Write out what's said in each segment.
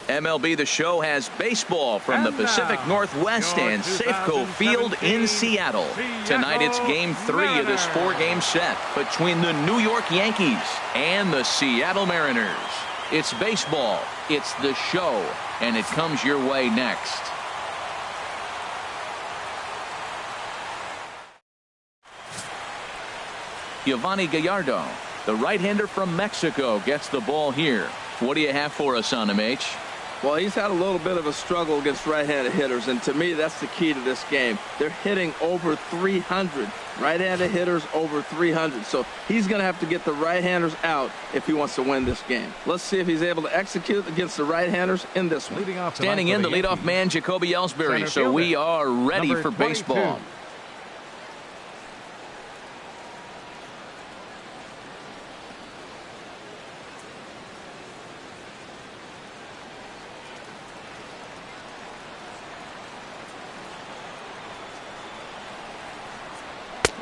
MLB The Show has baseball from the Pacific Northwest and Safeco Field in Seattle. Tonight it's Game 3 of this 4-game set between the New York Yankees and the Seattle Mariners. It's baseball, it's The Show, and it comes your way next. Yovani Gallardo, the right-hander from Mexico, gets the ball here. What do you have for us on him, H? Well, he's had a little bit of a struggle against right-handed hitters, and to me, that's the key to this game. They're hitting over 300. Right-handed hitters over 300. So he's going to have to get the right-handers out if he wants to win this game. Let's see if he's able to execute against the right-handers in this one. Standing in, the leadoff man, JACOBY ELLSBURY. So we are ready for baseball.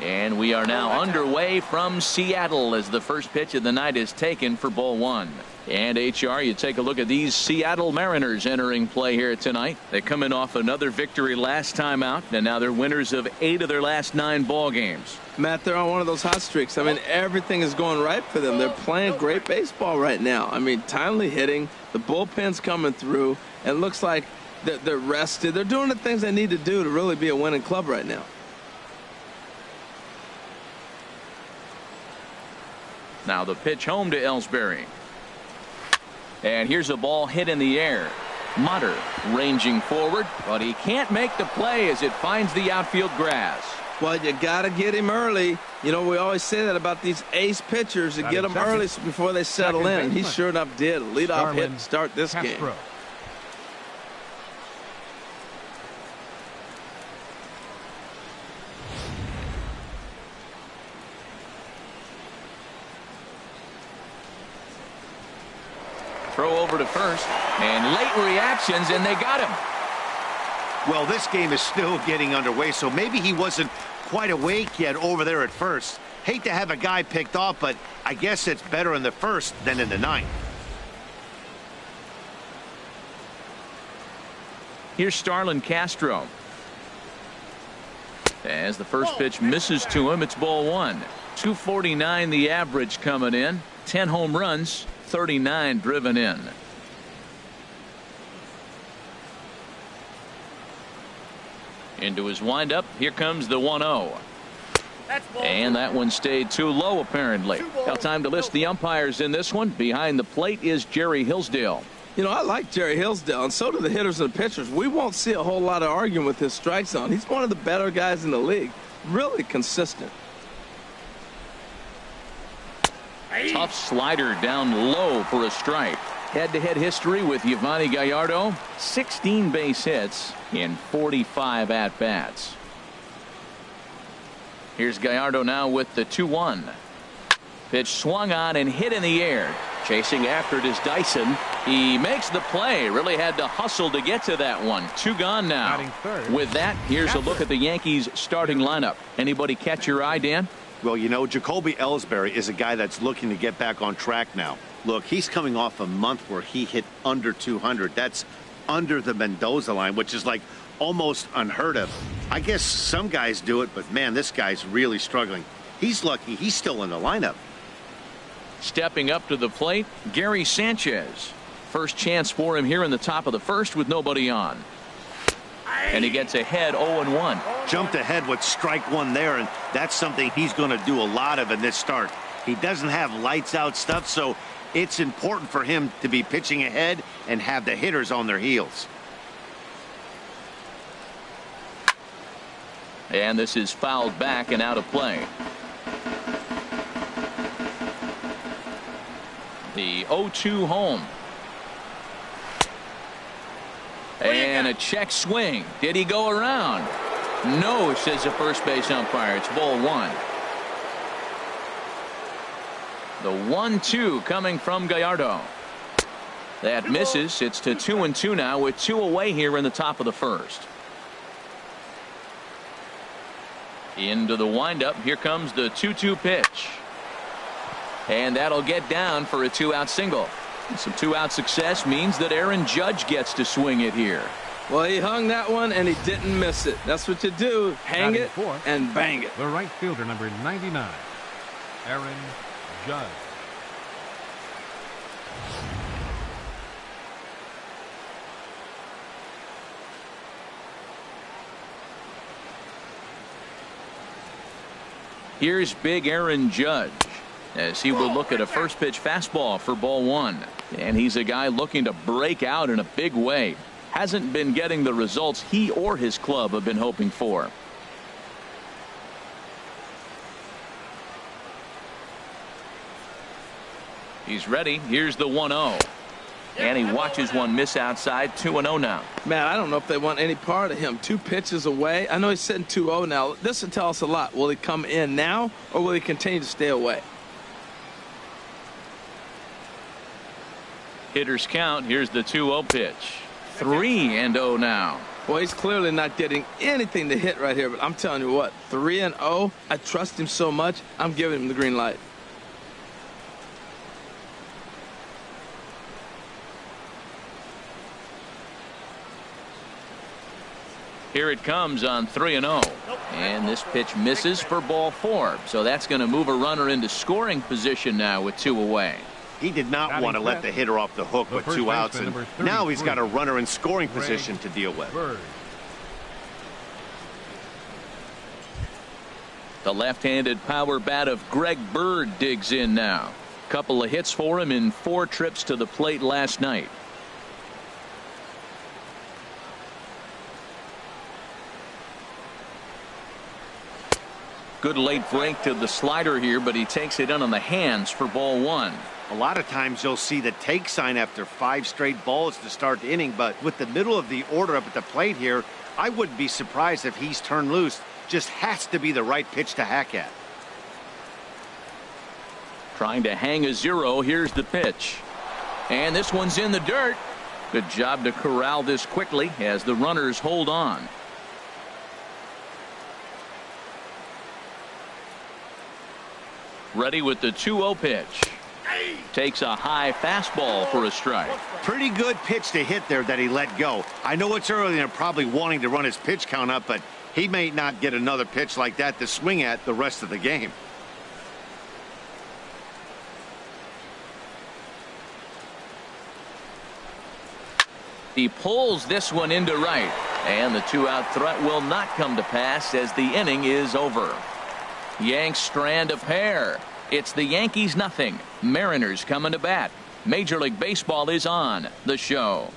And we are now underway from Seattle as the first pitch of the night is taken for ball one. And HR, you take a look at these Seattle Mariners entering play here tonight. They're coming off another victory last time out, and now they're winners of 8 of their last 9 ball games. Matt, they're on one of those hot streaks. I mean, everything is going right for them. They're playing great baseball right now. I mean, timely hitting, the bullpen's coming through, and it looks like they're rested. They're doing the things they need to do to really be a winning club right now. Now the pitch home to ELLSBURY. And here's a ball hit in the air. MOTTER ranging forward, but he can't make the play as it finds the outfield grass. Well, you got to get him early. You know, we always say that about these ace pitchers. You get them early before they settle in. And he sure enough did. Leadoff hit to start this game. Throw over to first, and late reactions, and they got him. Well, this game is still getting underway, so maybe he wasn't quite awake yet over there at first. Hate to have a guy picked off, but I guess it's better in the first than in the ninth. Here's STARLIN CASTRO. As the first pitch misses to him, it's ball one. 249 the average coming in. 10 home runs. 39 driven in. Into his windup. Here comes the 1-0. And that one stayed too low, apparently. Now time to list the umpires in this one. Behind the plate is Jerry Hillsdale. You know, I like Jerry Hillsdale, and so do the hitters and the pitchers. We won't see a whole lot of arguing with his strike zone. He's one of the better guys in the league. Really consistent. Tough slider down low for a strike. Head-to-head history with Yovani Gallardo. 16 base hits in 45 at-bats. Here's Gallardo now with the 2-1. Pitch swung on and hit in the air. Chasing after it is Dyson. He makes the play. Really had to hustle to get to that one. 2 gone now. With that, here's a look at the Yankees starting lineup. Anybody catch your eye, Dan? Well, you know, JACOBY ELLSBURY is a guy that's looking to get back on track now. Look, he's coming off a month where he hit under 200. That's under the Mendoza line, which is like almost unheard of. I guess some guys do it, but man, this guy's really struggling. He's lucky he's still in the lineup. Stepping up to the plate, Gary Sanchez. First chance for him here in the top of the first with nobody on. And he gets ahead 0-1. Jumped ahead with strike one there, and that's something he's going to do a lot of in this start. He doesn't have lights out stuff, so it's important for him to be pitching ahead and have the hitters on their heels. And this is fouled back and out of play. The 0-2 home. And a check swing. Did he go around? No, says the first base umpire. It's ball one. The 1-2 coming from Gallardo. That misses. It's to 2-2 now with 2 away here in the top of the first. Into the windup. Here comes the 2-2 pitch. And that'll get down for a 2-out single. Some two-out success means that Aaron Judge gets to swing it here. Well, he hung that one, and he didn't miss it. That's what you do. Hang it and bang it. The right fielder, number 99, Aaron Judge. Here's big Aaron Judge as he will look at a first pitch fastball for ball one. And he's a guy looking to break out in a big way. Hasn't been getting the results he or his club have been hoping for. He's ready. Here's the 1-0. And he watches one miss outside. 2-0 now. Man, I don't know if they want any part of him. 2 pitches away. I know he's sitting 2-0 now. This will tell us a lot. Will he come in now, or will he continue to stay away? Hitters count. Here's the 2-0 pitch. 3-0 now. Well, he's clearly not getting anything to hit right here, but I'm telling you what, 3-0, I trust him so much, I'm giving him the green light. Here it comes on 3-0. And this pitch misses for ball 4. So that's going to move a runner into scoring position now with 2 away. He did not want to let the hitter off the hook with 2 outs, and now he's got a runner in scoring position to deal with. The left-handed power bat of Greg Bird digs in now. Couple of hits for him in 4 trips to the plate last night. Good late break to the slider here, but he takes it in on the hands for ball 1. A lot of times you'll see the take sign after 5 straight balls to start the inning, but with the middle of the order up at the plate here, I wouldn't be surprised if he's turned loose. Just has to be the right pitch to hack at. Trying to hang a 0. Here's the pitch. And this one's in the dirt. Good job to corral this quickly as the runners hold on. Ready with the 2-0 pitch. Takes a high fastball for a strike. Pretty good pitch to hit there that he let go. I know it's early and they're probably wanting to run his pitch count up, but he may not get another pitch like that to swing at the rest of the game. He pulls this one into right, and the 2-out threat will not come to pass as the inning is over. Yanks strand a pair. It's the Yankees nothing. Mariners coming to bat. Major League Baseball is on the show.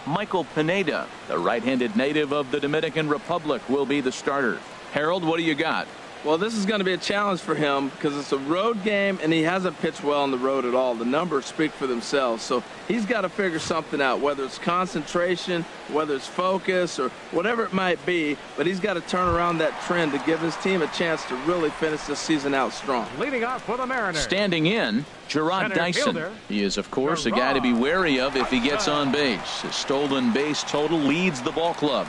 Michael Pineda, the right-handed native of the Dominican Republic, will be the starter. Harold, what do you got? Well, this is going to be a challenge for him because it's a road game and he hasn't pitched well on the road at all. The numbers speak for themselves. So he's got to figure something out, whether it's concentration, whether it's focus, or whatever it might be. But he's got to turn around that trend to give his team a chance to really finish the season out strong. Leading off for the Mariners. Standing in, Gerard Dyson. He is, of course, a guy to be wary of if he gets on base. His stolen base total leads the ball club.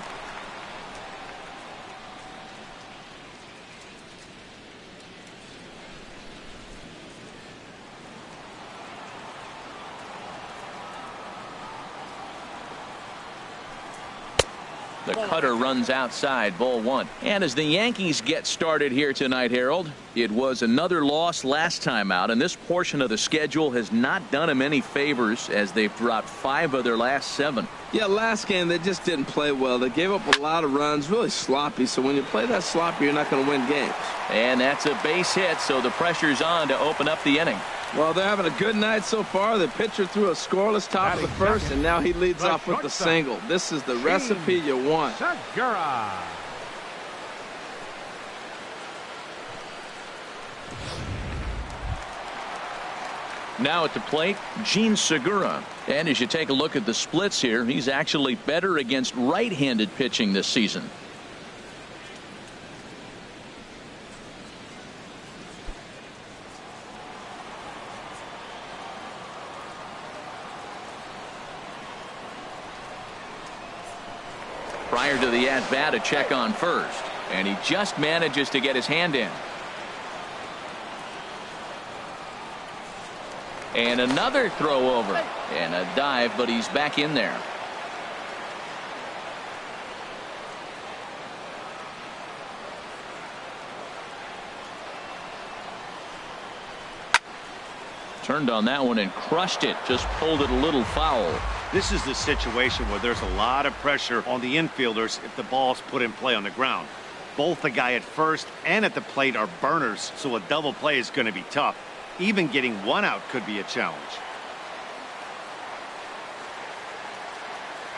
The cutter runs outside, ball 1. And as the Yankees get started here tonight, Harold, it was another loss last time out, and this portion of the schedule has not done them any favors as they've dropped 5 of their last 7. Yeah, last game they just didn't play well. They gave up a lot of runs, really sloppy. So when you play that sloppy, you're not going to win games. And that's a base hit, so the pressure's on to open up the inning. Well, they're having a good night so far. The pitcher threw a scoreless top of the first, and now he leads off with the single. This is the recipe you want. Segura. Now at the plate, Gene Segura. And as you take a look at the splits here, he's actually better against right-handed pitching this season. Prior to the at-bat, a check on first. And he just manages to get his hand in. And another throw over. And a dive, but he's back in there. Turned on that one and crushed it. Just pulled it a little foul. This is the situation where there's a lot of pressure on the infielders if the ball's put in play on the ground. Both the guy at first and at the plate are burners, so a double play is going to be tough. Even getting one out could be a challenge.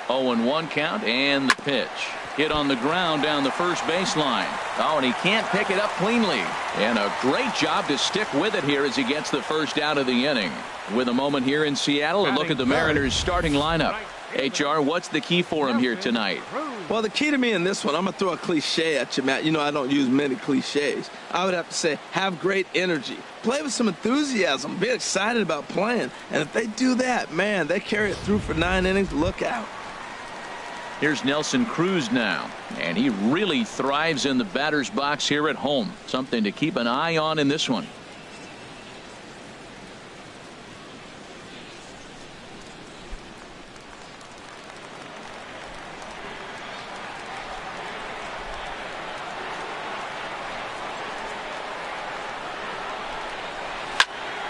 0-1 count, and the pitch. Hit on the ground down the first baseline. Oh, and he can't pick it up cleanly. And a great job to stick with it here as he gets the first out of the inning. With a moment here in Seattle, a look at the Mariners' starting lineup. HR, what's the key for him here tonight? Well, the key to me in this one, I'm going to throw a cliche at you, Matt. You know I don't use many cliches. I would have to say have great energy. Play with some enthusiasm. Be excited about playing. And if they do that, man, they carry it through for 9 innings. Look out. Here's Nelson Cruz now, and he really thrives in the batter's box here at home. Something to keep an eye on in this one.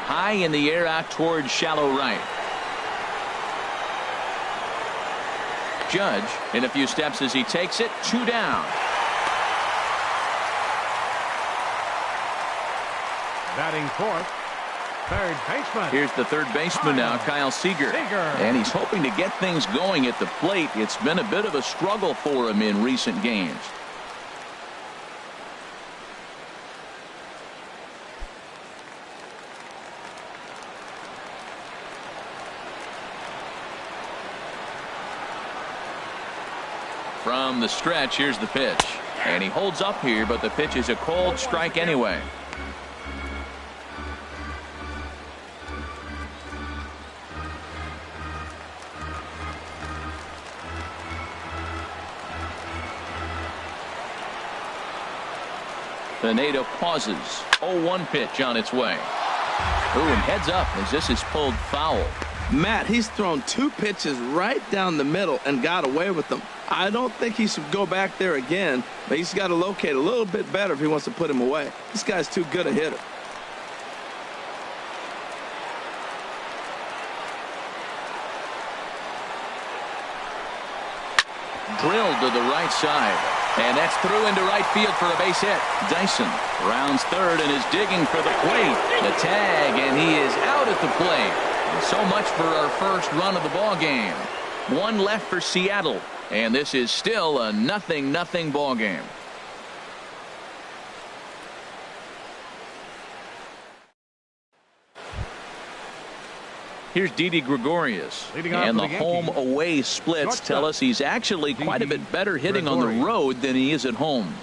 High in the air out towards shallow right. Judge in a few steps as he takes it. 2 down. Batting fourth, third baseman. Here's the third baseman now, Kyle Seager. And he's hoping to get things going at the plate. It's been a bit of a struggle for him in recent games. From the stretch, here's the pitch. And he holds up here, but the pitch is a cold strike anyway. Pineda pauses. 0-1 pitch on its way. Ooh, and heads up as this is pulled foul. Matt, he's thrown 2 pitches right down the middle and got away with them. I don't think he should go back there again, but he's got to locate a little bit better if he wants to put him away. This guy's too good a hitter. Drilled to the right side. And that's through into right field for a base hit. Dyson rounds third and is digging for the plate. The tag, and he is out at the plate. And so much for our first run of the ball game. 1 left for Seattle, and this is still a 0-0 ball game. Here's Didi Gregorius, and the home-away splits tell us he's actually quite a bit better hitting on the road than he is at home.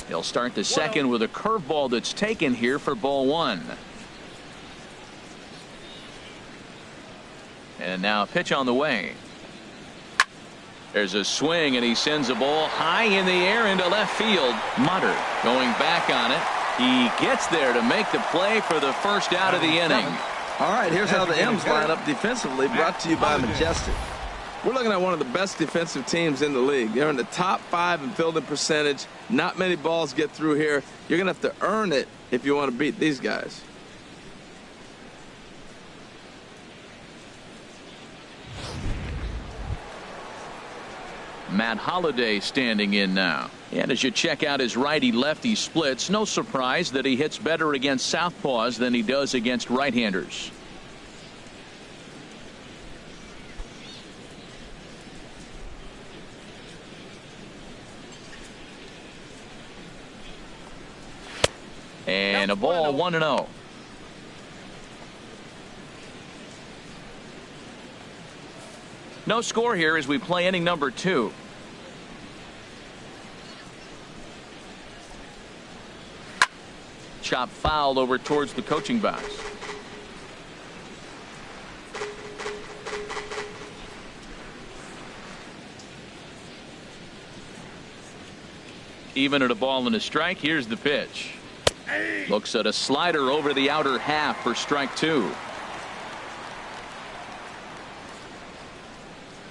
He'll start the second with a curveball that's taken here for ball 1. And now a pitch on the way. There's a swing, and he sends a ball high in the air into left field. MOTTER going back on it. He gets there to make the play for the first out of the inning. All right, here's how the M's line up defensively, brought to you by Majestic. We're looking at one of the best defensive teams in the league. They're in the top 5 in fielding percentage. Not many balls get through here. You're going to have to earn it if you want to beat these guys. Matt Holliday standing in now. And as you check out his righty-lefty splits, no surprise that he hits better against southpaws than he does against right-handers. And a ball, 1-0. No score here as we play inning number 2. Chop foul over towards the coaching box. Even at a ball and a strike, here's the pitch. Looks at a slider over the outer half for strike 2.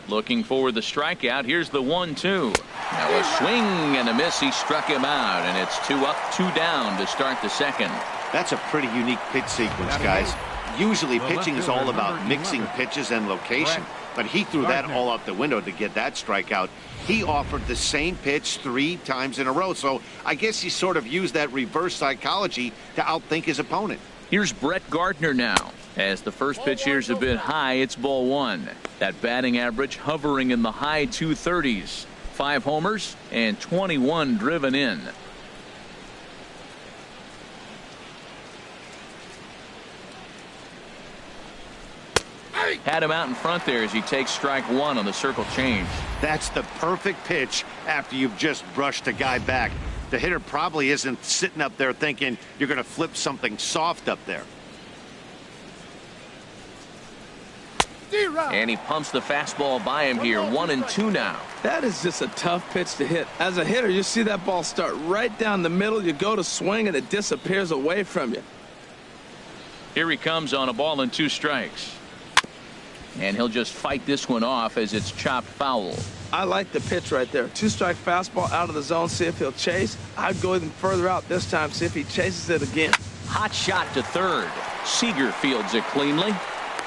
Looking for the strikeout. Here's the 1-2. Now a swing and a miss. He struck him out, and it's 2 up, 2 down to start the second. That's a pretty unique pitch sequence, guys. Usually pitching is all about mixing pitches and location, but he threw that all out the window to get that strikeout. He offered the same pitch 3 times in a row, so I guess he sort of used that reverse psychology to outthink his opponent. Here's Brett Gardner now. As the first pitch here's a bit high, it's ball 1. That batting average hovering in the high 230s. 5 homers and 21 driven in. Had him out in front there as he takes strike 1 on the circle change. That's the perfect pitch after you've just brushed a guy back. The hitter probably isn't sitting up there thinking you're going to flip something soft up there. And he pumps the fastball by him here. 1-2 now. That is just a tough pitch to hit. As a hitter, you see that ball start right down the middle. You go to swing, and it disappears away from you. Here he comes on a ball and 2 strikes. And he'll just fight this one off as it's chopped foul. I like the pitch right there. 2-strike fastball out of the zone. See if he'll chase. I'd go even further out this time. See if he chases it again. Hot shot to third. Seager fields it cleanly.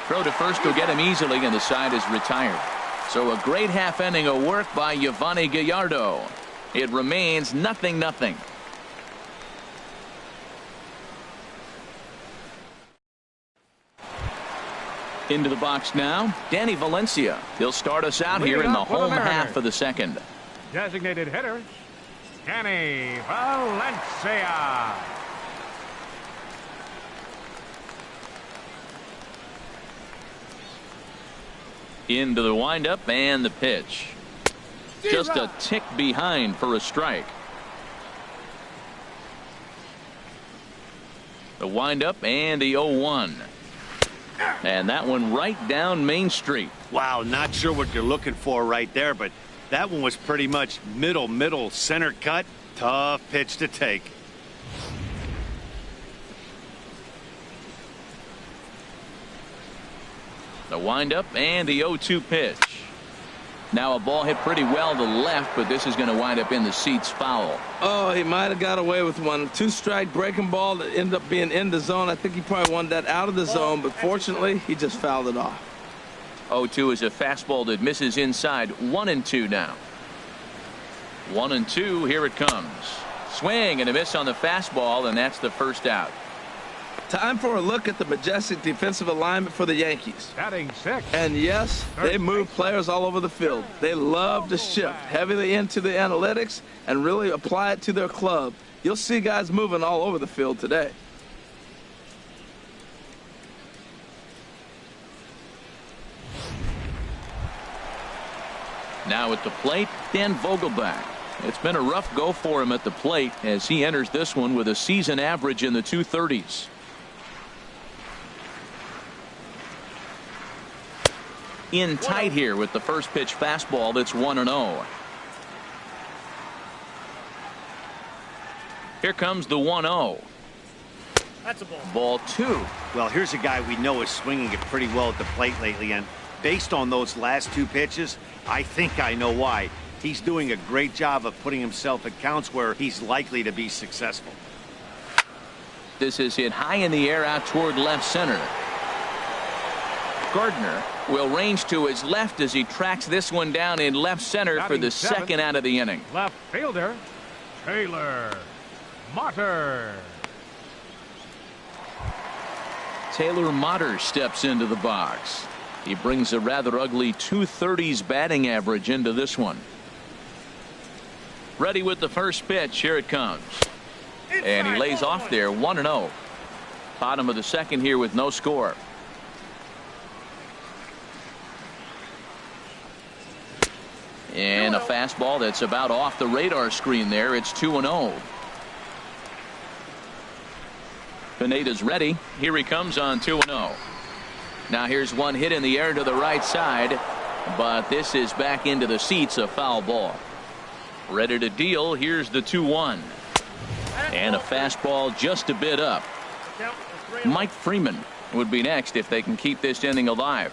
Throw to first will get him easily, and the side is retired. So a great half inning of work by Yovani Gallardo. It remains 0-0. Into the box now, Danny Valencia. He'll start us out here in the home half of the second. Designated hitters, Danny Valencia. Into the windup and the pitch. Just a tick behind for a strike. The windup and the 0-1. And that one right down Main Street. Wow, not sure what you're looking for right there, but that one was pretty much middle center cut. Tough pitch to take. The windup and the 0-2 pitch. Now a ball hit pretty well to left, but this is going to wind up in the seats foul. Oh, he might have got away with one. 2-strike breaking ball that ended up being in the zone. I think he probably wanted that out of the zone, but fortunately, he just fouled it off. 0-2 is a fastball that misses inside. 1-2 now. 1-2, here it comes. Swing and a miss on the fastball, and that's the first out. Time for a look at the majestic defensive alignment for the Yankees. Batting 6. And yes, they move players all over the field. They love to shift heavily into the analytics and really apply it to their club. You'll see guys moving all over the field today. Now at the plate, Dan Vogelbach. It's been a rough go for him at the plate as he enters this one with a season average in the 230s. In tight here with the first pitch fastball that's 1-0. Here comes the 1-0. That's a ball. Ball 2. Well, here's a guy we know is swinging it pretty well at the plate lately, and based on those last 2 pitches, I think I know why. He's doing a great job of putting himself at counts where he's likely to be successful. This is hit high in the air out toward left center. Gardner will range to his left as he tracks this one down in left center for the second out of the inning. Left fielder, Taylor Motter. Taylor Motter steps into the box. He brings a rather ugly 230s batting average into this one. Ready with the first pitch. Here it comes. And he lays off there. 1-0. Bottom of the second here with no score. And a fastball that's about off the radar screen there. It's 2-0. Pineda's ready. Here he comes on 2-0. Now here's one hit in the air to the right side, but this is back into the seats, a foul ball. Ready to deal. Here's the 2-1. And a fastball just a bit up. Mike Freeman would be next if they can keep this inning alive.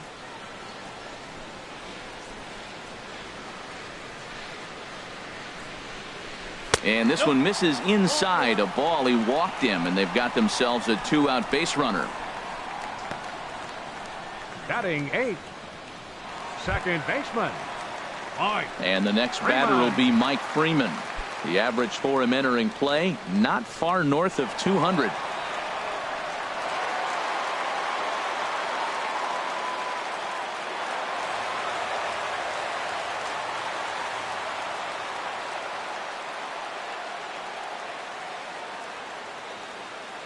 And this one misses inside, a ball he walked him, and they've got themselves a 2-out base runner. Batting 8th, second baseman, Mike. And the next batter will be Mike Freeman. The average for him entering play, not far north of 200.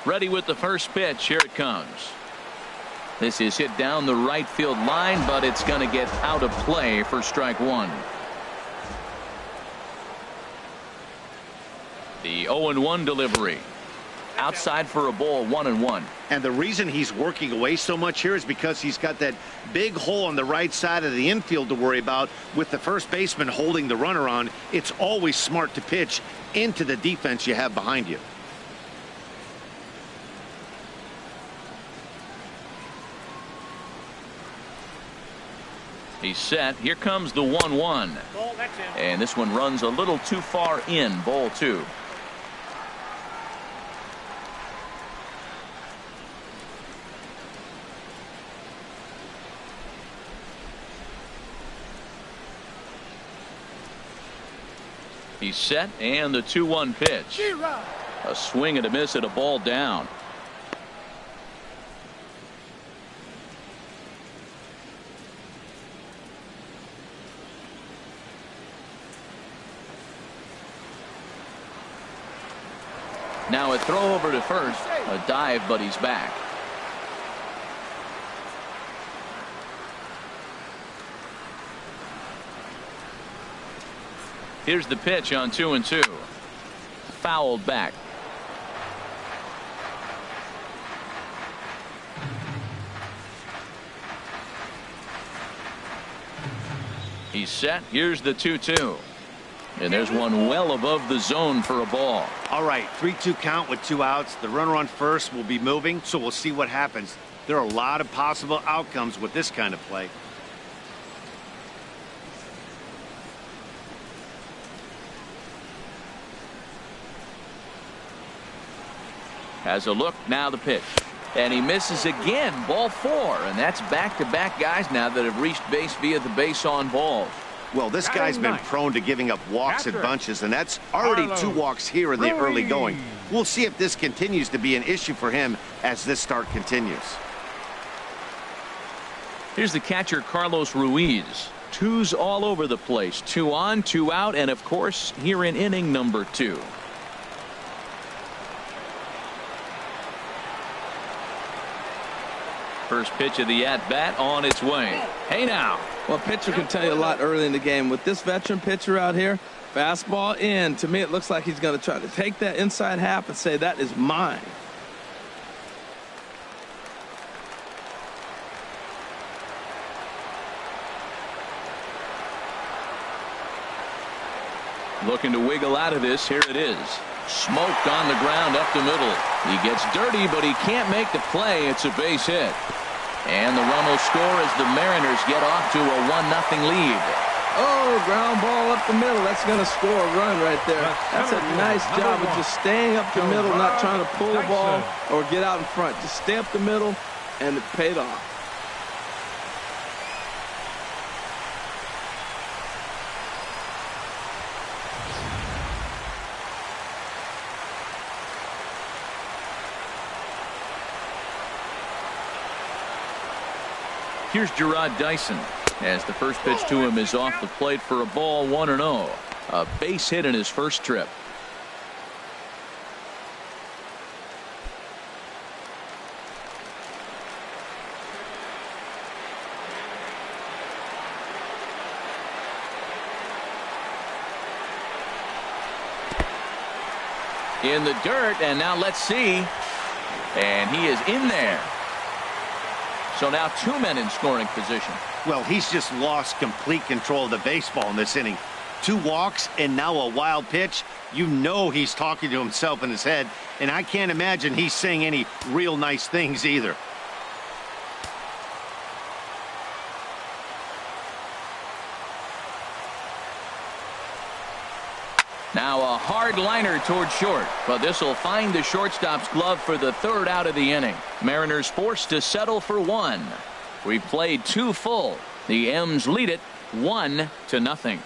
Ready with the first pitch. Here it comes. This is hit down the right field line, but it's going to get out of play for strike one. The 0-1 delivery. Outside for a ball, 1-1. And the reason he's working away so much here is because he's got that big hole on the right side of the infield to worry about. With the first baseman holding the runner on, it's always smart to pitch into the defense you have behind you. He's set. Here comes the 1-1. And this one runs a little too far in. Ball 2. He's set, and the 2-1 pitch. A swing and a miss at a ball down. Now a throw over to first, a dive, but he's back. Here's the pitch on 2-2. Fouled back. He's set. Here's the 2-2. And there's one well above the zone for a ball. All right, 3-2 count with 2 outs. The runner on first will be moving, so we'll see what happens. There are a lot of possible outcomes with this kind of play. Has a look, now the pitch. And he misses again, ball 4. And that's back-to-back guys now that have reached base via the base on balls. Well, this guy's been prone to giving up walks and bunches, and that's already 2 walks here in the early going. We'll see if this continues to be an issue for him as this start continues. Here's the catcher, Carlos Ruiz. 2s all over the place. 2 on, 2 out, and of course, here in inning number 2. First pitch of the at-bat on its way. Hey now. Well, pitcher can tell you a lot early in the game. With this veteran pitcher out here, fastball in. To me, it looks like he's going to try to take that inside half and say, that is mine. Looking to wiggle out of this. Here it is. Smoked on the ground up the middle. He gets dirty, but he can't make the play. It's a base hit. And the run will score as the Mariners get off to a 1-0 lead. Oh, ground ball up the middle. That's going to score a run right there. That's a nice job of just staying up the middle, not trying to pull the ball or get out in front. Just stay up the middle, and it paid off. Here's Gerard Dyson as the first pitch to him is off the plate for a ball, 1-0. A base hit in his first trip. In the dirt, and now let's see. And he is in there. So now 2 men in scoring position. Well, he's just lost complete control of the baseball in this inning. 2 walks and now a wild pitch. You know he's talking to himself in his head, and I can't imagine he's saying any real nice things either. Now a hard liner toward short, but this will find the shortstop's glove for the 3rd out of the inning. Mariners forced to settle for 1. We played 2 full. The M's lead it 1-0.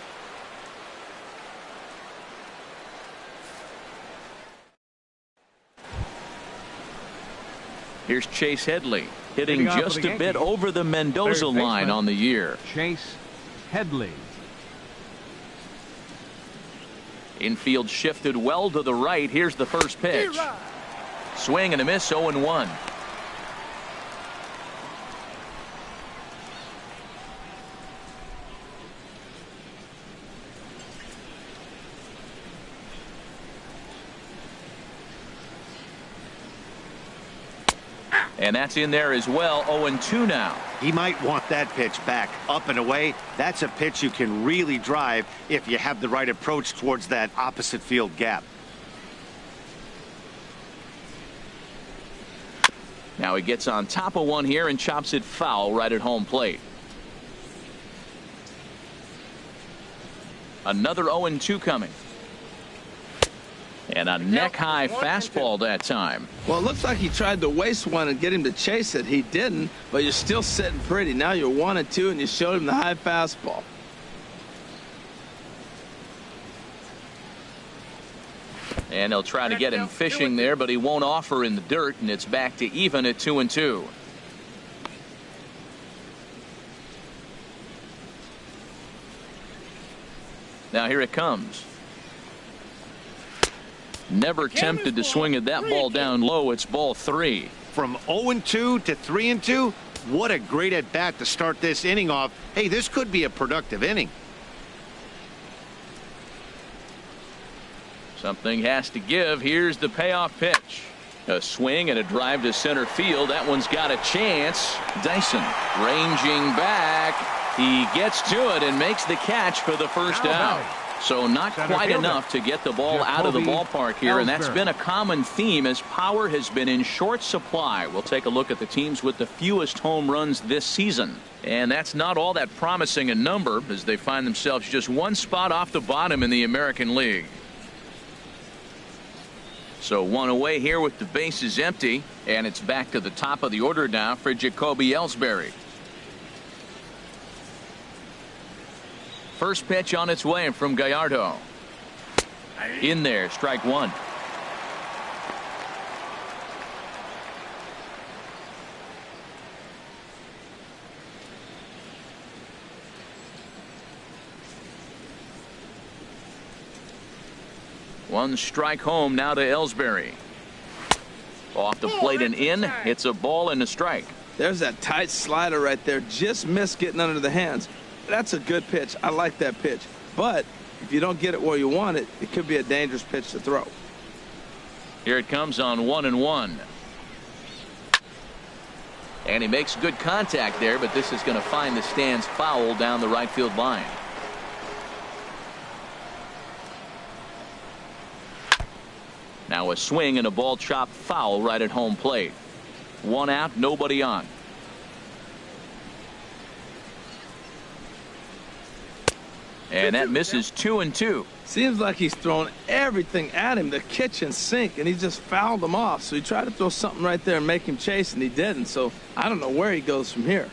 Here's Chase Headley hitting just a bit over the Mendoza line on the year. Chase Headley. Infield shifted well to the right. Here's the first pitch. Swing and a miss, 0-1. And that's in there as well. 0-2 now. He might want that pitch back. Up and away, that's a pitch you can really drive if you have the right approach towards that opposite field gap. Now he gets on top of one here and chops it foul right at home plate. Another 0-2 coming. And a neck-high fastball that time. Well, it looks like he tried to waste one and get him to chase it. He didn't, but you're still sitting pretty. Now you're 1-2, and you showed him the high fastball. And they'll try to get him fishing there, but he won't offer in the dirt, and it's back to even at 2-2. Now here it comes. Never tempted to swing at that ball down low. It's ball 3. From 0-2 to 3-2, what a great at bat to start this inning off. Hey, this could be a productive inning. Something has to give. Here's the payoff pitch. A swing and a drive to center field. That one's got a chance. Dyson ranging back. He gets to it and makes the catch for the first out. So not quite enough to get the ball out of the ballpark here, and that's been a common theme as power has been in short supply. We'll take a look at the teams with the fewest home runs this season. And that's not all that promising a number as they find themselves just one spot off the bottom in the American League. So one away here with the bases empty, and it's back to the top of the order now for JACOBY ELLSBURY. First pitch on its way from Gallardo. In there, strike 1. One strike home now to ELLSBURY. Off the plate and in. It's a ball and a strike. There's that tight slider right there. Just missed getting under the hands. That's a good pitch. I like that pitch. But if you don't get it where you want it, it could be a dangerous pitch to throw. Here it comes on 1-1. And he makes good contact there, but this is going to find the stands foul down the right field line. Now a swing and a ball chopped foul right at home plate. 1 out, nobody on. And that misses 2-2. Seems like he's thrown everything at him, the kitchen sink, and he just fouled him off. So he tried to throw something right there and make him chase, and he didn't. So I don't know where he goes from here.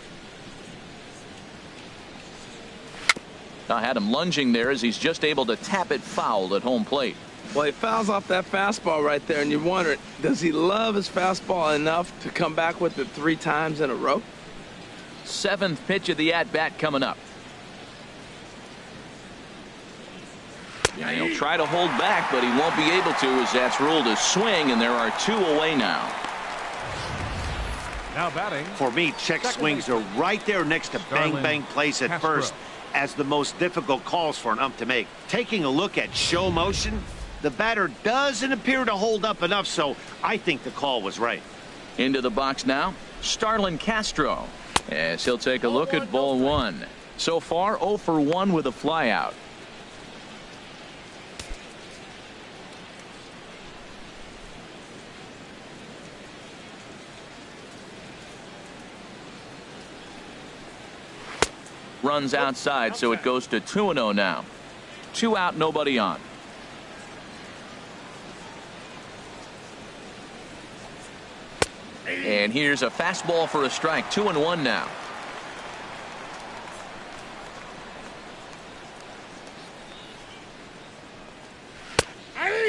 I had him lunging there as he's just able to tap it foul at home plate. Well, he fouls off that fastball right there, and you're wondering, does he love his fastball enough to come back with it 3 times in a row? 7th pitch of the at-bat coming up. Yeah, he'll try to hold back, but he won't be able to as that's ruled a swing, and there are 2 away now. Now batting. For me, check swings are right there next to bang plays at CASTRO. first as the most difficult calls for an ump to make. Taking a look at show motion, the batter doesn't appear to hold up enough, so I think the call was right. Into the box now, STARLIN Castro, as he'll take a look at ball one. So far 0 for 1 with a flyout. Runs outside, so it goes to 2-0 now. 2 out, nobody on. And here's a fastball for a strike. 2-1 now.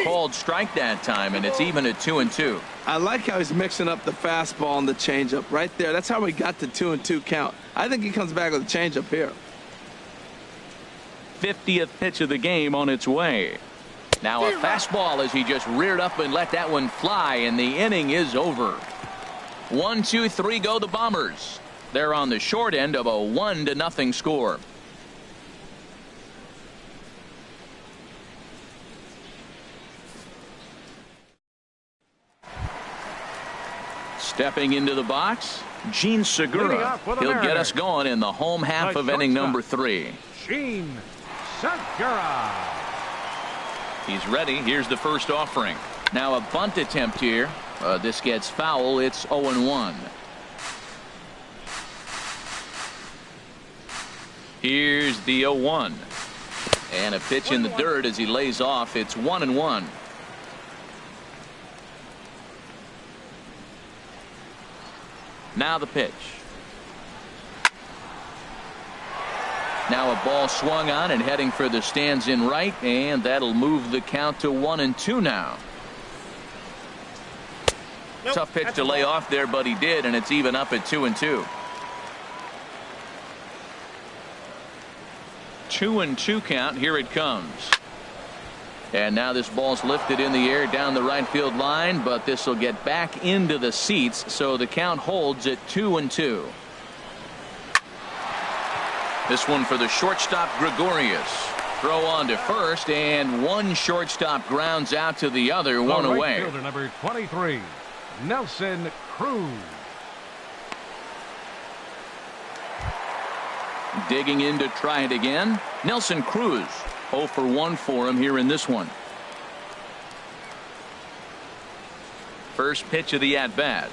Called strike that time, and it's even at 2-2. I like how he's mixing up the fastball and the changeup right there. That's how we got the 2-2 count. I think he comes back with a changeup here. 50th pitch of the game on its way. Now a fastball as he just reared up and let that one fly, and the inning is over. 1, 2, 3 go the Bombers. They're on the short end of a 1-0 score. Stepping into the box, Gene Segura. He'll get us going in the home half of inning number 3. Gene Segura. He's ready. Here's the first offering. Now a bunt attempt here. This gets foul. It's 0-1. Here's the 0-1. And a pitch in the dirt as he lays off. It's 1-1. Now the pitch. Now a ball swung on and heading for the stands in right, and that'll move the count to 1-2 now. Nope, tough pitch to lay off there, but he did, and it's even up at 2-2. 2-2 count. Here it comes. And now this ball's lifted in the air down the right field line, but this will get back into the seats, so the count holds at 2-2. This one for the shortstop, Gregorius. Throw on to first, and one shortstop grounds out to the other, one away. Fielder number 23, Nelson Cruz. Digging in to try it again, Nelson Cruz. 0 for 1 for him here in this one. First pitch of the at-bat.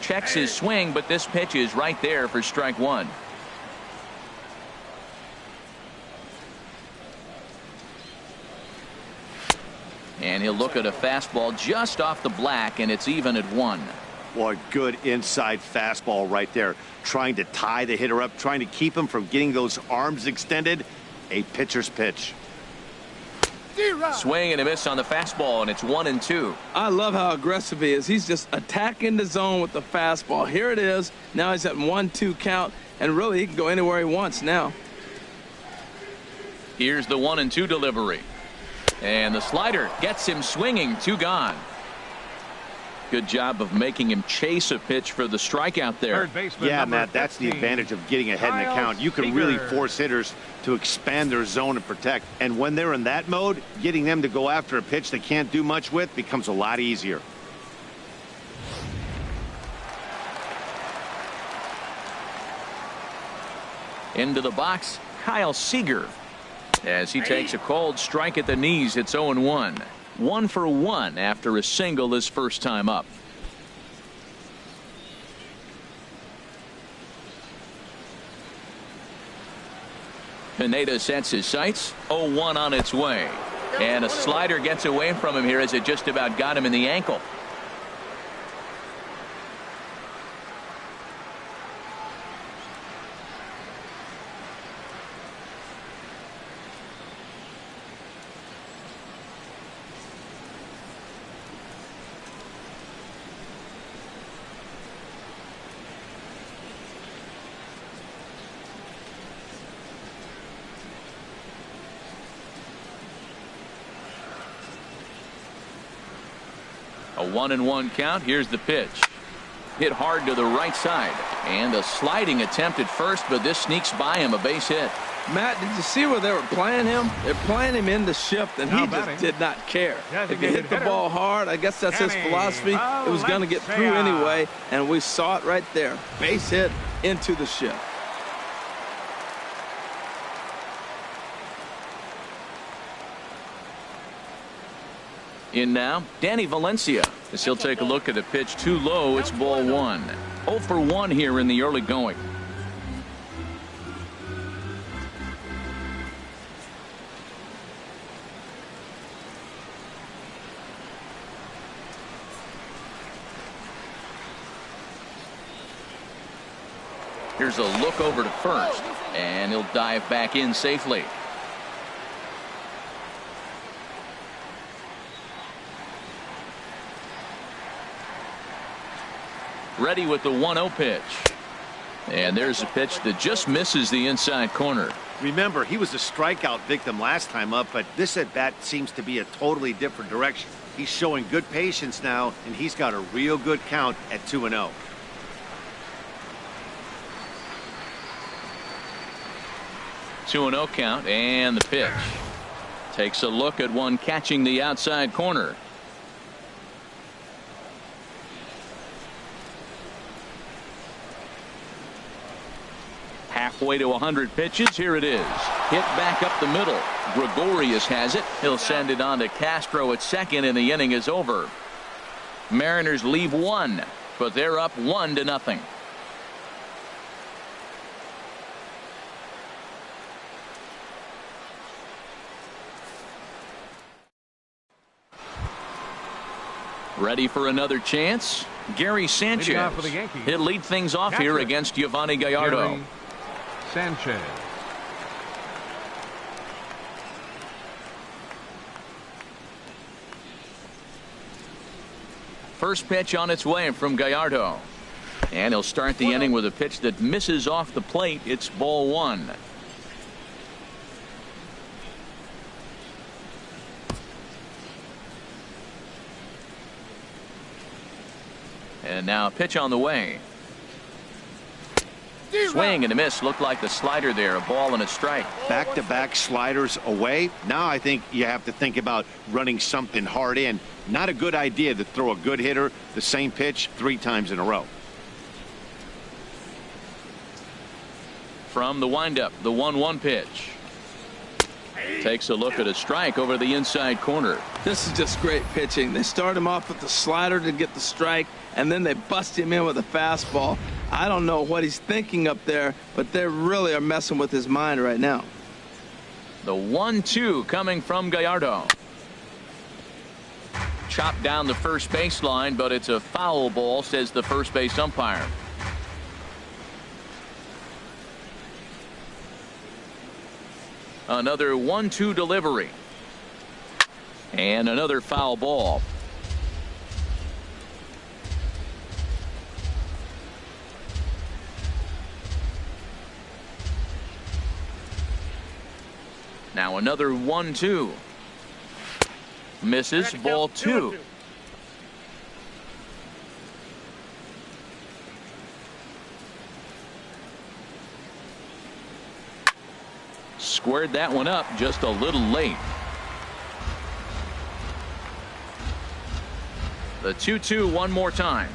Checks his swing, but this pitch is right there for strike one. And he'll look at a fastball just off the black, and it's even at 1. Well, a good inside fastball right there. Trying to tie the hitter up, trying to keep him from getting those arms extended. A pitcher's pitch. Swing and a miss on the fastball, and it's 1-2. I love how aggressive he is. He's just attacking the zone with the fastball. Here it is. Now he's at 1-2 count, and really he can go anywhere he wants now. Here's the 1-2 delivery. And the slider gets him swinging. 2 gone. Good job of making him chase a pitch for the strikeout there. Yeah, Matt, that's the advantage of getting ahead in the count. You can really force hitters to expand their zone and protect. And when they're in that mode, getting them to go after a pitch they can't do much with becomes a lot easier. Into the box, Kyle Seager. As he takes a cold strike at the knees, it's 0-1. 1 for 1 after a single his first time up. Pineda sets his sights. 0-1 on its way. And a slider gets away from him here as it just about got him in the ankle. A 1-1 count. Here's the pitch. Hit hard to the right side. And a sliding attempt at first, but this sneaks by him, a base hit. Matt, did you see where they were playing him? They're playing him in the shift, and he just did not care. If you hit the ball hard, I guess that's his philosophy. It was going to get through anyway, and we saw it right there. Base hit into the shift. In now, Danny Valencia, as he'll take a look at a pitch too low. It's ball one. 0 for 1 here in the early going. Here's a look over to first, and he'll dive back in safely. Ready with the 1-0 pitch. And there's a pitch that just misses the inside corner. Remember, he was a strikeout victim last time up, but this at-bat seems to be a totally different direction. He's showing good patience now, and he's got a real good count at 2-0. 2-0 count, and the pitch. Takes a look at one catching the outside corner. Halfway to 100 pitches. Here it is. Hit back up the middle. Gregorius has it. He'll send it on to Castro at second, and the inning is over. Mariners leave one, but they're up 1-0. Ready for another chance? Gary Sanchez. He'll lead things off here against Giovanni Gallardo. Gary Sanchez. First pitch on its way from Gallardo. And he'll start the inning with a pitch that misses off the plate. It's ball one. And now a pitch on the way. Swing and a miss. Looked like the slider there. A ball and a strike. Back-to-back sliders away. Now I think you have to think about running something hard in. Not a good idea to throw a good hitter the same pitch 3 times in a row. From the windup, the 1-1 pitch. Takes a look at a strike over the inside corner. This is just great pitching. They start him off with the slider to get the strike, and then they bust him in with a fastball. I don't know what he's thinking up there, but they really are messing with his mind right now. The 1-2 coming from Gallardo. Chopped down the first baseline, but it's a foul ball, says the first base umpire. Another 1-2 delivery. And another foul ball. Now another 1-2. Misses, ball 2. Squared that one up just a little late. The 2-2 one more time.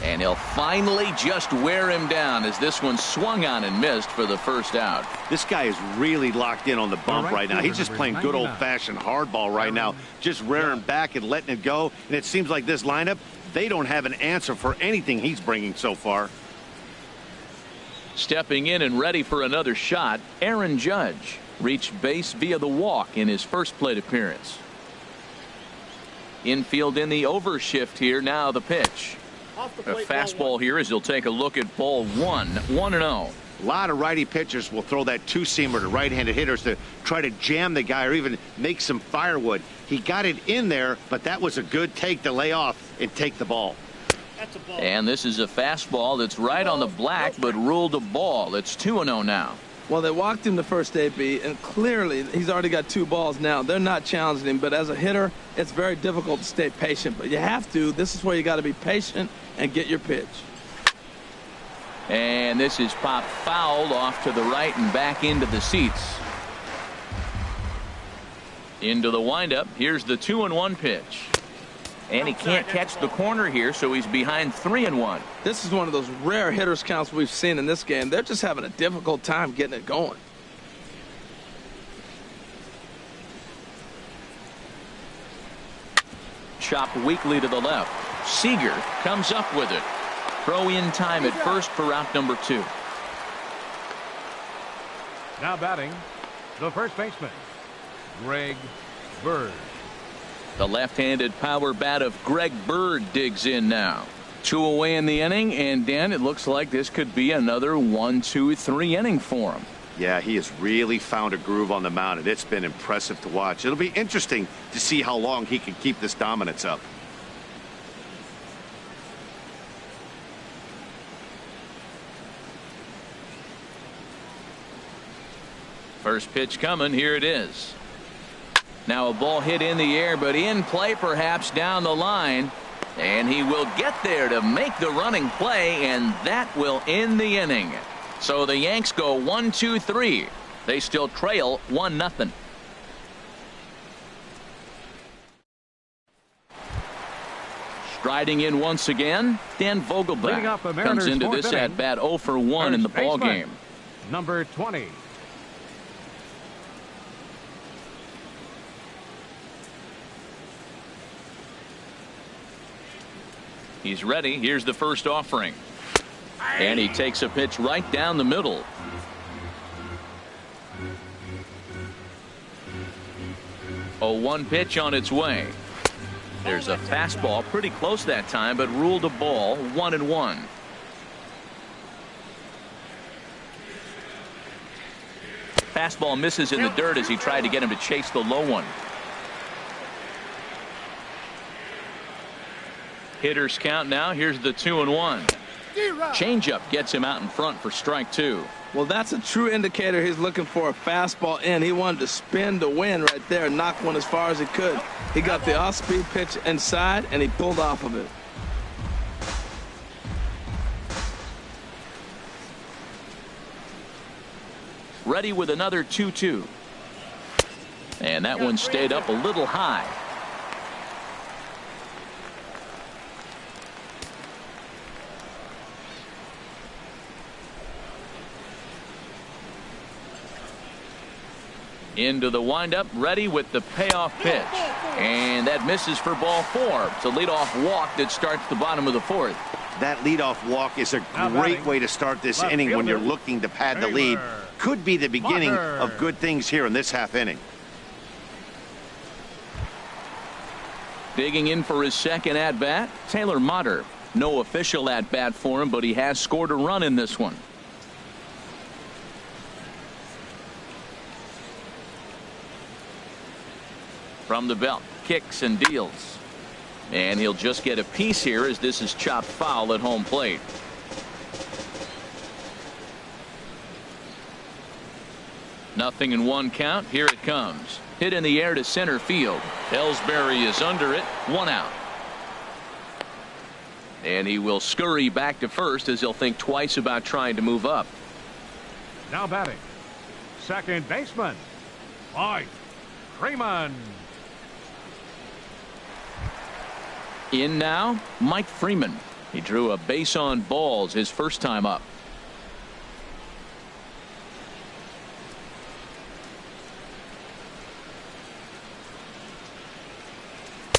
And he'll finally just wear him down as this one swung on and missed for the first out. This guy is really locked in on the bump right now. He's just playing good old-fashioned hardball right now, just rearing back and letting it go. And it seems like this lineup, they don't have an answer for anything he's bringing so far. Stepping in and ready for another shot, Aaron Judge reached base via the walk in his first plate appearance. Infield in the overshift here. Now the pitch. A fastball here as he'll take a look at ball 1. 1-0. A lot of righty pitchers will throw that two-seamer to right-handed hitters to try to jam the guy or even make some firewood. He got it in there, but that was a good take to lay off and take the ball. That's a ball. And this is a fastball that's right on the black, but ruled a ball. It's 2-0 now. Well, they walked him the first AB, and clearly he's already got 2 balls now. They're not challenging him, but as a hitter, it's very difficult to stay patient. But you have to. This is where you got to be patient and get your pitch. And this is popped foul off to the right and back into the seats. Into the windup. Here's the 2-1 pitch. And he can't catch the corner here, so he's behind 3-1. This is one of those rare hitters counts we've seen in this game. They're just having a difficult time getting it going. Chopped weakly to the left. Seager comes up with it. Throw in time at first for out number 2. Now batting, the first baseman, Greg Bird. The left-handed power bat of Greg Bird digs in now. 2 away in the inning, and Dan, it looks like this could be another 1-2-3 inning for him. Yeah, he has really found a groove on the mound, and it's been impressive to watch. It'll be interesting to see how long he can keep this dominance up. First pitch coming. Here it is. Now a ball hit in the air, but in play perhaps down the line. And he will get there to make the running play, and that will end the inning. So the Yanks go 1-2-3. They still trail 1-0. Striding in once again, Dan Vogelbach comes into this at bat 0 for 1 in the ball game. Number 20. He's ready. Here's the first offering. And he takes a pitch right down the middle. A 1 pitch on its way. There's a fastball pretty close that time, but ruled a ball. 1-1. Fastball misses in the dirt as he tried to get him to chase the low one. Hitters count now. Here's the 2-1. Changeup gets him out in front for strike 2. Well, that's a true indicator he's looking for a fastball in. He wanted to spin to win right there, knock one as far as he could. He got the off-speed pitch inside, and he pulled off of it. Ready with another 2-2. And that one stayed up a little high. Into the windup, ready with the payoff pitch. And that misses for ball 4. It's a leadoff walk that starts the bottom of the 4th. That leadoff walk is a great way to start this inning when you're looking to pad the lead. Could be the beginning of good things here in this half inning. Digging in for his second at-bat, Taylor Motter. No official at-bat for him, but he has scored a run in this one. From the belt, kicks and deals. And he'll just get a piece here as this is chopped foul at home plate. Nothing in 1 count. Here it comes. Hit in the air to center field. ELLSBURY is under it. 1 out. And he will scurry back to first as he'll think twice about trying to move up. Now batting, second baseman, Mike Freeman. In now, Mike Freeman. He drew a base on balls his first time up.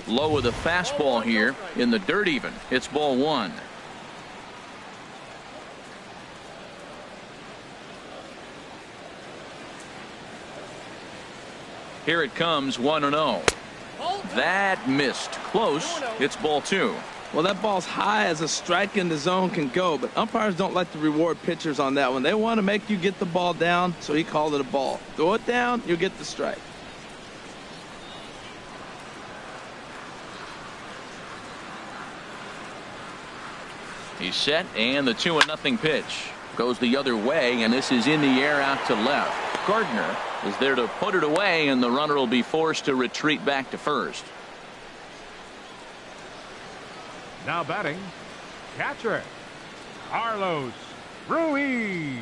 Low with a fastball here in the dirt even. It's ball 1. Here it comes. 1-0. That missed. Close. It's ball 2. Well, that ball's high as a strike in the zone can go, but umpires don't like to reward pitchers on that one. They want to make you get the ball down, so he called it a ball. Throw it down, you'll get the strike. He's set, and the 2-0 pitch goes the other way, and this is in the air out to left. Gardner is there to put it away, and the runner will be forced to retreat back to first. Now batting, catcher Carlos Ruiz.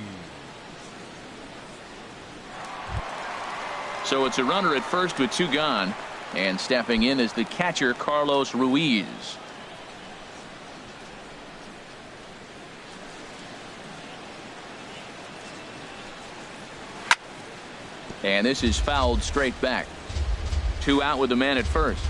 So it's a runner at first with 2 gone, and stepping in is the catcher Carlos Ruiz. And this is fouled straight back. 2 out with the man at first.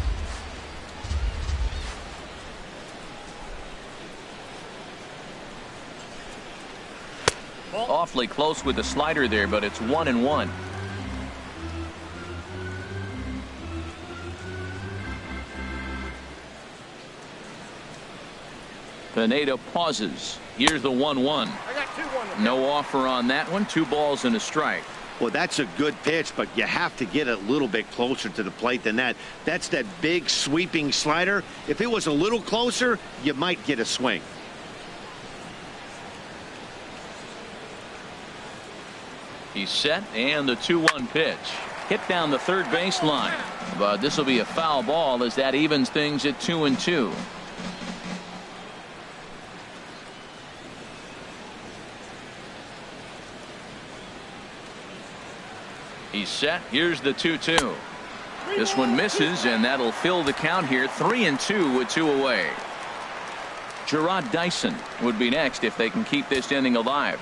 Awfully close with the slider there, but it's 1-1. Pineda pauses. Here's the 1-1. No offer on that one. 2 balls and a strike. Well, that's a good pitch, but you have to get a little bit closer to the plate than that. That's that big sweeping slider. If it was a little closer, you might get a swing. He's set, and the 2-1 pitch. Hit down the third base line. But this will be a foul ball as that evens things at 2-2. He's set. Here's the 2-2. This one misses, and that'll fill the count here. 3-2 with 2 away. Gerard Dyson would be next if they can keep this inning alive.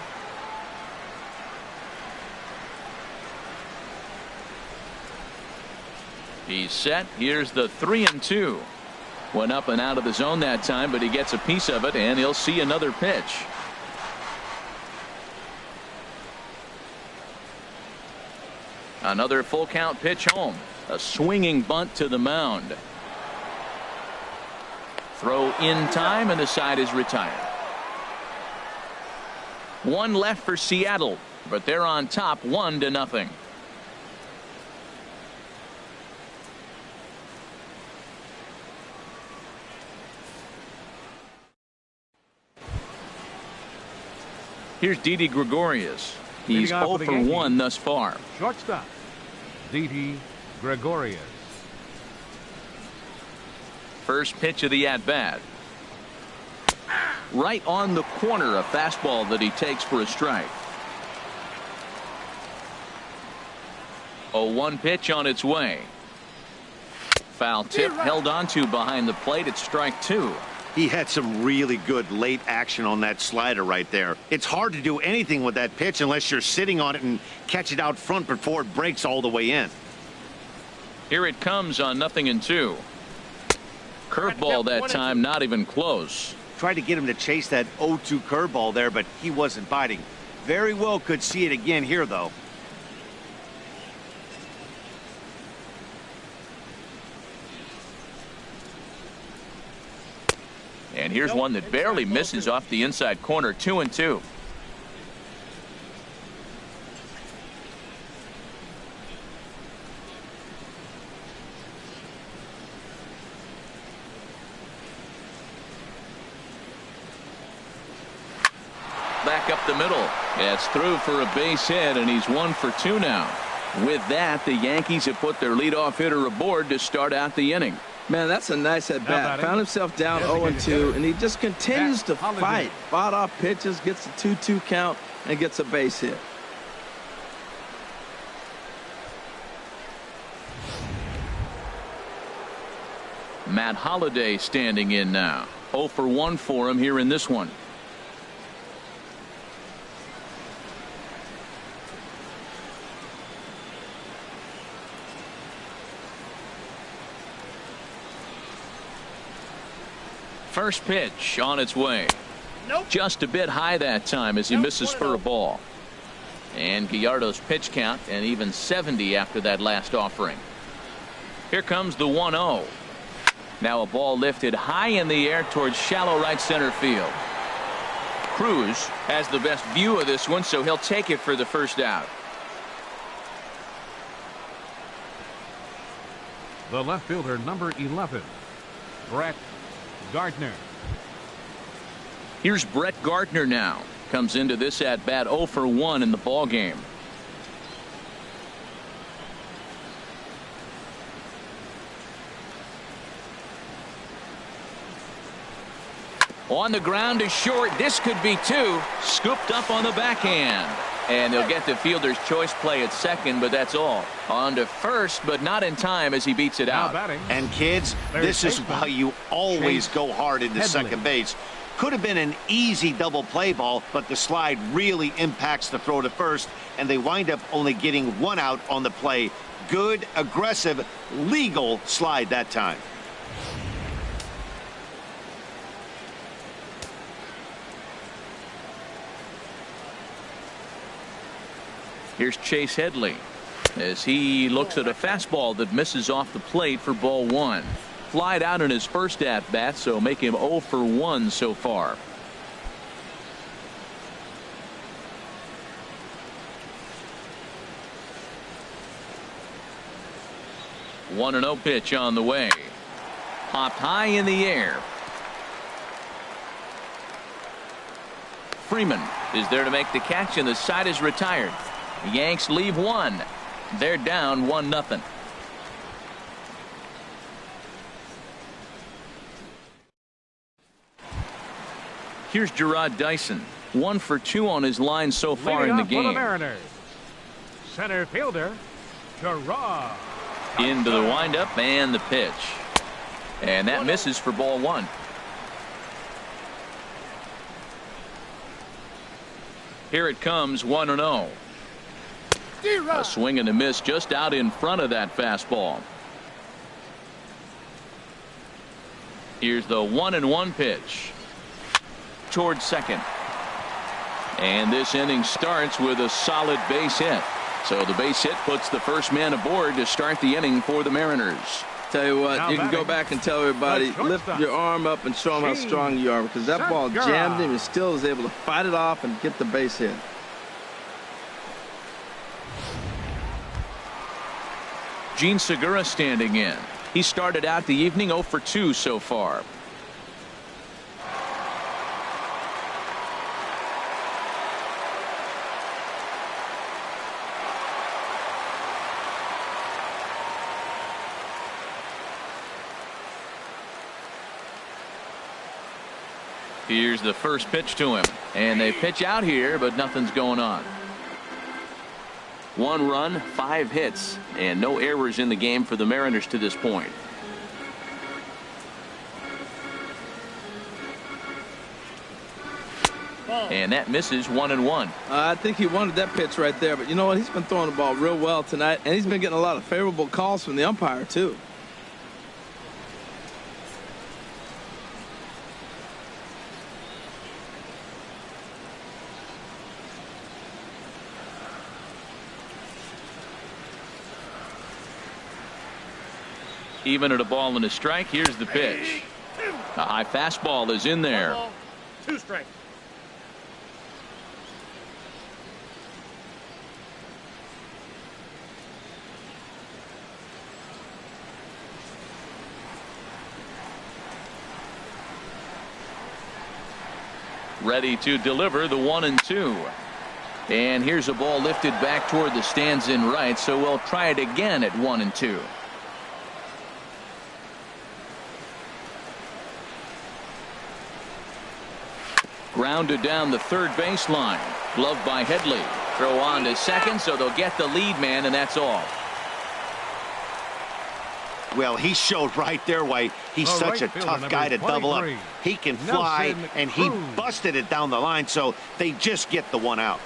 He's set. Here's the 3-2. Went up and out of the zone that time, but he gets a piece of it, and he'll see another pitch. Another full count pitch home. A swinging bunt to the mound. Throw in time, and the side is retired. 1 left for Seattle, but they're on top 1-0. Here's Didi Gregorius. He's 0 for 1 thus far. Shortstop, Didi Gregorius. First pitch of the at-bat. Right on the corner, a fastball that he takes for a strike. 0-1 pitch on its way. Foul tip held onto behind the plate. It's strike 2. He had some really good late action on that slider right there. It's hard to do anything with that pitch unless you're sitting on it and catch it out front before it breaks all the way in. Here it comes on 0-2. Curveball that time, not even close. Tried to get him to chase that 0-2 curveball there, but he wasn't biting. Very well could see it again here, though. And here's one that barely misses off the inside corner. 2-2. Back up the middle. It's through for a base hit, and he's 1 for 2 now. With that, the Yankees have put their leadoff hitter aboard to start out the inning. Man, that's a nice at bat. Found himself down 0-2, and he just continues to fight. Fought off pitches, gets a 2-2 count, and gets a base hit. Matt Holliday standing in now. 0 for 1 for him here in this one. First pitch on its way. Just a bit high that time as he misses for a ball. And Gallardo's pitch count an even 70 after that last offering. Here comes the 1-0. Now a ball lifted high in the air towards shallow right center field. CRUZ has the best view of this one, so he'll take it for the first out. The left fielder, number 11, Brett Gardner. Here's Brett Gardner now. Comes into this at bat 0 for 1 in the ball game. On the ground to short. This could be two. Scooped up on the backhand. And they'll get the fielder's choice play at second, but that's all. On to first, but not in time as he beats it out. And kids, this is why you always go hard into second base. Could have been an easy double play ball, but the slide really impacts the throw to first, and they wind up only getting one out on the play. Good, aggressive, legal slide that time. Here's Chase Headley as he looks at a fastball that misses off the plate for ball one. Flied out in his first at bat, so make him 0 for 1 so far. One and 0 pitch on the way. Popped high in the air. Freeman is there to make the catch, and the side is retired. The Yanks leave one. They're down 1-0. Here's Gerard Dyson. 1 for 2 on his line so far in the game. For the Mariners, center fielder Gerard. Into the windup and the pitch. And that misses for ball one. Here it comes, 1-0. A swing and a miss just out in front of that fastball. Here's the 1-1 pitch towards second. And this inning starts with a solid base hit. So the base hit puts the first man aboard to start the inning for the Mariners. Tell you what, you can go back and tell everybody, lift your arm up and show them how strong you are, because that ball jammed him and still was able to fight it off and get the base hit. Gene Segura standing in. He started out the evening 0 for 2 so far. Here's the first pitch to him, and they pitch out here, but nothing's going on. 1 run, 5 hits, and no errors in the game for the Mariners to this point. And that misses 1-1. I think he wanted that pitch right there, but you know what? He's been throwing the ball real well tonight, and he's been getting a lot of favorable calls from the umpire, too. Even at a ball and a strike, here's the pitch. A high fastball is in there. 2 strikes. Ready to deliver the 1-2. And here's a ball lifted back toward the stands in right, so we'll try it again at 1-2. Grounded down the third baseline. Gloved by Headley. Throw on to second, so they'll get the lead man, and that's all. Well, he showed right there why he's such a tough guy to double up. He can fly, and he busted it down the line, so they just get the 1 out.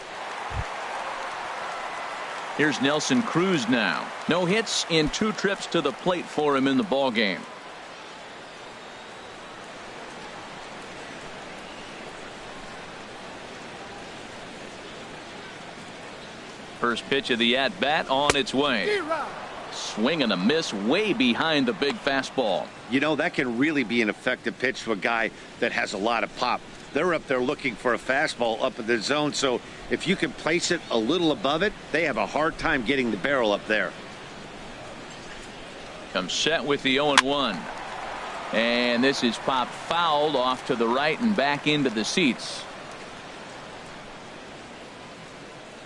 Here's Nelson Cruz now. No hits in 2 trips to the plate for him in the ballgame. First pitch of the at-bat on its way. Swing and a miss way behind the big fastball. You know, that can really be an effective pitch to a guy that has a lot of pop. They're up there looking for a fastball up in the zone, so if you can place it a little above it, they have a hard time getting the barrel up there. Comes set with the 0-1. And this is popped fouled off to the right and back into the seats.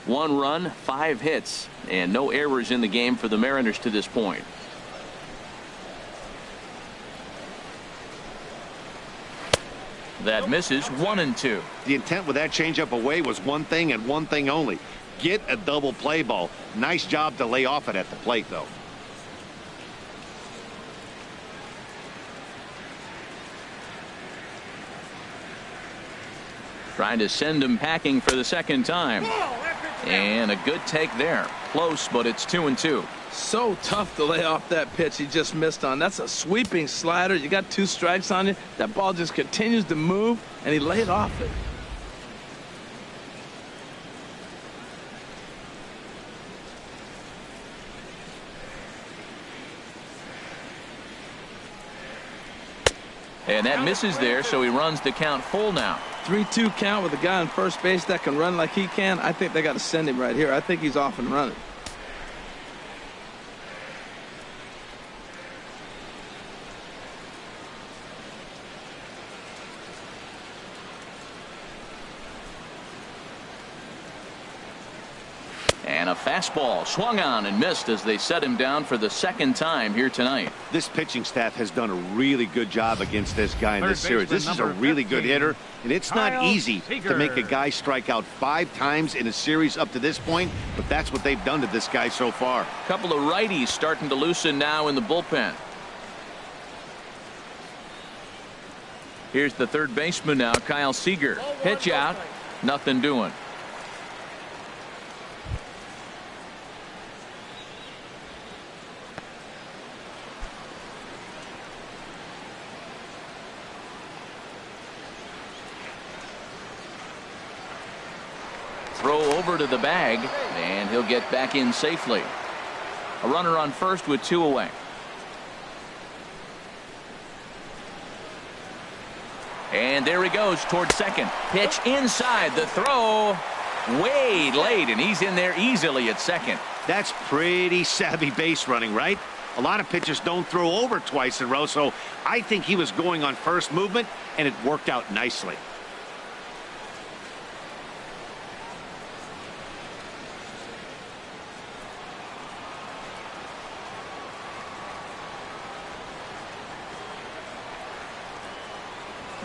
1 run, 5 hits, and no errors in the game for the Mariners to this point. That misses 1-2. The intent with that changeup away was one thing and one thing only. Get a double play ball. Nice job to lay off it at the plate, though. Trying to send him packing for the second time. And a good take there. Close, but it's 2-2. So tough to lay off that pitch he just missed on. That's a sweeping slider. You got 2 strikes on you. That ball just continues to move, and he laid off it. And that misses there, so he runs the count full now. 3-2 count with a guy on first base that can run like he can. I think they got to send him right here. I think he's off and running. And a fastball swung on and missed as they set him down for the second time here tonight. This pitching staff has done a really good job against this guy in this series. This is a really good hitter, and it's not easy to make a guy strike out 5 times in a series up to this point, but that's what they've done to this guy so far. A couple of righties starting to loosen now in the bullpen. Here's the third baseman now, Kyle Seager. Pitch out, nothing doing. Throw over to the bag, and he'll get back in safely. A runner on first with 2 away. And there he goes toward second. Pitch inside, the throw way late, and he's in there easily at second. That's pretty savvy base running, right? A lot of pitchers don't throw over twice in a row, so I think he was going on first movement, and it worked out nicely.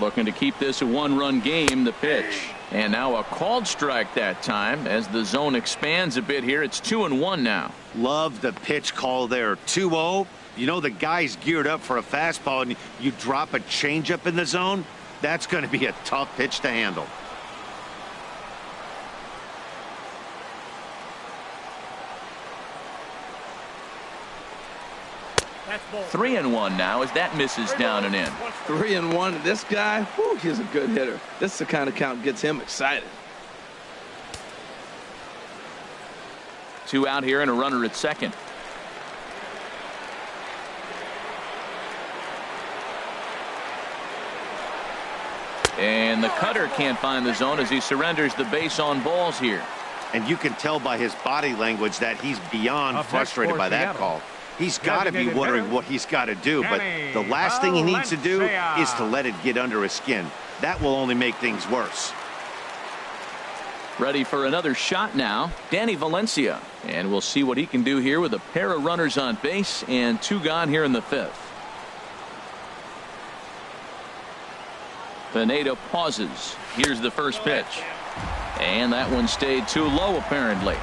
Looking to keep this a 1-run game. The pitch, and now a called strike that time as the zone expands a bit here. It's 2-1 now. Love the pitch call there. 2-0. You know the guy's geared up for a fastball, and you drop a changeup in the zone. That's going to be a tough pitch to handle. 3-1 now as that misses down and in. 3-1. This guy, whew, he's a good hitter. This is the kind of count gets him excited. 2 out here and a runner at second. And the cutter can't find the zone as he surrenders the base on balls here. And you can tell by his body language that he's beyond frustrated by that call. He's got to be wondering what he's got to do, but the last thing he needs to do is to let it get under his skin. That will only make things worse. Ready for another shot now, Danny Valencia. And we'll see what he can do here with a pair of runners on base and 2 gone here in the 5th. Pineda pauses. Here's the first pitch. And that one stayed too low apparently.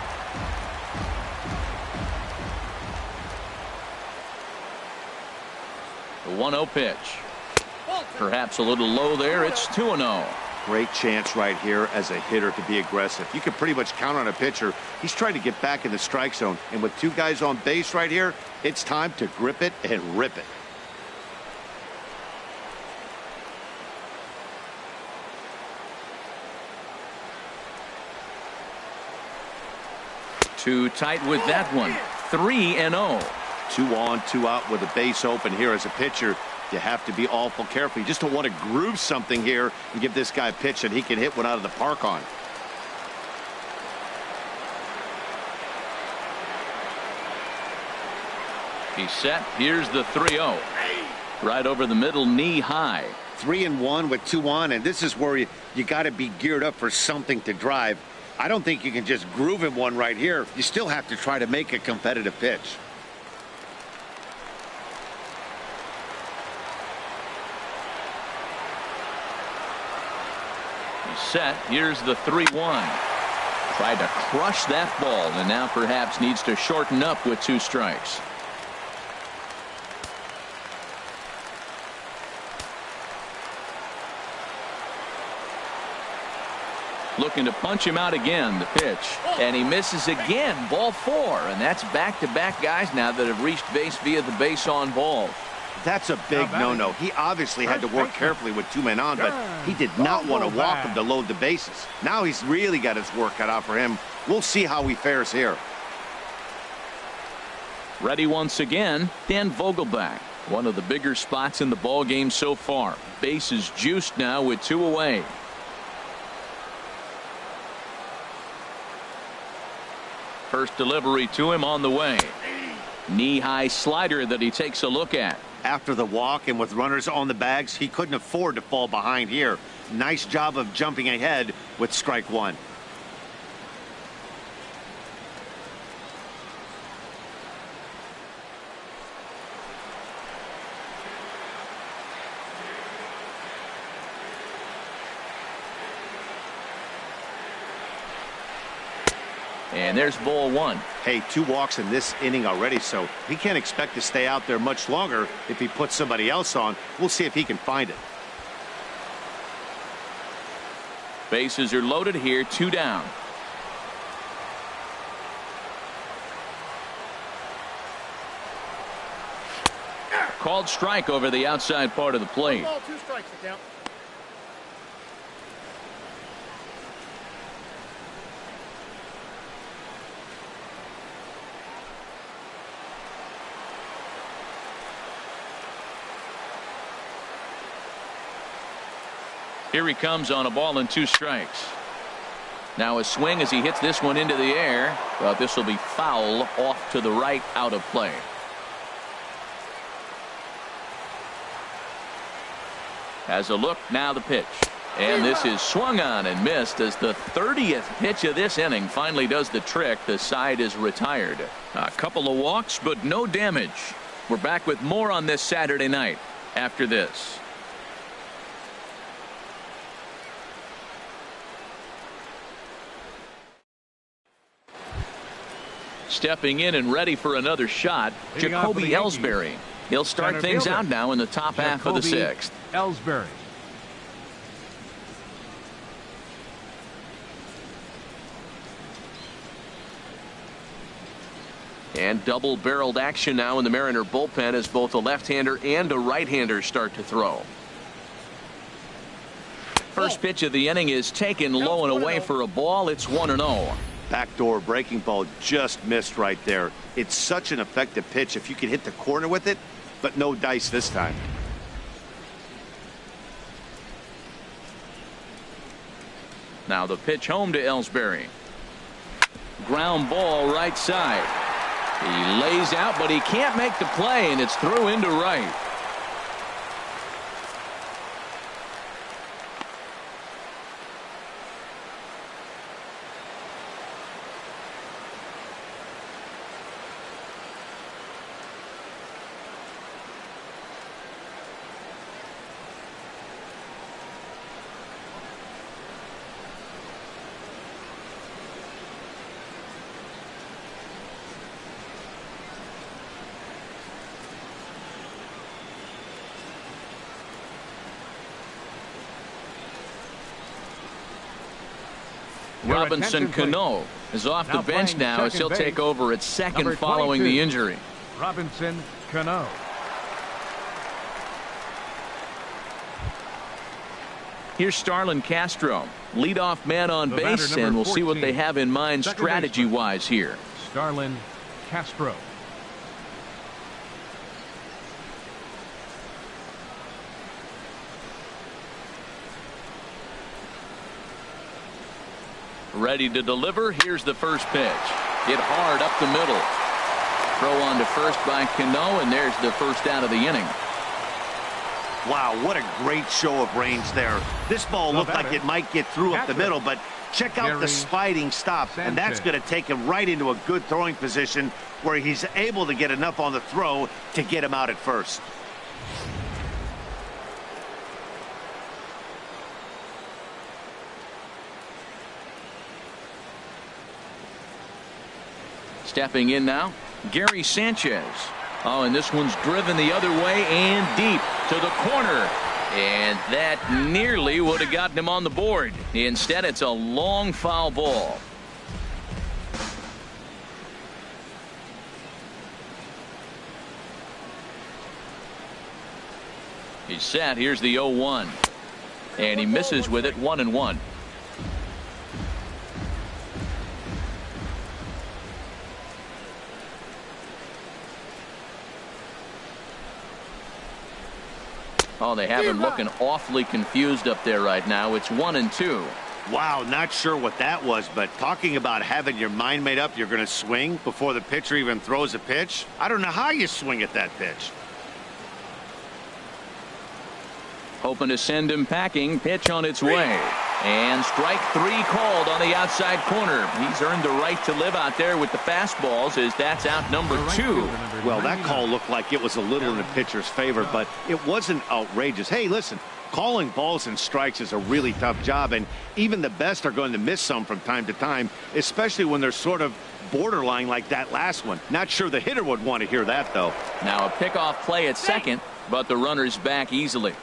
The 1-0 pitch. Perhaps a little low there. It's 2-0. Great chance right here as a hitter to be aggressive. You can pretty much count on a pitcher. He's trying to get back in the strike zone. And with 2 guys on base right here, it's time to grip it and rip it. Too tight with that one. 3-0. 2 on, 2 out with a base open here as a pitcher. You have to be awful careful. You just don't want to groove something here and give this guy a pitch that he can hit one out of the park on. He's set. Here's the 3-0. Right over the middle, knee high. 3-1 with 2 on, and this is where you got to be geared up for something to drive. I don't think you can just groove him one right here. You still have to try to make a competitive pitch. He's set. Here's the 3-1. Tried to crush that ball, and now perhaps needs to shorten up with 2 strikes. Looking to punch him out again. The pitch, and he misses again. Ball 4, and that's back-to-back guys now that have reached base via the base on ball. That's a big no-no. He obviously had to work carefully with 2 men on, but he did not want to walk him to load the bases. Now he's really got his work cut out for him. We'll see how he fares here. Ready once again, Dan Vogelbach. One of the bigger spots in the ball game so far. Base is juiced now with 2 away. First delivery to him on the way. Knee-high slider that he takes a look at. After the walk and with runners on the bags, he couldn't afford to fall behind here. Nice job of jumping ahead with strike 1. And there's ball 1. Hey, 2 walks in this inning already, so he can't expect to stay out there much longer if he puts somebody else on. We'll see if he can find it. Bases are loaded here, 2 down. Called strike over the outside part of the plate. 2 strikes to count. Here he comes on a ball and 2 strikes. Now a swing as he hits this one into the air, but this will be foul off to the right, out of play. Has a look, now the pitch. And this is swung on and missed as the 30th pitch of this inning finally does the trick. The side is retired. A couple of walks, but no damage. We're back with more on this Saturday night after this. Stepping in and ready for another shot, JACOBY ELLSBURY. He'll start things out now in the top half of the 6th. ELLSBURY. And double-barreled action now in the Mariner bullpen as both a left-hander and a right-hander start to throw. First pitch of the inning is taken low and away for a ball. It's 1-0. Backdoor breaking ball just missed right there. It's such an effective pitch if you can hit the corner with it, but no dice this time. Now the pitch home to ELLSBURY. Ground ball right side. He lays out, but he can't make the play, and it's through into right. Robinson Cano is off the bench now as he'll take over at second following the injury. Robinson Cano. Here's STARLIN Castro, leadoff man on base, and we'll see what they have in mind strategy-wise here. STARLIN Castro. Ready to deliver. Here's the first pitch. Hit hard up the middle. Throw on to first by Cano, and there's the first out of the inning. Wow, what a great show of range there. This ball looked like it might get through up the middle, but check out the sliding stop, and that's going to take him right into a good throwing position where he's able to get enough on the throw to get him out at first. Stepping in now, Gary Sanchez. Oh, and this one's driven the other way and deep to the corner. And that nearly would have gotten him on the board. Instead, it's a long foul ball. He's set. Here's the 0-1. And he misses with it, 1-1. Oh, they have him looking awfully confused up there right now. It's 1-2. Wow, not sure what that was, but talking about having your mind made up, you're going to swing before the pitcher even throws a pitch. I don't know how you swing at that pitch. Hoping to send him packing. Pitch on its way. And strike 3 called on the outside corner. He's earned the right to live out there with the fastballs, as that's out number 2. Well, that call looked like it was a little in the pitcher's favor, but it wasn't outrageous. Hey, listen, calling balls and strikes is a really tough job, and even the best are going to miss some from time to time, especially when they're sort of borderline like that last one. Not sure the hitter would want to hear that, though. Now a pickoff play at second, but the runner's back easily.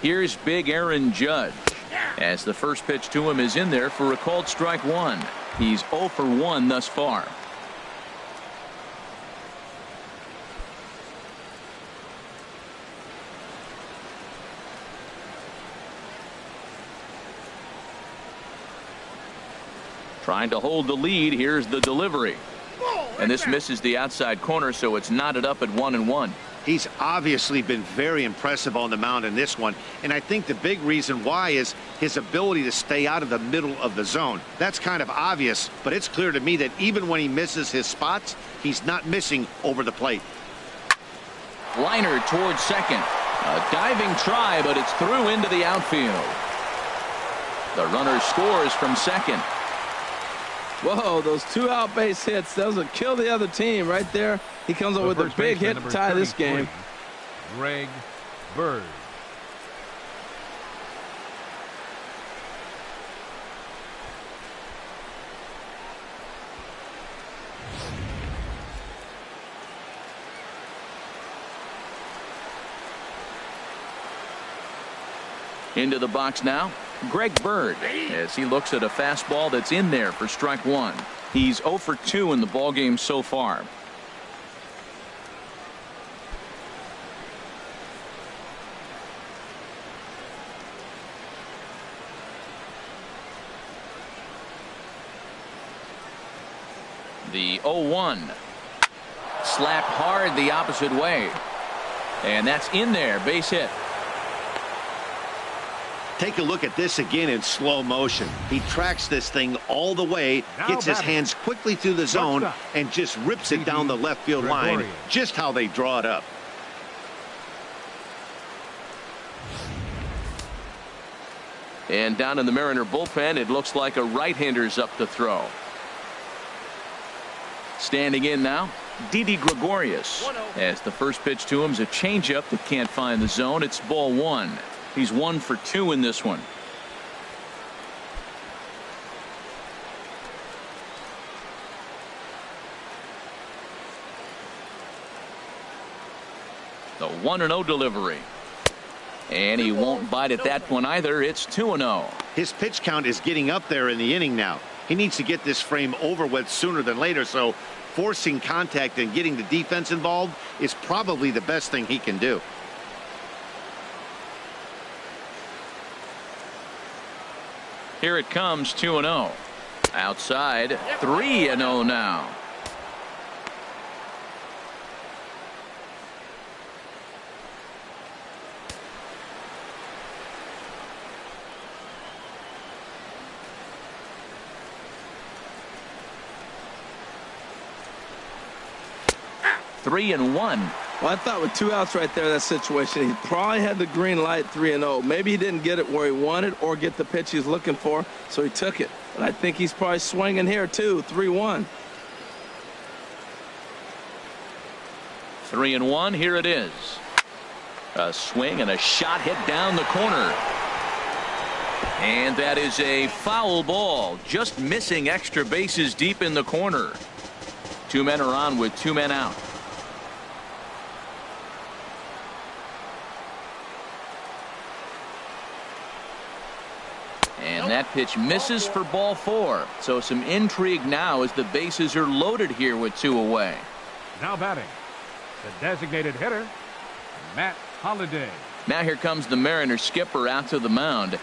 Here's big Aaron Judge, as the first pitch to him is in there for a called strike 1. He's 0 for 1 thus far. Trying to hold the lead. Here's the delivery. And this misses the outside corner, so it's knotted up at 1-1. He's obviously been very impressive on the mound in this one, and I think the big reason why is his ability to stay out of the middle of the zone. That's kind of obvious, but it's clear to me that even when he misses his spots, he's not missing over the plate. Liner towards second. A diving try, but it's through into the outfield. The runner scores from second. Whoa, those 2 out base hits, those will kill the other team right there. He comes up with a big hit to tie this game. Greg Bird. Into the box now, Greg Bird, as he looks at a fastball that's in there for strike 1. He's 0 for 2 in the ballgame so far. The 0-1. Slapped hard the opposite way. And that's in there, base hit. Take a look at this again in slow motion. He tracks this thing all the way, gets his hands quickly through the zone, and just rips it down the left field line, just how they draw it up. And down in the Mariner bullpen, it looks like a right-hander's up to throw. Standing in now, Didi Gregorius, as the first pitch to him is a changeup that can't find the zone. It's ball 1. He's 1 for 2 in this one. The 1-0 delivery. And he won't bite at that one either. It's 2-0. His pitch count is getting up there in the inning now. He needs to get this frame over with sooner than later, so forcing contact and getting the defense involved is probably the best thing he can do. Here it comes, 2-0. Outside, 3-0 now. Three and 1. Well, I thought with 2 outs right there, that situation, he probably had the green light, 3-0. Maybe he didn't get it where he wanted or get the pitch he's looking for, so he took it. But I think he's probably swinging here, too, 3-1. 3-1, here it is. A swing and a shot hit down the corner. And that is a foul ball, just missing extra bases deep in the corner. 2 men are on with 2 men out. And that pitch misses for ball 4. So some intrigue now as the bases are loaded here with 2 away. Now batting, the designated hitter, Matt Holliday. Now here comes the Mariners skipper out to the mound.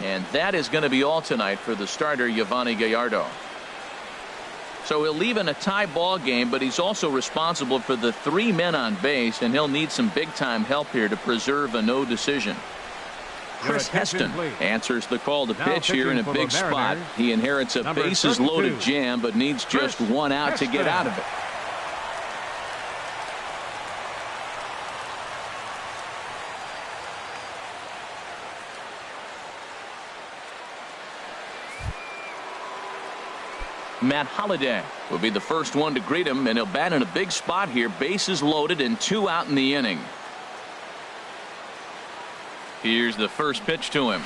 And that is going to be all tonight for the starter, Yovani Gallardo. So he'll leave in a tie ball game, but he's also responsible for the 3 men on base, and he'll need some big-time help here to preserve a no decision. Chris Heston answers the call to pitch here in a big spot. He inherits a bases-loaded jam, but needs just 1 out to get out of it. Matt Holliday will be the first one to greet him, and he'll bat in a big spot here. Bases loaded and 2 out in the inning. Here's the first pitch to him.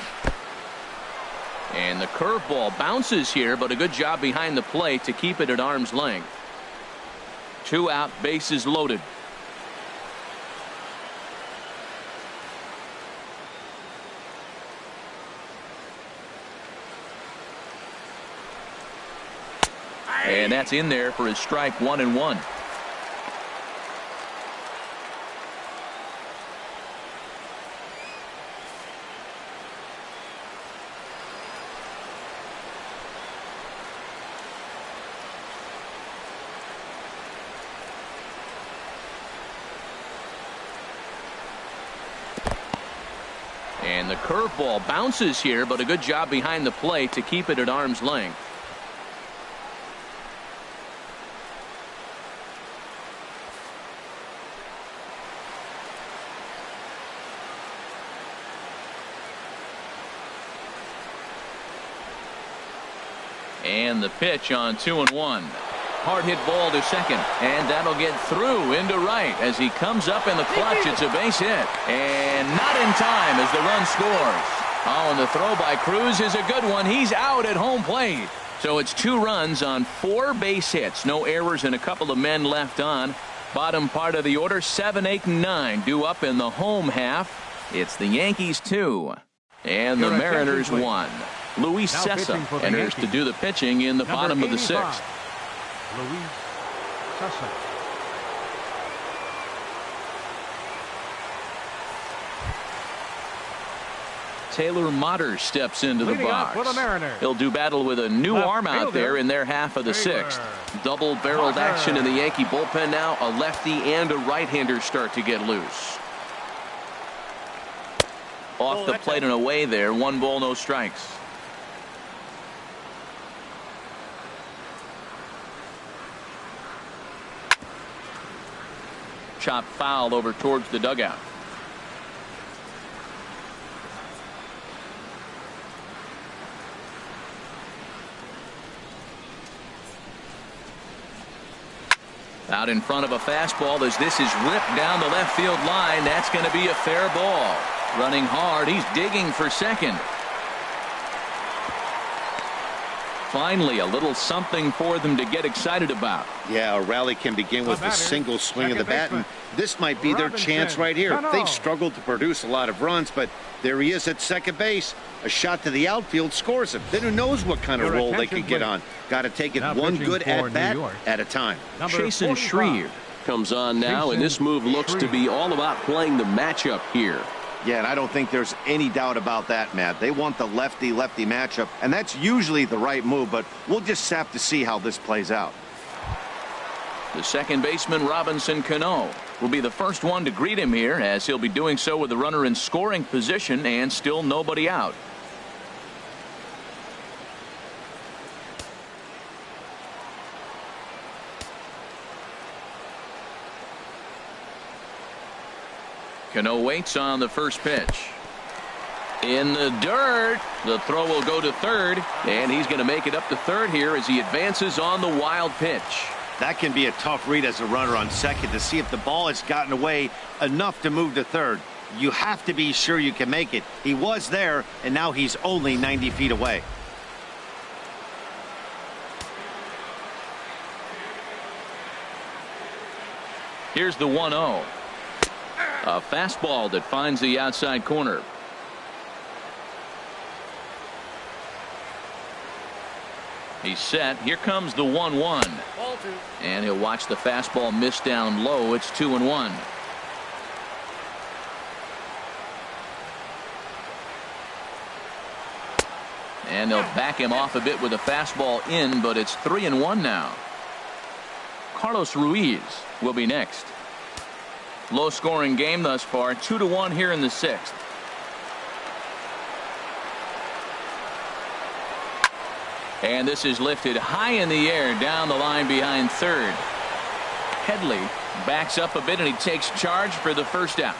And the curveball bounces here, but a good job behind the plate to keep it at arm's length. 2 out, bases loaded. And that's in there for his strike 1-1. And the curveball bounces here, but a good job behind the plate to keep it at arm's length. And the pitch on 2-1. Hard hit ball to second, and that'll get through into right as he comes up in the clutch. It's a base hit, and not in time as the run scores. Oh, and the throw by CRUZ is a good one. He's out at home plate. So it's 2 runs on 4 base hits. No errors and a couple of men left on. Bottom part of the order, 7, 8, and 9 due up in the home half. It's the Yankees 2 and the Mariners 1. Luis Cessa enters to do the pitching in the bottom of the 6th. Luis Cessa. Taylor Motter steps into the box. He'll do battle with a new arm out there in their half of the 6th. Double-barreled action in the Yankee bullpen now. A lefty and a right-hander start to get loose. Off the plate and away there. 1 ball, no strikes. Chop foul over towards the dugout. Out in front of a fastball as this is ripped down the left field line. That's going to be a fair ball. Running hard. He's digging for second. Finally, a little something for them to get excited about. Yeah, a rally can begin with a single swing of the bat, and this might be their chance right here. They've struggled to produce a lot of runs, but there he is at second base. A shot to the outfield scores him. Then who knows what kind of roll they could get on. Got to take it one good at-bat at a time. Chasen Shreve comes on now, and this move looks to be all about playing the matchup here. Yeah, and I don't think there's any doubt about that, Matt. They want the lefty-lefty matchup, and that's usually the right move, but we'll just have to see how this plays out. The second baseman, Robinson Cano, will be the first one to greet him here, as he'll be doing so with the runner in scoring position and still nobody out. Cano waits on the first pitch. In the dirt. The throw will go to third, and he's going to make it up to third here as he advances on the wild pitch. That can be a tough read as a runner on second to see if the ball has gotten away enough to move to third. You have to be sure you can make it. He was there, and now he's only 90 feet away. Here's the 1-0. A fastball that finds the outside corner. He's set. Here comes the 1-1. And he'll watch the fastball miss down low. It's 2-1. And they'll back him off a bit with a fastball in, but it's 3-1 now. Carlos Ruiz will be next. Low scoring game thus far, 2-1 here in the 6th. And this is lifted high in the air down the line behind third. Headley backs up a bit and he takes charge for the first out.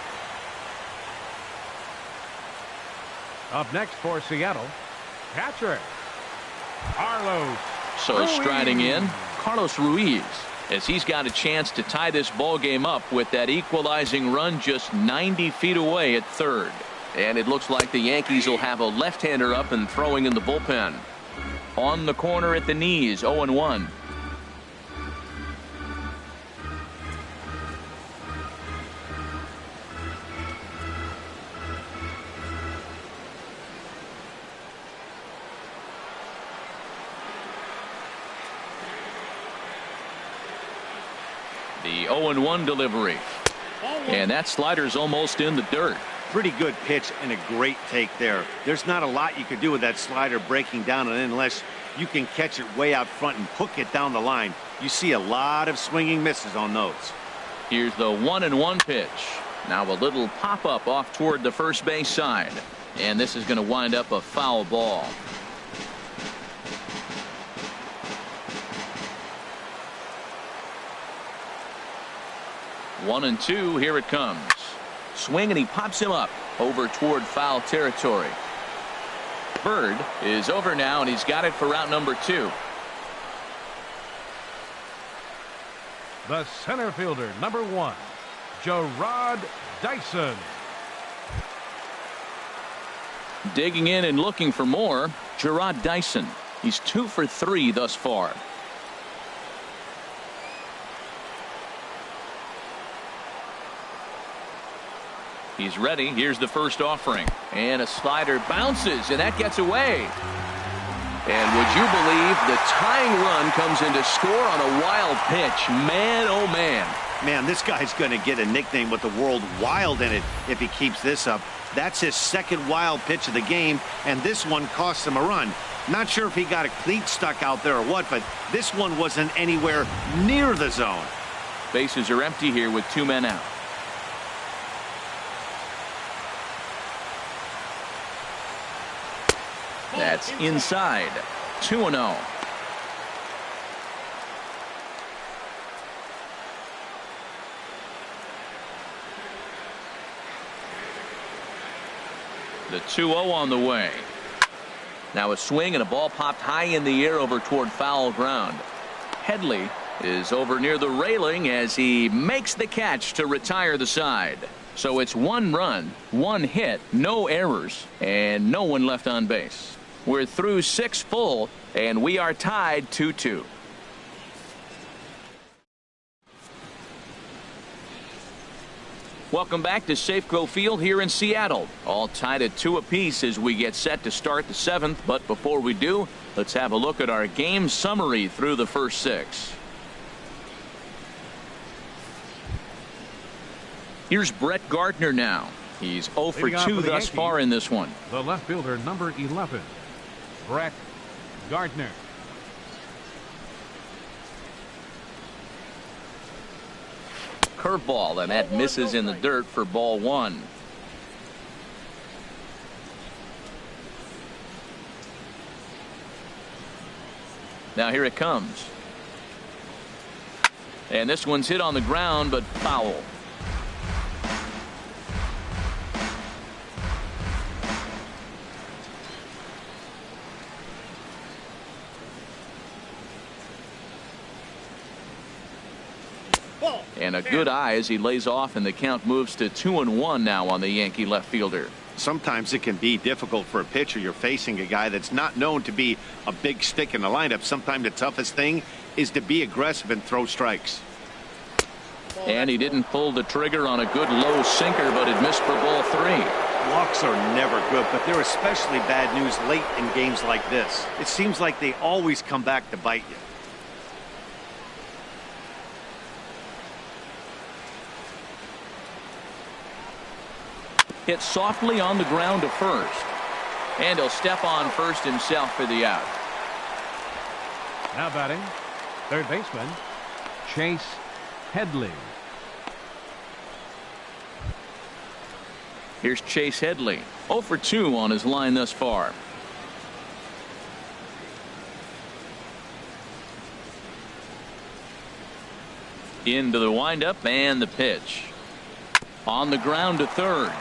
Up next for Seattle, catcher Carlos. So striding in, Carlos Ruiz, as he's got a chance to tie this ball game up with that equalizing run just 90 feet away at third. And it looks like the Yankees will have a left-hander up and throwing in the bullpen. On the corner at the knees, 0-1. The 0-1 delivery. And that slider's almost in the dirt. Pretty good pitch and a great take there. There's not a lot you could do with that slider breaking down and in unless you can catch it way out front and hook it down the line. You see a lot of swinging misses on those. Here's the 1-1 pitch. Now a little pop-up off toward the first base side. And this is going to wind up a foul ball. One and two, here it comes. Swing and he pops him up over toward foul territory. Bird is over now and he's got it for out number 2. The center fielder, number 1, Gerard Dyson. Digging in and looking for more, Gerard Dyson. He's 2 for 3 thus far. He's ready. Here's the first offering. And a slider bounces, and that gets away. And would you believe the tying run comes in to score on a wild pitch? Man, oh man. Man, this guy's going to get a nickname with the word wild in it if he keeps this up. That's his second wild pitch of the game, and this one cost him a run. Not sure if he got a cleat stuck out there or what, but this one wasn't anywhere near the zone. Bases are empty here with 2 men out. That's inside. 2-0. The 2-0 on the way. Now a swing and a ball popped high in the air over toward foul ground. Headley is over near the railing as he makes the catch to retire the side. So it's 1 run, 1 hit, no errors, and no one left on base. We're through 6 full, and we are tied 2-2. Welcome back to Safeco Field here in Seattle. All tied at 2 apiece as we get set to start the 7th. But before we do, let's have a look at our game summary through the first 6. Here's Brett Gardner now. He's 0 for 2 thus far in this one. The left fielder, number 11, Brett Gardner. Curveball, and that misses in the dirt for ball 1. Now here it comes. And this one's hit on the ground, but foul. And a good eye as he lays off, and the count moves to 2-1 now on the Yankee left fielder. Sometimes it can be difficult for a pitcher. You're facing a guy that's not known to be a big stick in the lineup. Sometimes the toughest thing is to be aggressive and throw strikes. And he didn't pull the trigger on a good low sinker, but it missed for ball 3. Walks are never good, but they're especially bad news late in games like this. It seems like they always come back to bite you. Hit softly on the ground to first. And he'll step on first himself for the out. Now batting, third baseman, Chase Headley. Here's Chase Headley. 0 for 2 on his line thus far. Into the windup and the pitch. On the ground to third.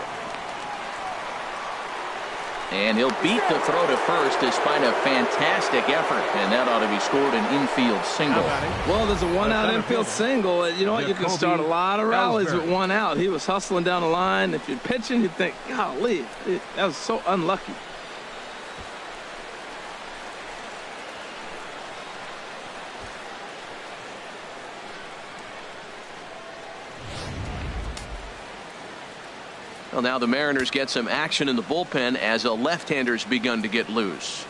And he'll beat the throw to first despite a fantastic effort. And that ought to be scored an infield single. Well, there's a one-out infield single. You know what? You can start a lot of rallies with one out. He was hustling down the line. If you're pitching, you think, golly, that was so unlucky. Well, now the Mariners get some action in the bullpen as a left-hander's begun to get loose.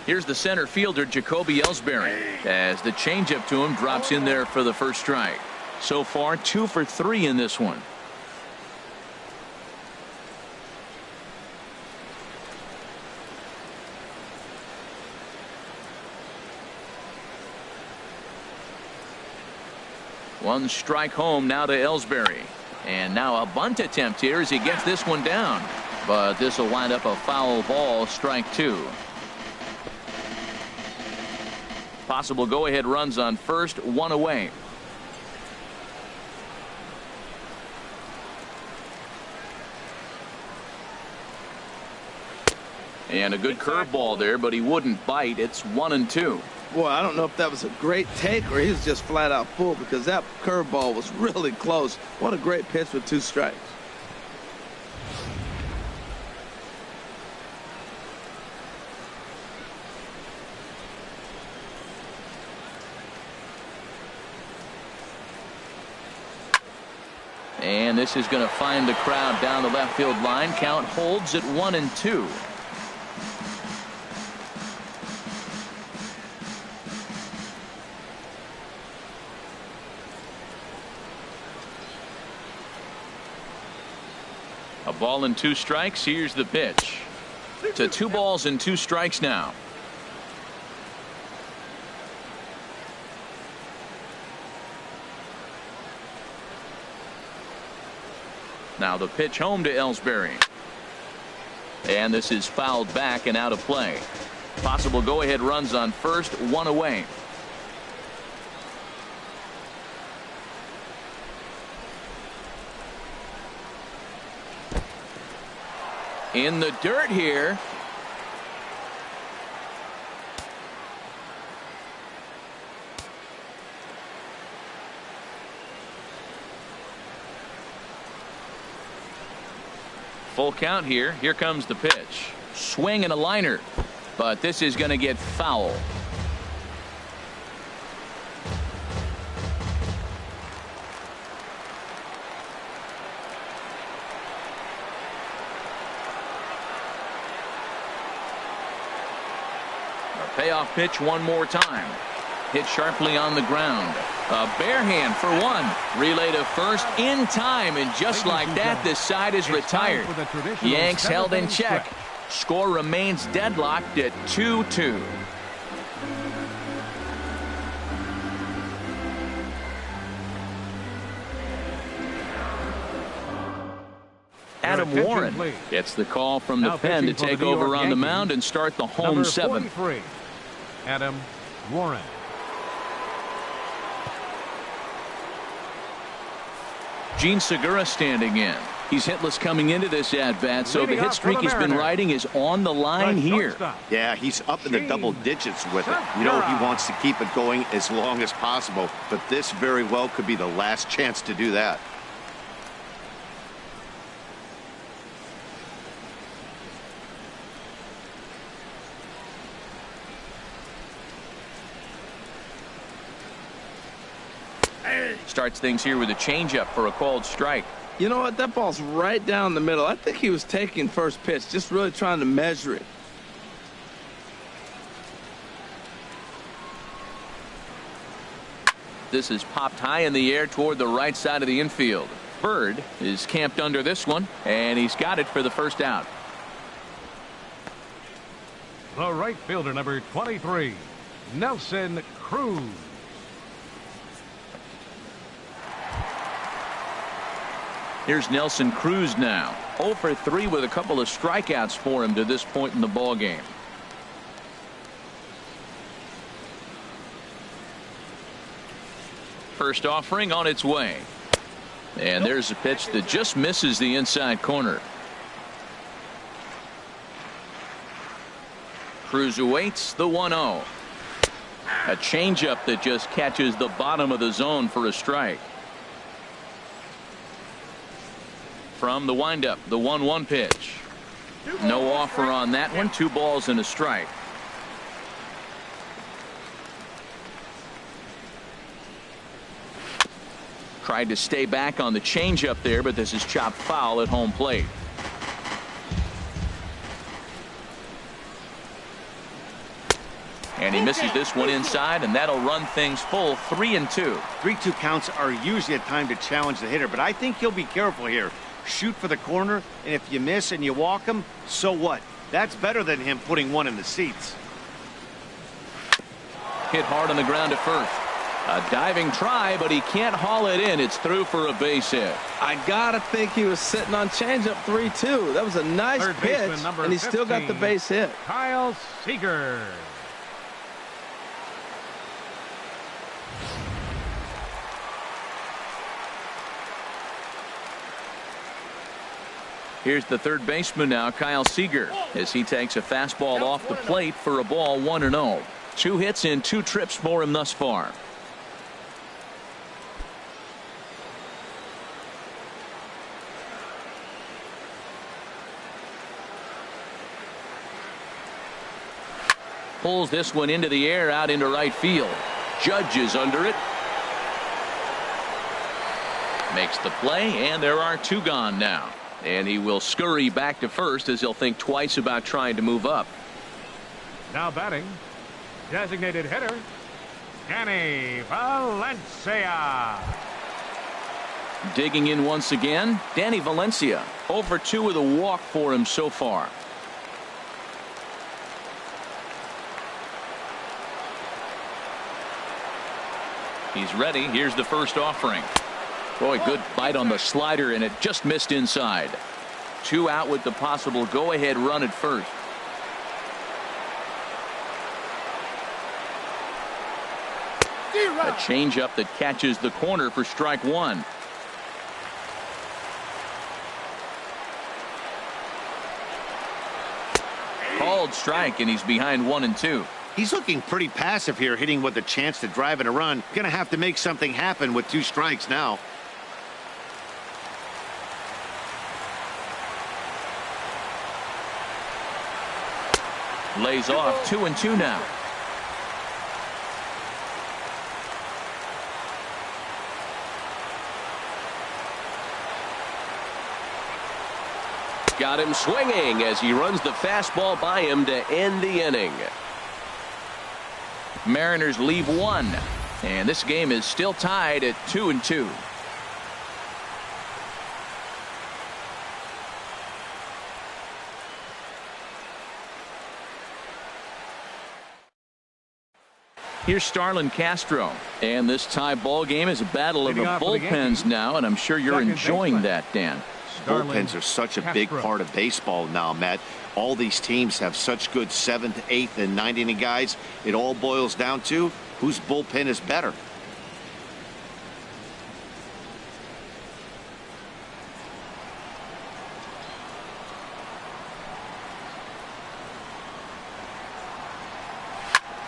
Here's the center fielder, JACOBY ELLSBURY, as the changeup to him drops in there for the first strike. So far, 2 for 3 in this one. One strike home now to ELLSBURY. And now a bunt attempt here as he gets this one down. But this will wind up a foul ball, strike 2. Possible go-ahead runs on first, 1 away. And a good curveball there, but he wouldn't bite. It's 1-2. Boy, I don't know if that was a great take or he's just flat out full, because that curveball was really close. What a great pitch with 2 strikes. And this is going to find the crowd down the left field line. Count holds at 1-2. A ball and 2 strikes. Here's the pitch. To 2 balls and 2 strikes now. Now the pitch home to ELLSBURY. And this is fouled back and out of play. Possible go-ahead runs on first, 1 away. In the dirt here. Full count here. Here comes the pitch. Swing and a liner. But this is going to get foul. Payoff pitch one more time. Hit sharply on the ground. A bare hand for 1. Relay to first in time, and just like that, this side is retired. Yanks held in check. Score remains deadlocked at 2-2. Adam Warren gets the call from the pen to take over on the mound and start the home 7th. Adam Warren. Gene Segura standing in. He's hitless coming into this at-bat, so the hit streak he's been riding is on the line here. Yeah, he's up in the double digits with it. You know, he wants to keep it going as long as possible, but this very well could be the last chance to do that. Starts things here with a changeup for a called strike. You know what? That ball's right down the middle. I think he was taking first pitch, just really trying to measure it. This is popped high in the air toward the right side of the infield. Bird is camped under this one, and he's got it for the first out. The right fielder, number 23, Nelson Cruz. Here's Nelson Cruz now. 0 for 3 with a couple of strikeouts for him to this point in the ball game. First offering on its way. And there's a pitch that just misses the inside corner. Cruz awaits the 1-0. A changeup that just catches the bottom of the zone for a strike. From the windup, the 1-1 pitch. No offer on that one. 2 balls and a strike. Tried to stay back on the changeup there, but this is chopped foul at home plate. And he misses this one inside, and that'll run things full 3-2. 3-2 counts are usually a time to challenge the hitter, but I think he'll be careful here. Shoot for the corner, and if you miss and you walk him, so what? That's better than him putting one in the seats. Hit hard on the ground at first. A diving try, but he can't haul it in. It's through for a base hit. I gotta think he was sitting on changeup 3-2. That was a nice pitch, and he still got the base hit. Kyle Seager. Here's the third baseman now, Kyle Seager, as he takes a fastball off the plate for a ball 1-0. 2 hits in 2 trips for him thus far. Pulls this one into the air out into right field. Judge is under it. Makes the play, and there are 2 gone now. And he will scurry back to first as he'll think twice about trying to move up. Now batting, designated hitter, Danny Valencia. Digging in once again, Danny Valencia. 0 for 2 with a walk for him so far. He's ready. Here's the first offering. Boy, good bite on the slider, and it just missed inside. 2 out with the possible go-ahead run at first. A changeup that catches the corner for strike 1. Called strike, and he's behind 1-2. He's looking pretty passive here, hitting with a chance to drive in a run. Gonna have to make something happen with 2 strikes now. Lays off 2-2 now. Got him swinging as he runs the fastball by him to end the inning. Mariners leave 1, and this game is still tied at 2-2. Here's STARLIN Castro, and this tie ball game is a battle of the bullpens now, and I'm sure you're enjoying that, Dan. Bullpens are such a big part of baseball now, Matt. All these teams have such good 7th, 8th, and 9th inning guys. It all boils down to whose bullpen is better.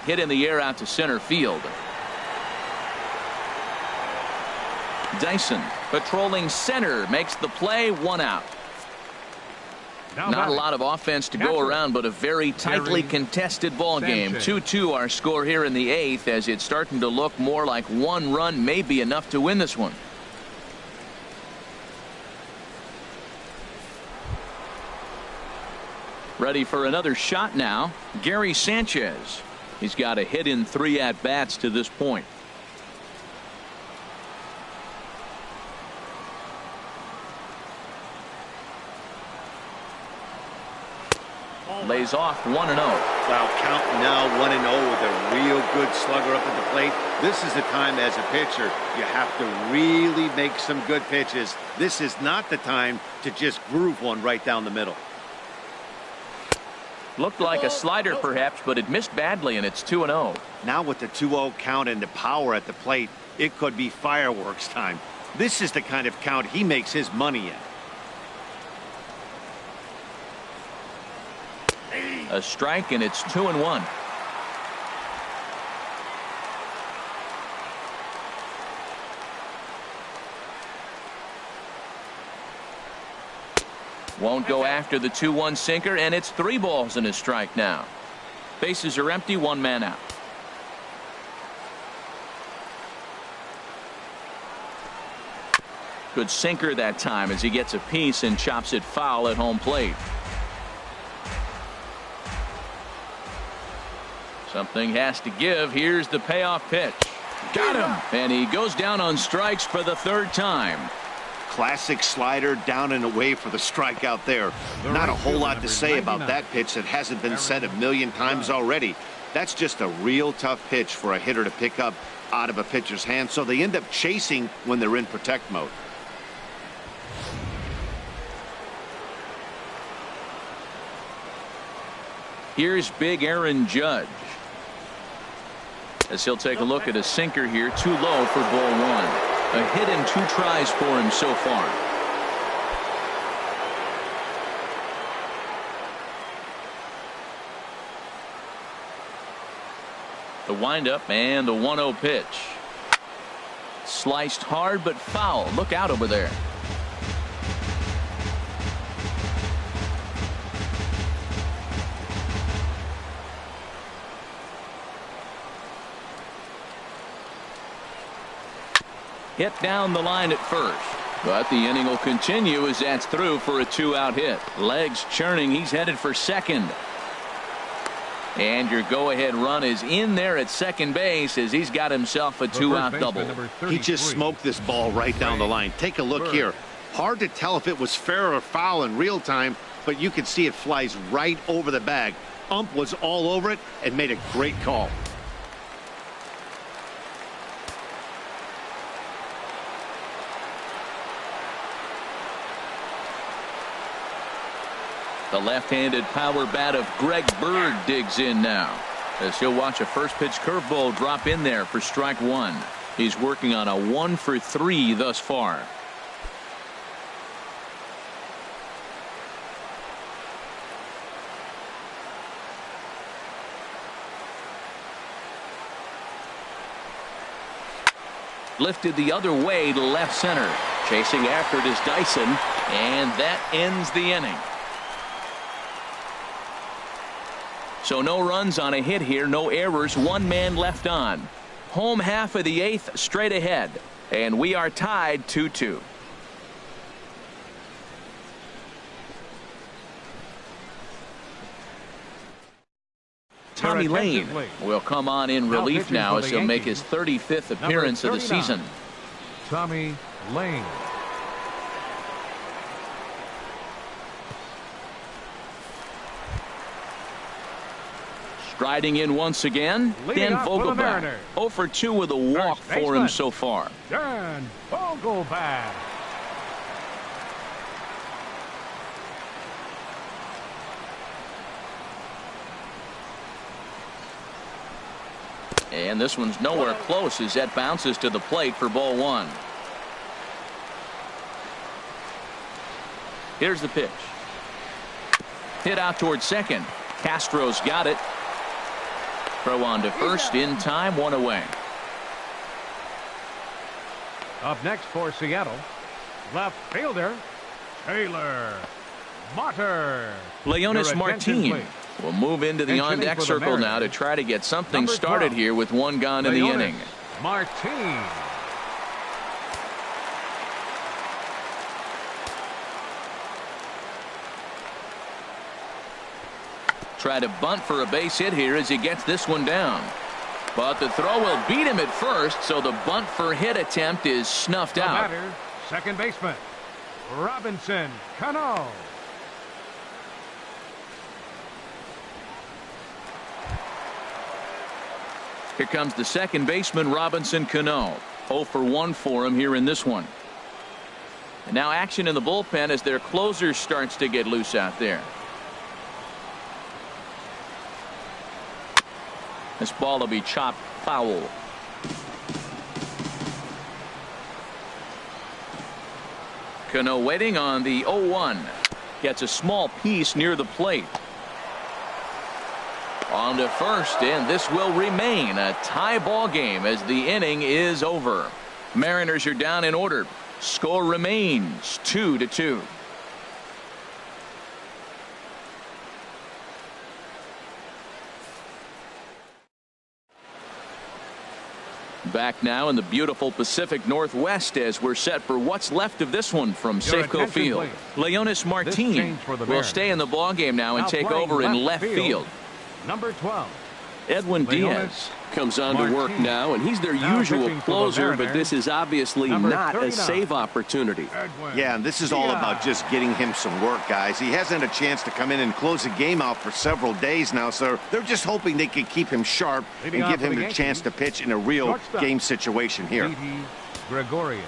Hit in the air out to center field. Dyson patrolling center makes the play. 1 out. Not a lot of offense to go around, but a very tightly contested ball game. 2-2 our score here in the 8th, as it's starting to look more like 1 run may be enough to win this one. Ready for another shot now. Gary Sanchez. He's got a hit in 3 at-bats to this point. Lays off 1-0. Wow, count now 1-0 with a real good slugger up at the plate. This is the time as a pitcher you have to really make some good pitches. This is not the time to just groove one right down the middle. Looked like a slider perhaps, but it missed badly, and it's 2-0. Now with the 2-0 count and the power at the plate, it could be fireworks time. This is the kind of count he makes his money in. A strike, and it's 2-1. Won't go after the 2-1 sinker, and it's 3 balls and a strike now. Bases are empty, 1 man out. Good sinker that time as he gets a piece and chops it foul at home plate. Something has to give. Here's the payoff pitch. Got him. And he goes down on strikes for the 3rd time. Classic slider down and away for the strikeout there. Not a whole lot to say about that pitch that hasn't been said a million times already. That's just a real tough pitch for a hitter to pick up out of a pitcher's hand, so they end up chasing when they're in protect mode. Here's big Aaron Judge, as he'll take a look at a sinker here. Too low for ball 1. A hit and 2 tries for him so far. The windup and the 1-0 pitch. Sliced hard but foul. Look out over there. Hit down the line at first, but the inning will continue as that's through for a 2-out hit. Legs churning. He's headed for second. And your go-ahead run is in there at second base as he's got himself a 2-out double. He just smoked this ball right down the line. Take a look here. Hard to tell if it was fair or foul in real time, but you can see it flies right over the bag. Ump was all over it and made a great call. The left-handed power bat of Greg Bird digs in now, as he'll watch a first pitch curveball drop in there for strike 1. He's working on a 1 for 3 thus far. Lifted the other way to left center. Chasing after it is Dyson, and that ends the inning. So no runs on a hit here, no errors, 1 man left on. Home half of the 8th straight ahead, and we are tied 2-2. Tommy Lane will come on in relief now as he'll make his 35th appearance of the season. Tommy Lane. Striding in once again, Dan Vogelbach. 0 for 2 with a walk for him so far. Dan Vogelbach. And this one's nowhere close as that bounces to the plate for ball 1. Here's the pitch. Hit out towards second. Castro's got it. Throw on to first in time, 1 away. Up next for Seattle, left fielder, Taylor Motter. Leonis Martin will move into the on-deck circle now to try to get something started here with 1 gone in the inning. Martin. Try to bunt for a base hit here as he gets this one down. But the throw will beat him at first, so the bunt for hit attempt is snuffed out. Batter, second baseman, Robinson Cano. Here comes the second baseman, Robinson Cano. 0 for 1 for him here in this one. And now action in the bullpen as their closer starts to get loose out there. This ball will be chopped foul. Cano waiting on the 0-1. Gets a small piece near the plate. On to first, and this will remain a tie ball game as the inning is over. Mariners are down in order. Score remains 2-2. Back now in the beautiful Pacific Northwest as we're set for what's left of this one from Safeco Field. Leonis Martin will stay in the ballgame now and take over in left field. Number 12. Edwin Diaz comes on to work now, and he's their usual closer, but this is obviously not a save opportunity. Yeah, and this is all about just getting him some work, guys. He hasn't had a chance to come in and close the game out for several days now, so they're just hoping they can keep him sharp and give him a chance to pitch in a real game situation here. Gregorius.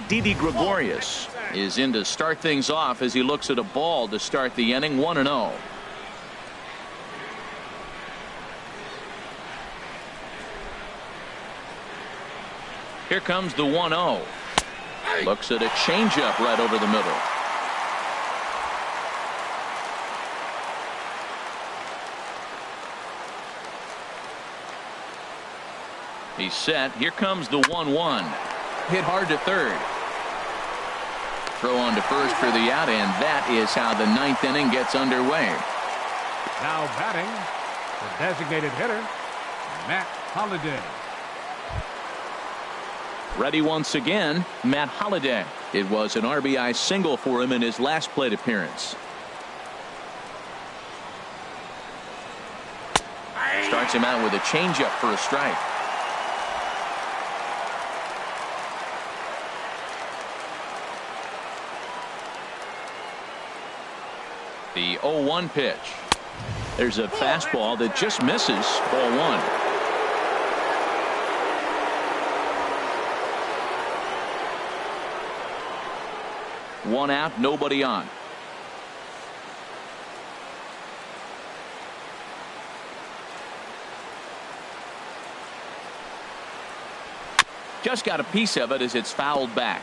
Didi Gregorius is in to start things off as he looks at a ball to start the inning. 1-0. Here comes the 1-0. Looks at a changeup right over the middle. He's set. Here comes the 1-1. Hit hard to third. Throw on to first for the out, and that is how the 9th inning gets underway. Now batting, the designated hitter, Matt Holliday. Ready once again, Matt Holliday. It was an RBI single for him in his last plate appearance. Starts him out with a changeup for a strike. The 0-1 pitch. There's a fastball that just misses. Ball 1. One out, nobody on. Just got a piece of it as it's fouled back.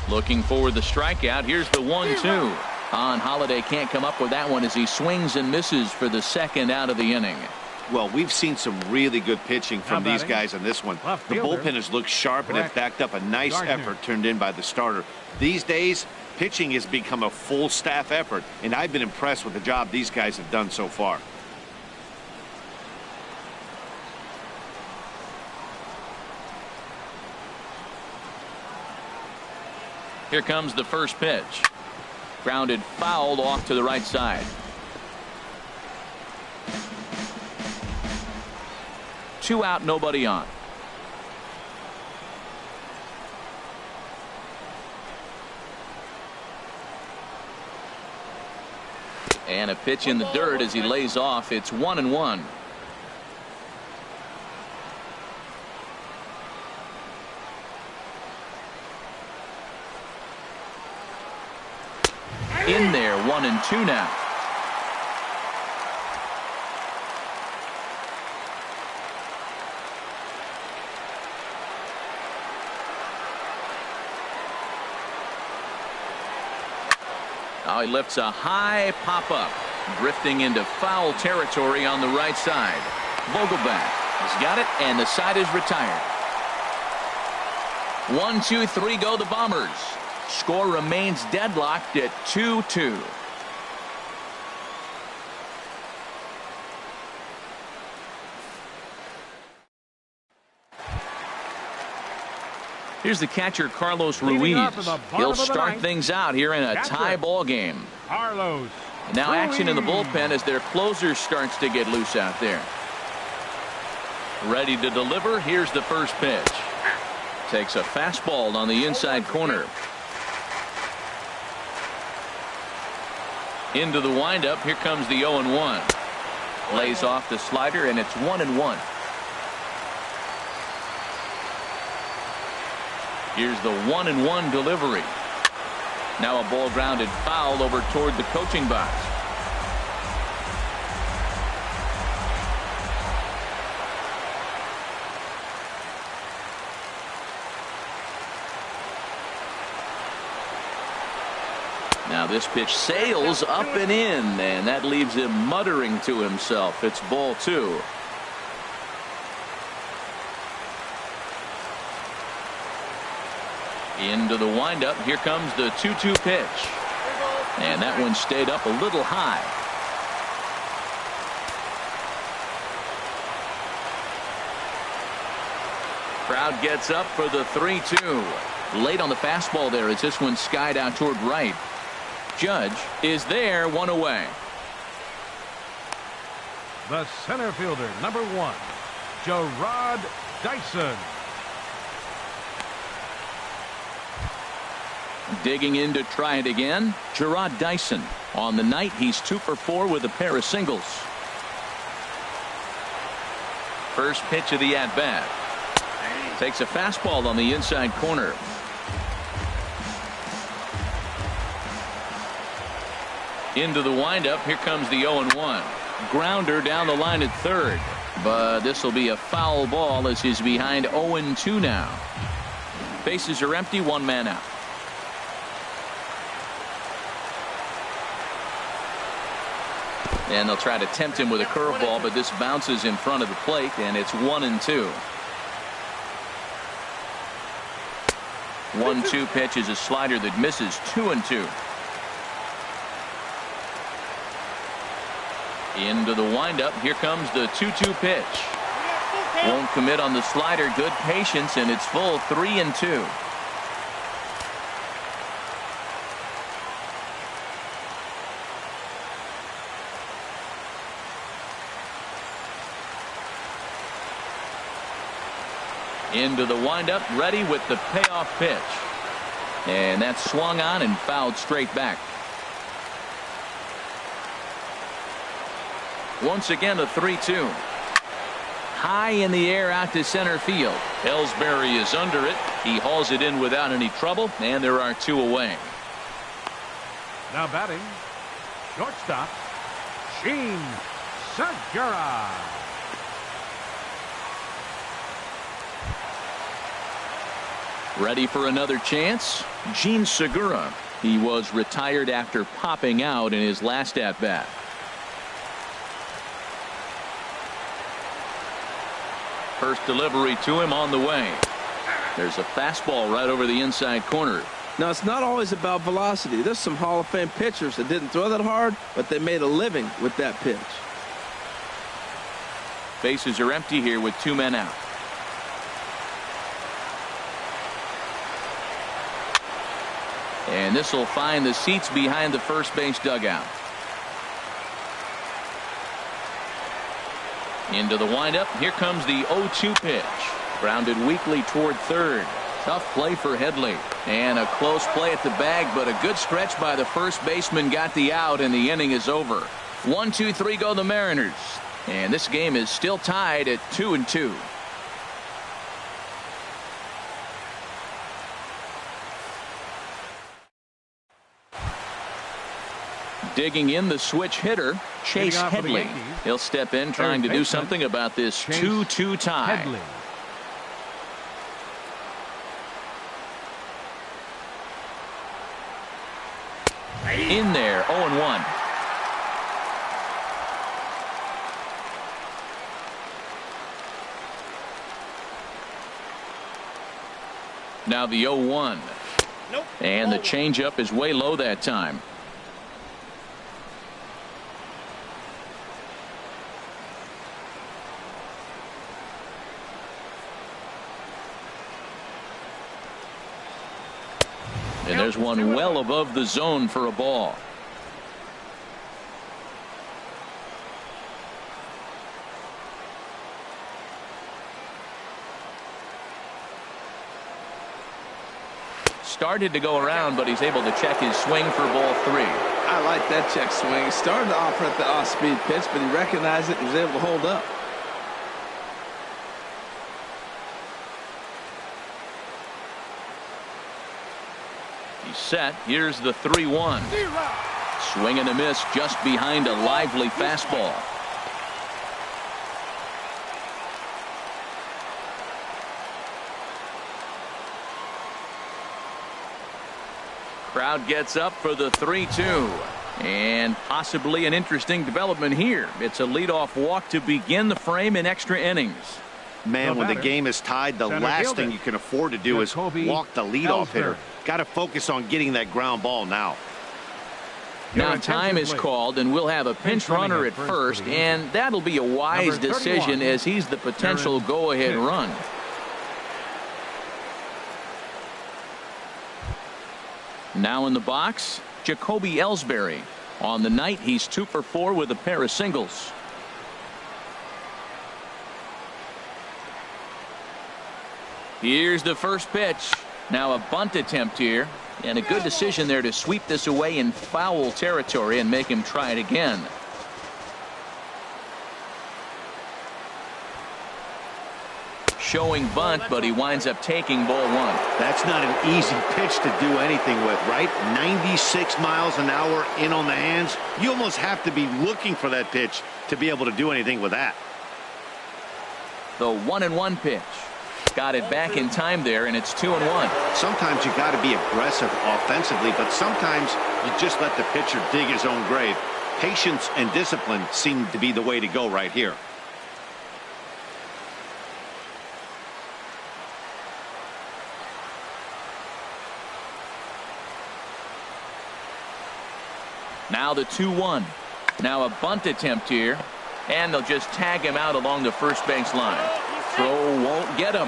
Looking for the strikeout. Here's the 1-2. On Holliday can't come up with that one as he swings and misses for the second out of the inning. Well, we've seen some really good pitching from these guys in this one. The bullpen has looked sharp and it's backed up a nice effort turned in by the starter. These days, pitching has become a full staff effort, and I've been impressed with the job these guys have done so far. Here comes the first pitch. Grounded fouled off to the right side. Two out, nobody on. And a pitch in the dirt as he lays off. It's 1-1. In there, 1-2 now. Oh, he lifts a high pop-up, drifting into foul territory on the right side. Vogelbach has got it, and the side is retired. 1, 2, 3 go the Bombers. Score remains deadlocked at 2-2. Here's the catcher, Carlos Ruiz. He'll start things out here in a tie ball game. Carlos. Now action in the bullpen as their closer starts to get loose out there. Ready to deliver. Here's the first pitch. Takes a fastball on the inside corner. Into the windup. Here comes the 0-1. Lays off the slider, and it's 1-1. Here's the 1-1 delivery. Now a ball grounded foul over toward the coaching box. Now this pitch sails up and in, and that leaves him muttering to himself. It's ball 2. Into the windup. Here comes the 2-2 pitch. And that one stayed up a little high. Crowd gets up for the 3-2. Late on the fastball there as this one skied out toward right. Judge is there, 1 away. The center fielder, number 1, Gerard Dyson. Digging in to try it again, Gerard Dyson. On the night, he's 2 for 4 with a pair of singles. First pitch of the at-bat. Takes a fastball on the inside corner. Into the windup. Here comes the 0-1. Grounder down the line at third. But this will be a foul ball as he's behind 0-2 now. Bases are empty, 1 man out. And they'll try to tempt him with a curveball, but this bounces in front of the plate, and it's 1-2. 1-2 pitch is a slider that misses. 2-2. Into the windup. Here comes the 2-2 pitch. Won't commit on the slider. Good patience, and it's full. 3-2. Into the windup, ready with the payoff pitch. And that's swung on and fouled straight back. Once again, a 3-2. High in the air out to center field. ELLSBURY is under it. He hauls it in without any trouble, and there are 2 away. Now batting, shortstop, Gene Segura. Ready for another chance? Gene Segura. He was retired after popping out in his last at-bat. First delivery to him on the way. There's a fastball right over the inside corner. Now, it's not always about velocity. There's some Hall of Fame pitchers that didn't throw that hard, but they made a living with that pitch. Bases are empty here with 2 men out. And this will find the seats behind the first base dugout. Into the windup. Here comes the 0-2 pitch. Grounded weakly toward third. Tough play for Headley. And a close play at the bag, but a good stretch by the first baseman got the out, and the inning is over. 1, 2, 3 go the Mariners. And this game is still tied at 2-2. Digging in the switch hitter, Chase Headley. He'll step in trying to do something about this 2-2 tie. Headley. In there, 0-1. Now the 0-1. Nope. And the changeup is way low that time. And there's one well above the zone for a ball. Started to go around, but he's able to check his swing for ball 3. I like that check swing. He started off at the off-speed pitch, but he recognized it and was able to hold up. He's set. Here's the 3-1. Swing and a miss just behind a lively fastball. Crowd gets up for the 3-2. And possibly an interesting development here. It's a leadoff walk to begin the frame in extra innings. Man, when the game is tied, the last thing you can afford to do is walk the leadoff hitter. Got to focus on getting that ground ball now. Now time is called, and we'll have a pinch runner at first, and that'll be a wise decision as he's the potential go-ahead run. Now in the box, Jacoby Ellsbury. On the night, he's 2 for 4 with a pair of singles. Here's the first pitch. Now a bunt attempt here, and a good decision there to sweep this away in foul territory and make him try it again. Showing bunt, but he winds up taking ball 1. That's not an easy pitch to do anything with, right? 96 miles an hour in on the hands. You almost have to be looking for that pitch to be able to do anything with that. The 1-1 pitch. Got it back in time there, and it's 2-1. Sometimes you got to be aggressive offensively, but sometimes you just let the pitcher dig his own grave. Patience and discipline seem to be the way to go right here. Now the 2-1. Now a bunt attempt here, and they'll just tag him out along the first base line. Throw won't get him.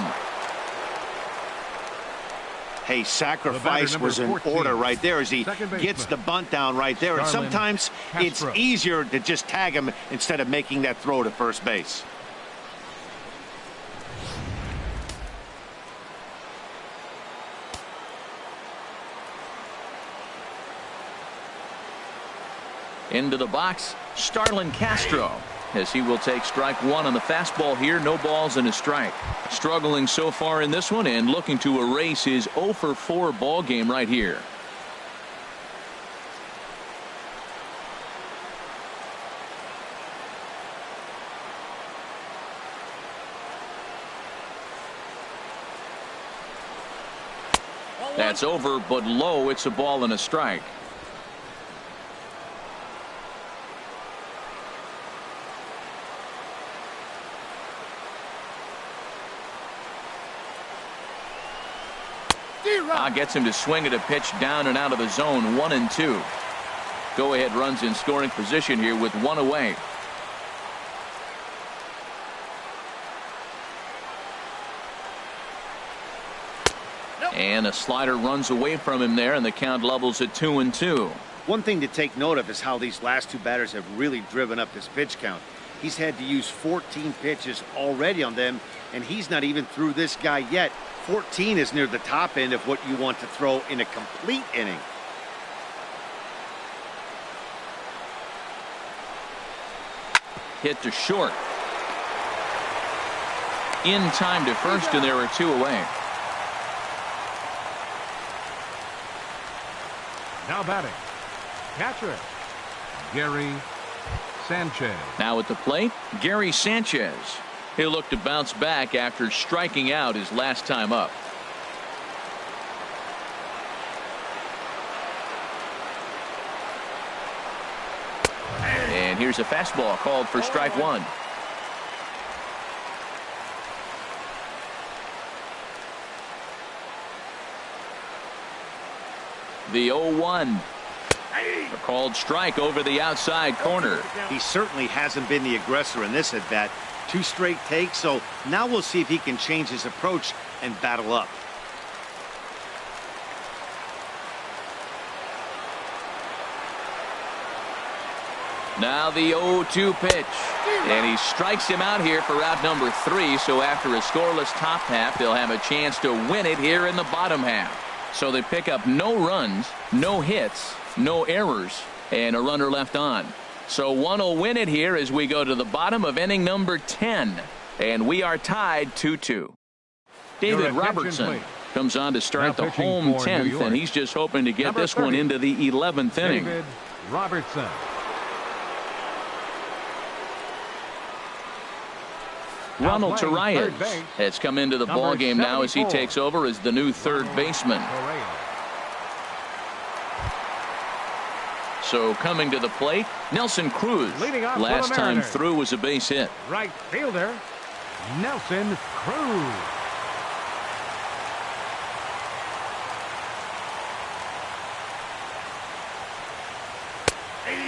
Hey, sacrifice was in order right there as he gets the bunt down right there. And sometimes it's easier to just tag him instead of making that throw to first base. Into the box, STARLIN Castro, as he will take strike 1 on the fastball here. No balls and a strike. Struggling so far in this one and looking to erase his 0 for 4 ball game right here. That's over, but low. It's a ball and a strike. Gets him to swing at a pitch down and out of the zone. 1-2. Go ahead runs in scoring position here with 1 away. And a slider runs away from him there, and the count levels at 2-2. One thing to take note of is how these last 2 batters have really driven up his pitch count. He's had to use 14 pitches already on them, and he's not even through this guy yet. 14 is near the top end of what you want to throw in a complete inning. Hit to short. In time to first, and there are 2 away. Now batting, catcher, Gary Sanchez. Now at the plate, Gary Sanchez. He'll look to bounce back after striking out his last time up. And here's a fastball called for strike one. The 0-1. A called strike over the outside corner. He certainly hasn't been the aggressor in this at bat. 2 straight takes, so now we'll see if he can change his approach and battle up. Now the 0-2 pitch. And he strikes him out here for out number 3. So after a scoreless top half, they'll have a chance to win it here in the bottom half. So they pick up no runs, no hits, no errors, and a runner left on. So one will win it here as we go to the bottom of inning number 10. And we are tied 2-2. David Robertson comes on to start the home 10th, and he's just hoping to get this one into the 11th inning. David Robertson. Ronald Torreyes has come into the ball game now as he takes over as the new third baseman. So coming to the plate, Nelson Cruz. Last time through was a base hit. Right fielder, Nelson Cruz.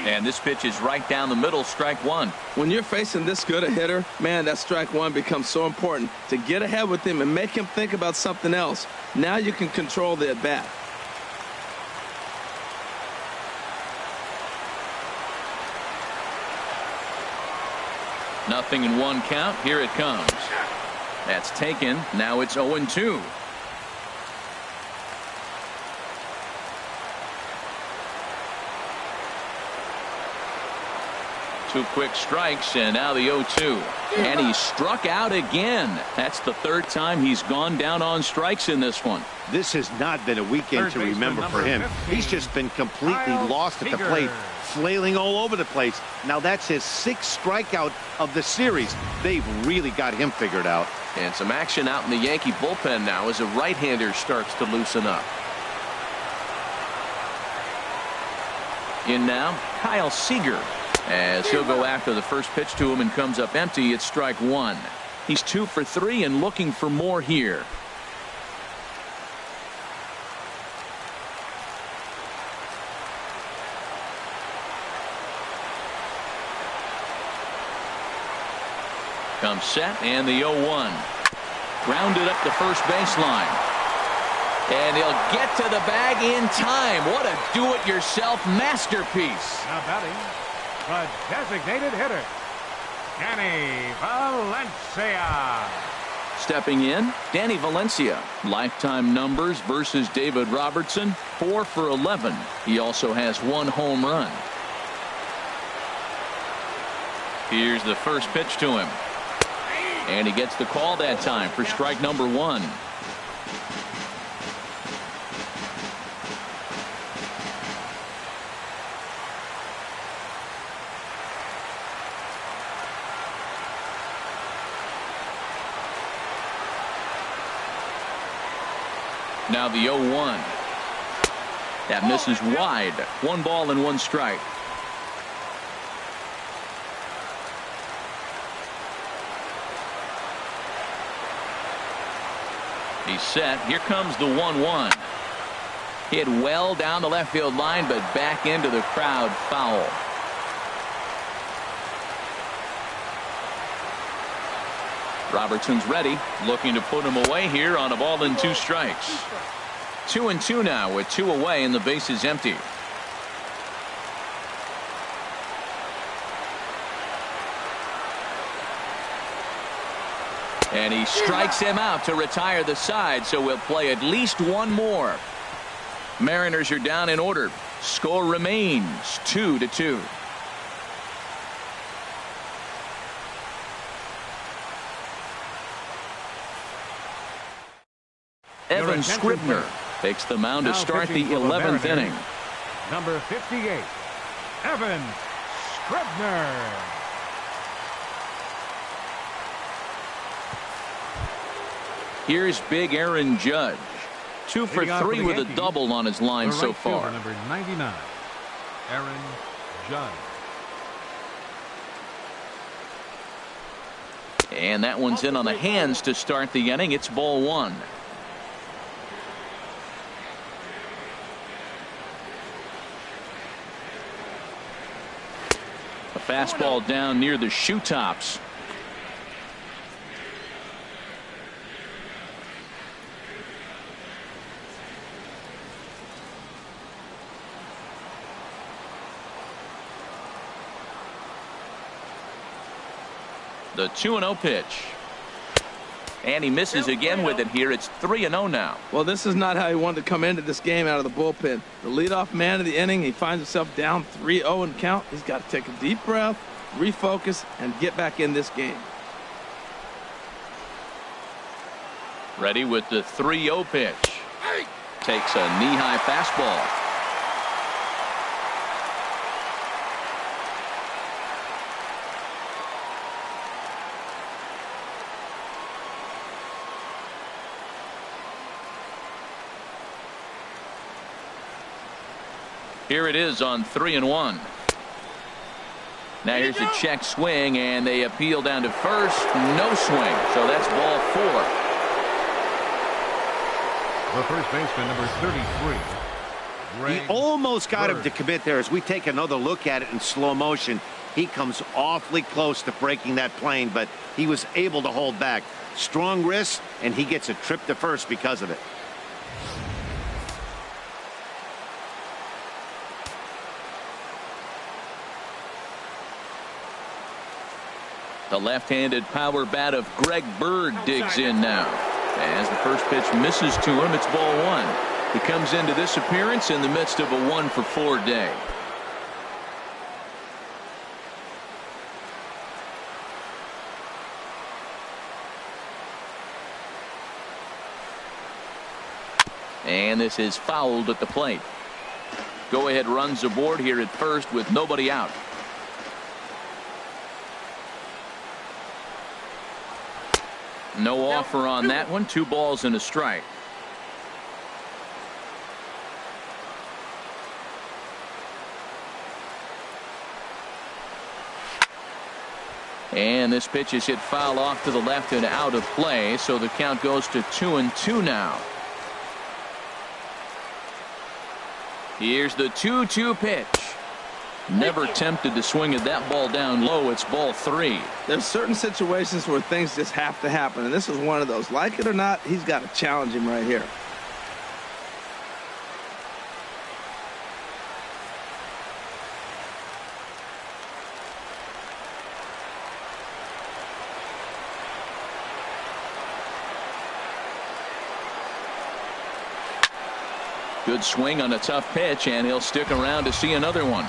And this pitch is right down the middle, strike one. When you're facing this good a hitter, man, that strike one becomes so important to get ahead with him and make him think about something else. Now you can control the at bat. Nothing in one count. Here it comes. That's taken. Now it's 0-2. Two quick strikes, and now the 0-2. And he struck out again. That's the third time he's gone down on strikes in this one. This has not been a weekend to remember for him. He's just been completely lost at the plate, flailing all over the place. Now that's his 6th strikeout of the series. They've really got him figured out. And some action out in the Yankee bullpen now as a right-hander starts to loosen up. In now, Kyle Seager. As he'll go after the first pitch to him and comes up empty. It's strike one. He's 2 for 3 and looking for more here. Comes set, and the 0-1. Grounded up the first baseline. And he'll get to the bag in time. What a do-it-yourself masterpiece. Now batting, the designated hitter, Danny Valencia. Stepping in, Danny Valencia. Lifetime numbers versus David Robertson, 4 for 11. He also has 1 home run. Here's the first pitch to him. And he gets the call that time for strike number 1. Now the 0-1. That misses wide. 1 ball and 1 strike. He's set. Here comes the 1-1. Hit well down the left field line, but back into the crowd, foul. Robertson's ready, looking to put him away here on a ball and 2 strikes. 2-2 now with 2 away and the base is empty. And he strikes him out to retire the side, so we'll play at least 1 more. Mariners are down in order. Score remains 2-2. Evan Scribner takes the mound to start the 11th inning. Number 58, Evan Scribner. Here's big Aaron Judge. 2 for 3 with a double on his line so far. Number 99, Aaron Judge. And that one's in on the hands to start the inning. It's ball one. A fastball down near the shoe tops. The 2-0 pitch. And he misses again with it here. It's 3-0 now. Well, this is not how he wanted to come into this game out of the bullpen. The leadoff man of the inning, he finds himself down 3-0 in count. He's got to take a deep breath, refocus, and get back in this game. Ready with the 3-0 pitch. Takes a knee-high fastball. Here it is on 3-1. Now here's a check swing, and they appeal down to first. No swing, so that's ball 4. The first baseman, number 33. He almost got him to commit there. As we take another look at it in slow motion, he comes awfully close to breaking that plane, but he was able to hold back. Strong wrist, and he gets a trip to first because of it. The left-handed power bat of Greg Bird digs in now. As the first pitch misses to him, it's ball 1. He comes into this appearance in the midst of a 1-for-4 day. And this is fouled at the plate. Go-ahead runs aboard here at first with nobody out. No offer on that one. 2 balls and a strike. And this pitch is hit foul off to the left and out of play, so the count goes to 2-2 now. Here's the 2-2 pitch. Never tempted to swing at that ball down low. It's ball 3. There's certain situations where things just have to happen, and this is one of those. Like it or not, he's got to challenge him right here. Good swing on a tough pitch, and he'll stick around to see another one.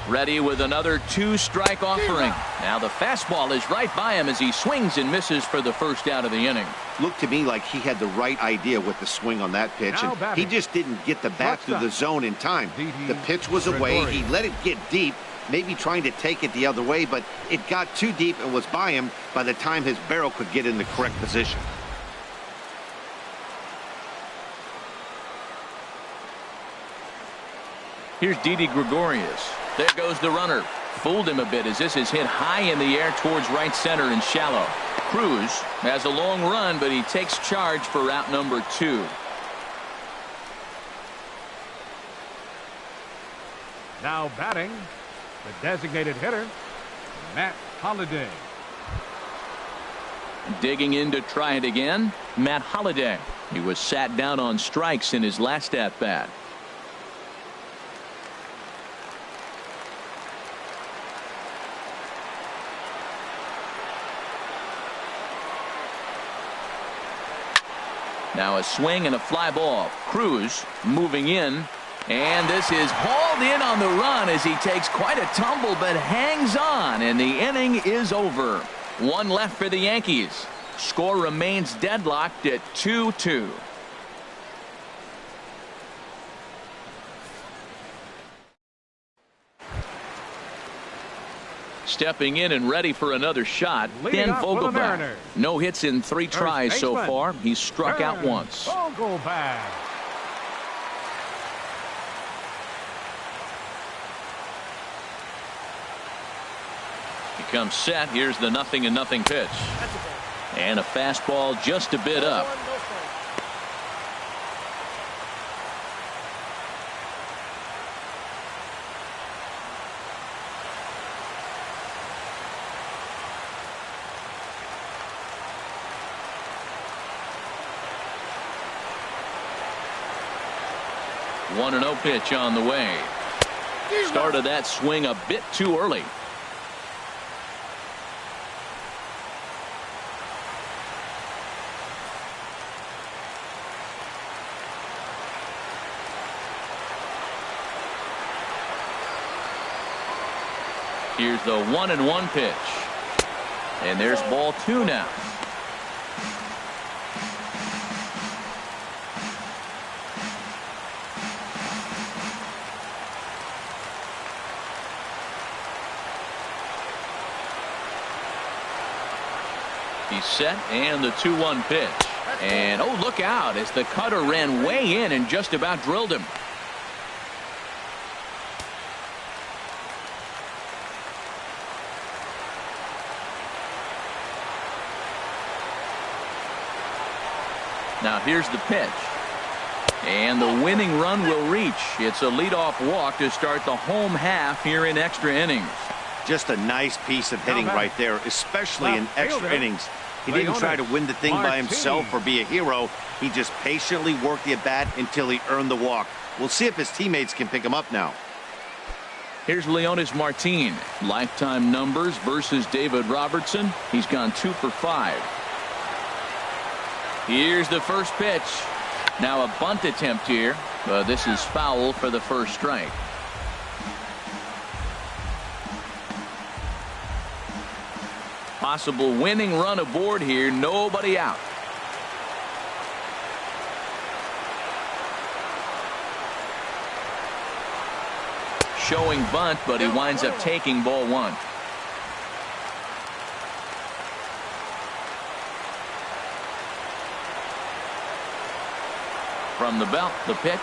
Ready with another 2-strike offering. Now the fastball is right by him as he swings and misses for the first out of the inning. Looked to me like he had the right idea with the swing on that pitch, and he just didn't get the bat through the zone in time. The pitch was away. He let it get deep, maybe trying to take it the other way, but it got too deep and was by him by the time his barrel could get in the correct position. Here's Didi Gregorius. There goes the runner. Fooled him a bit as this is hit high in the air towards right center and shallow. CRUZ has a long run, but he takes charge for route number 2. Now batting, the designated hitter, Matt Holliday. Digging in to try it again, Matt Holliday. He was sat down on strikes in his last at-bat. Now a swing and a fly ball. CRUZ moving in, and this is hauled in on the run as he takes quite a tumble but hangs on, and the inning is over. 1 left for the Yankees. Score remains deadlocked at 2-2. Stepping in and ready for another shot, Dan Vogelbach. No hits in 3 tries so far. He's struck out once. Vogelbach. comes set. Here's the 0-0 pitch. And a fastball just a bit up. One 1-0 pitch on the way. Started that swing a bit too early. Here's the 1-1 pitch. And there's ball 2 now. He's set, and the 2-1 pitch. And oh, look out as the cutter ran way in and just about drilled him. Now here's the pitch. And the winning run will reach. It's a leadoff walk to start the home half here in extra innings. Just a nice piece of hitting right there, especially in extra innings. He didn't try to win the thing by himself or be a hero. He just patiently worked the at-bat until he earned the walk. We'll see if his teammates can pick him up now. Here's Leonys Martin. Lifetime numbers versus David Robertson. He's gone 2 for 5. Here's the first pitch. Now a bunt attempt here, but this is foul for the first strike. Possible winning run aboard here. Nobody out. Showing bunt, but he winds up taking ball 1. From the belt, the pitch.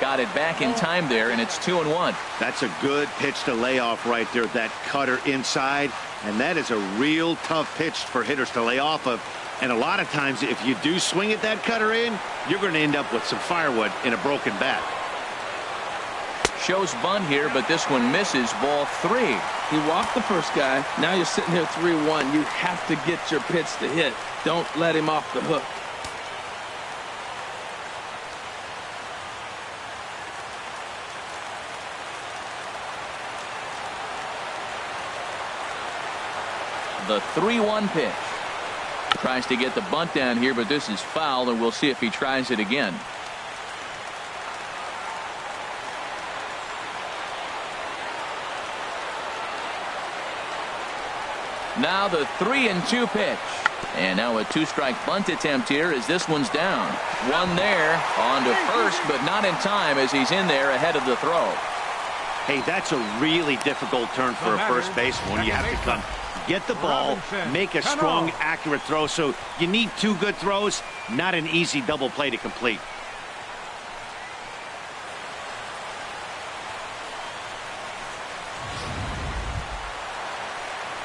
Got it back in time there, and it's 2-1. That's a good pitch to lay off right there. That cutter inside, and that is a real tough pitch for hitters to lay off of. And a lot of times, if you do swing at that cutter in, you're going to end up with some firewood in a broken bat. Shows bunt here, but this one misses. Ball 3. He walked the first guy. Now you're sitting here 3-1. You have to get your pitch to hit. Don't let him off the hook. The 3-1 pitch. Tries to get the bunt down here, but this is foul, and we'll see if he tries it again. Now the 3-2 pitch. And now a 2-strike bunt attempt here as this one's down. One there on to first, but not in time as he's in there ahead of the throw. Hey, that's a really difficult turn for a first baseman when you have to come get the ball, make a strong, accurate throw. So you need 2 good throws, not an easy double play to complete.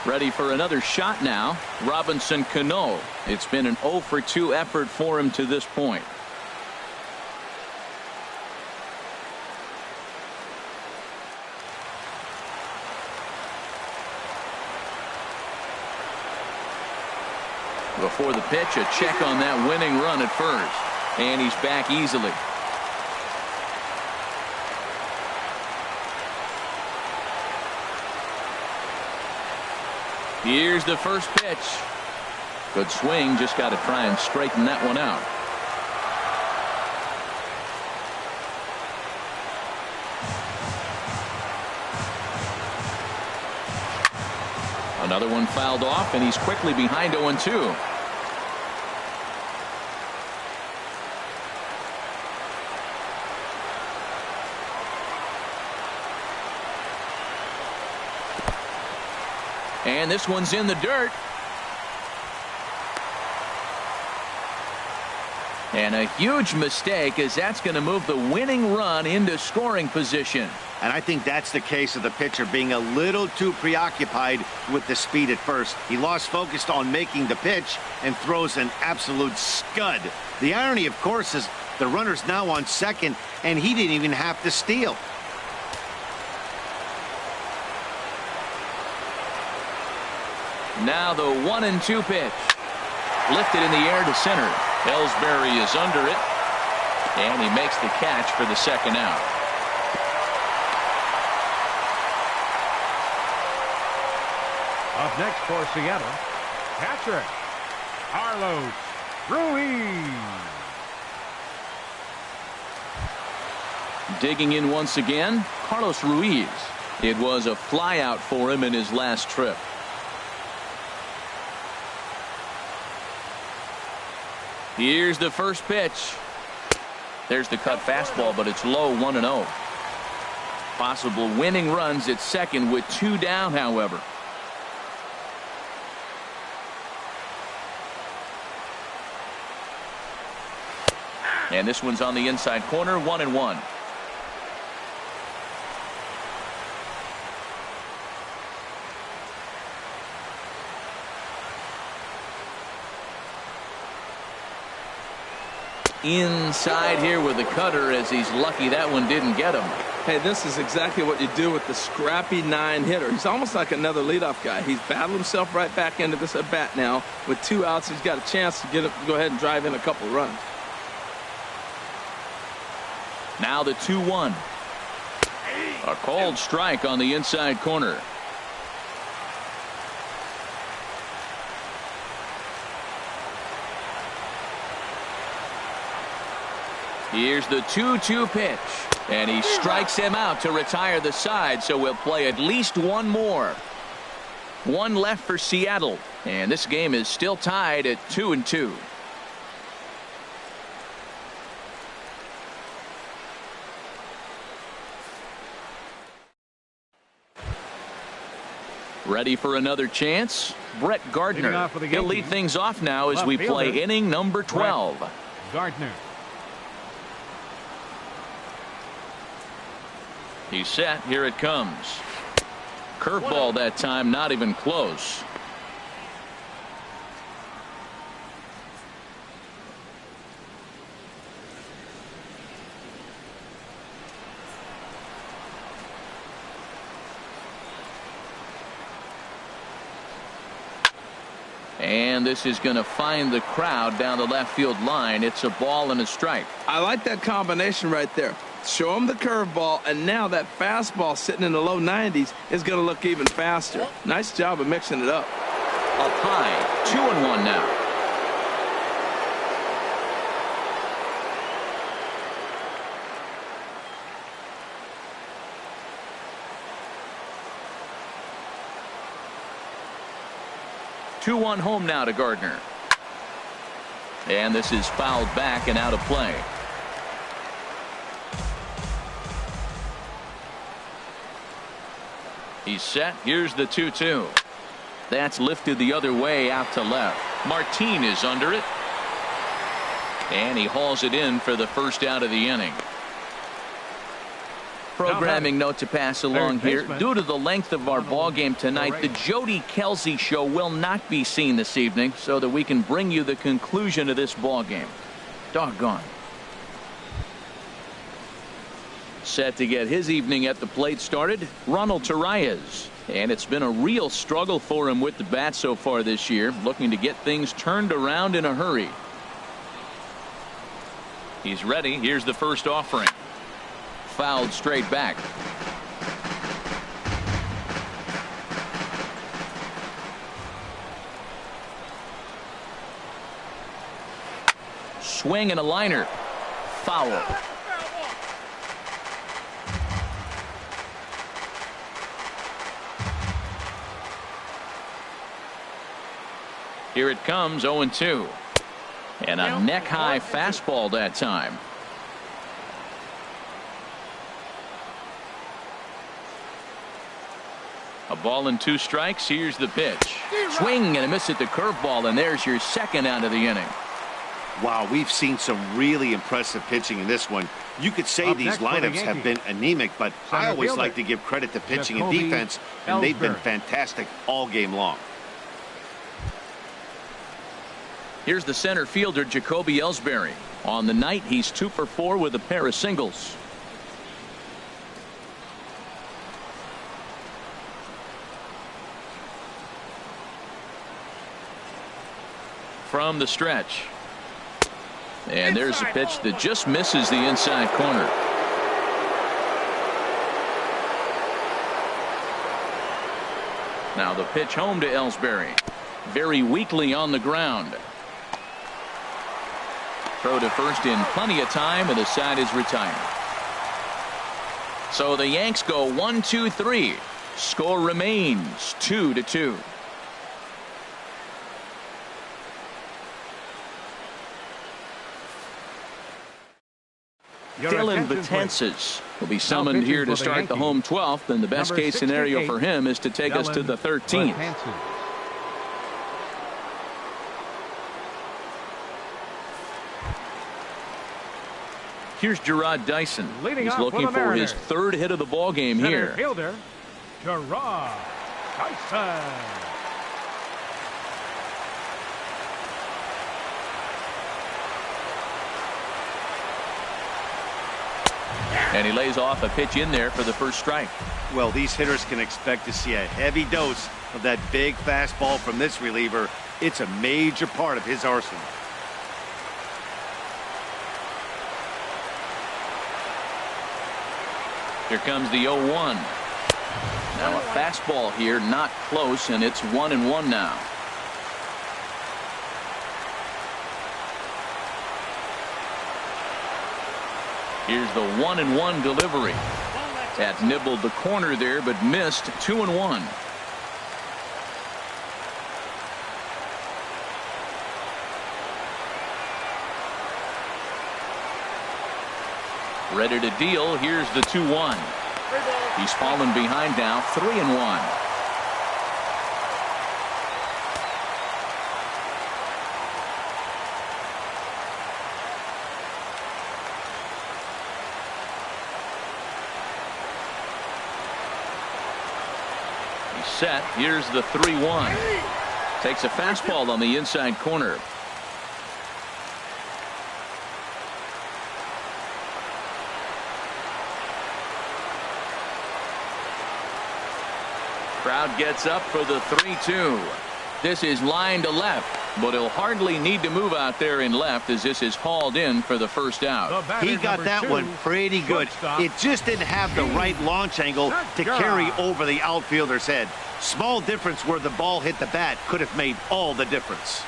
Ready for another shot now. Robinson Cano. It's been an 0 for 2 effort for him to this point. Before the pitch, a check on that winning run at first. And he's back easily. Here's the first pitch. Good swing. Just got to try and straighten that one out. Another one fouled off, and he's quickly behind 0-2. And this one's in the dirt. And a huge mistake, as that's going to move the winning run into scoring position. And I think that's the case of the pitcher being a little too preoccupied with the speed at first. He lost focus on making the pitch and throws an absolute scud. The irony, of course, is the runner's now on second, and he didn't even have to steal. Now the 1-2 pitch. Lifted in the air to center. ELLSBURY is under it, and he makes the catch for the second out. Up next for Seattle, catcher, Carlos Ruiz. Digging in once again, Carlos Ruiz. It was a flyout for him in his last trip. Here's the first pitch. There's the cut fastball, but it's low, 1-0. Possible winning runs at second with 2 down, however. And this one's on the inside corner, 1-1. Inside here with the cutter, as he's lucky that one didn't get him. Hey, this is exactly what you do with the scrappy 9 hitter. He's almost like another leadoff guy. He's battled himself right back into this at bat now. With 2 outs, he's got a chance to go ahead and drive in a couple runs. Now the 2-1. A called strike on the inside corner. Here's the 2-2 pitch, and he strikes him out to retire the side, so we'll play at least one more. 1 left for Seattle, and this game is still tied at 2-2. Ready for another chance? Brett Gardner. He'll lead things off now as we play inning number 12. Gardner. He's set. Here it comes. Curveball that time, not even close. And this is going to find the crowd down the left field line. It's a ball and a strike. I like that combination right there. Show him the curveball, and now that fastball sitting in the low 90s is going to look even faster. Nice job of mixing it up. Up high, 2-1 now. Two-1 home now to Gardner. And this is fouled back and out of play. He's set. Here's the 2-2. That's lifted the other way out to left. Martin is under it. And he hauls it in for the first out of the inning. Programming note to pass along here. Due to the length of our ball game tonight, the Jody Kelsey show will not be seen this evening, so that we can bring you the conclusion of this ball game. Doggone. Set to get his evening at the plate started, Ronald Torreyes. And it's been a real struggle for him with the bat so far this year, looking to get things turned around in a hurry. He's ready. Here's the first offering. Fouled straight back. Swing and a liner. Foul. Here it comes, 0-2. And a neck-high fastball that time. A ball and 2 strikes. Here's the pitch. Swing and a miss at the curveball, and there's your second out of the inning. Wow, we've seen some really impressive pitching in this one. You could say Up these next for the lineups have been anemic, but I always fielder, like to give credit to pitching and JACOBY defense, and they've been ELLSBURY. fantastic all game long. Here's the center fielder, JACOBY ELLSBURY. On the night, he's 2 for 4 with a pair of singles. From the stretch. And there's a pitch that just misses the inside corner. Now the pitch home to ELLSBURY. Very weakly on the ground. Throw to first in plenty of time, and the side is retired. So the Yanks go 1-2-3. Score remains 2-2. Dylan Betances will be summoned here to start the home 12th, and the best case scenario for him is to take us to the 13th. Here's Gerard Dyson. He's looking for his 3rd hit of the ball game here. Fielder, Gerard Dyson. And he lays off a pitch in there for the first strike. Well, these hitters can expect to see a heavy dose of that big fastball from this reliever. It's a major part of his arsenal. Here comes the 0-1. Now a fastball here, not close, and it's 1-1 now. Here's the 1-1 delivery. That nibbled the corner there, but missed. 2-1. Ready to deal. Here's the 2-1. He's fallen behind now. 3-1. Set. Here's the 3-1. Takes a fastball on the inside corner. Crowd gets up for the 3-2. This is line to left, but he'll hardly need to move out there in left as this is hauled in for the first out. He got that one pretty good. It just didn't have the right launch angle to carry over the outfielder's head. Small difference where the ball hit the bat could have made all the difference.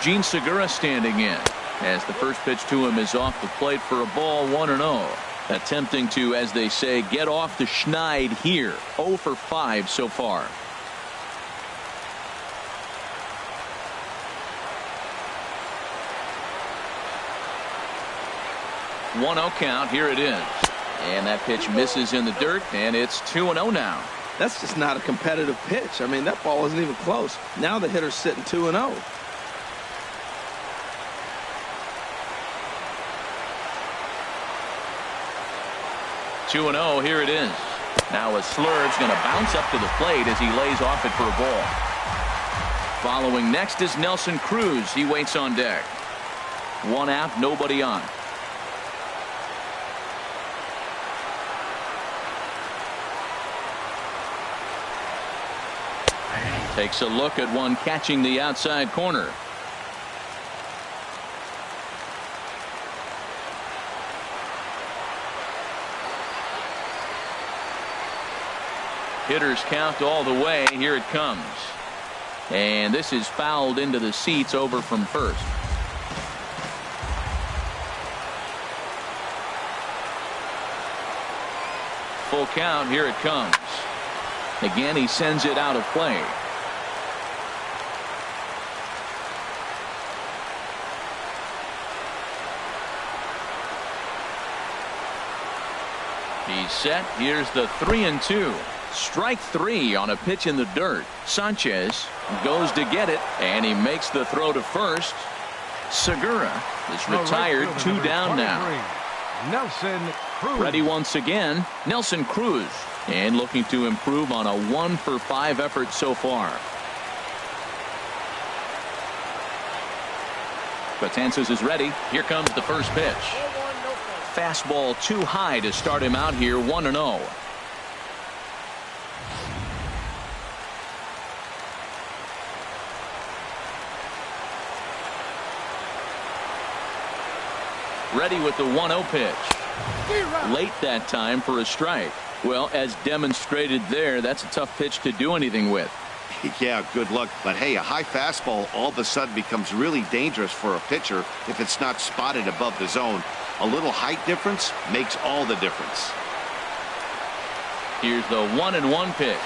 Gene Segura standing in as the first pitch to him is off the plate for a ball. 1-0. Attempting to, as they say, get off the schneid here. 0 for 5 so far. One 1-0 count. Here it is. And that pitch misses in the dirt, and it's 2-0 now. That's just not a competitive pitch. I mean, that ball wasn't even close. Now the hitter's sitting 2-0. Here it is. Now a slurve's going to bounce up to the plate as he lays off it for a ball. Following next is Nelson Cruz. He waits on deck. 1 out, nobody on. Takes a look at one catching the outside corner. Hitters count all the way. Here it comes. And this is fouled into the seats over from first. Full count. Here it comes. Again, he sends it out of play. He's set. Here's the 3-2. Strike 3 on a pitch in the dirt. Sanchez goes to get it, and he makes the throw to first. Segura is retired. 2 down now. Nelson Cruz. Ready once again, Nelson Cruz, and looking to improve on a 1-for-5 effort so far. Betances is ready. Here comes the first pitch. Fastball too high to start him out here. 1-0. Ready with the 1-0 pitch. Late that time for a strike. Well, as demonstrated there, that's a tough pitch to do anything with. Yeah, good luck. But hey, a high fastball all of a sudden becomes really dangerous for a pitcher if it's not spotted above the zone. A little height difference makes all the difference. Here's the 1-1 pitch.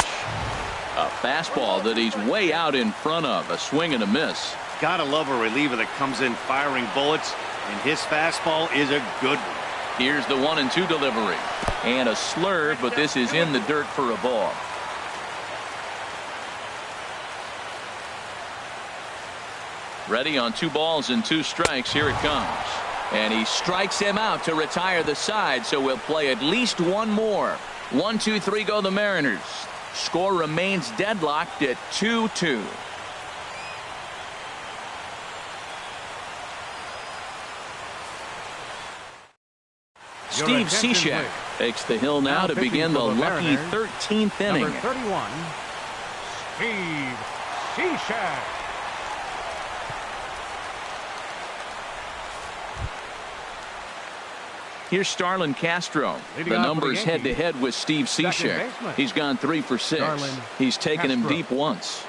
A fastball that he's way out in front of. A swing and a miss. Gotta love a reliever that comes in firing bullets, and his fastball is a good one. Here's the 1-2 delivery. And a slur, but this is in the dirt for a ball. Ready on 2 balls and 2 strikes. Here it comes. And he strikes him out to retire the side, so we'll play at least one more. 1, 2, 3 go the Mariners. Score remains deadlocked at 2-2. Steve Cishek takes the hill now to begin the lucky 13th inning. Number 31, Steve Cishek. Here's Starlin Castro. The numbers head-to-head with Steve Cishek. He's gone 3 for 6. He's taken him deep once.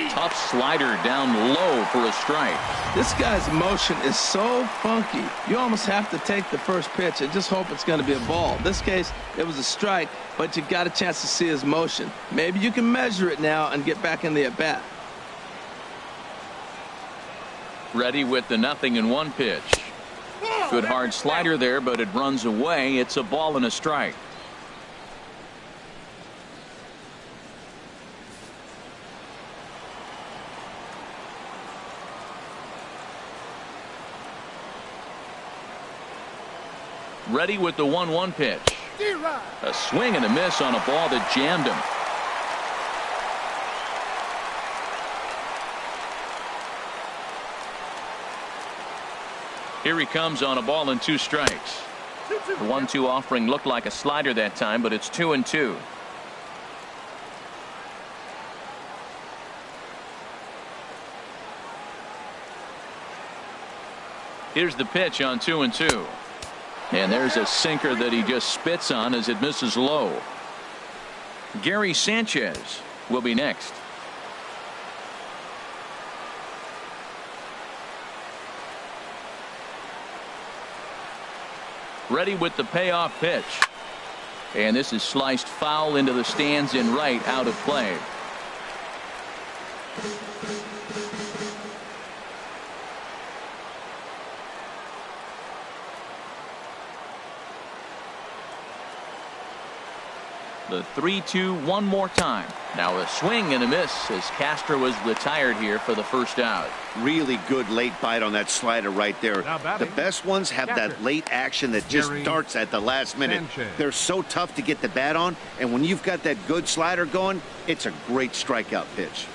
Tough slider down low for a strike. This guy's motion is so funky. You almost have to take the first pitch and just hope it's going to be a ball. In this case, it was a strike, but you got a chance to see his motion. Maybe you can measure it now and get back in the at-bat. Ready with the 0-1 pitch. Good hard slider there, but it runs away. It's a ball and a strike. Ready with the 1-1 pitch. A swing and a miss on a ball that jammed him. Here he comes on a ball and 2 strikes. The 1-2 offering looked like a slider that time, but it's 2-2. Here's the pitch on 2-2. And there's a sinker that he just spits on as it misses low. Gary Sanchez will be next. Ready with the payoff pitch. And this is sliced foul into the stands in right, out of play. The 3-2 one more time. Now a swing and a miss as Castro is retired here for the first out. Really good late bite on that slider right there. The best ones have that late action that just darts at the last minute. They're so tough to get the bat on, and when you've got that good slider going, it's a great strikeout pitch.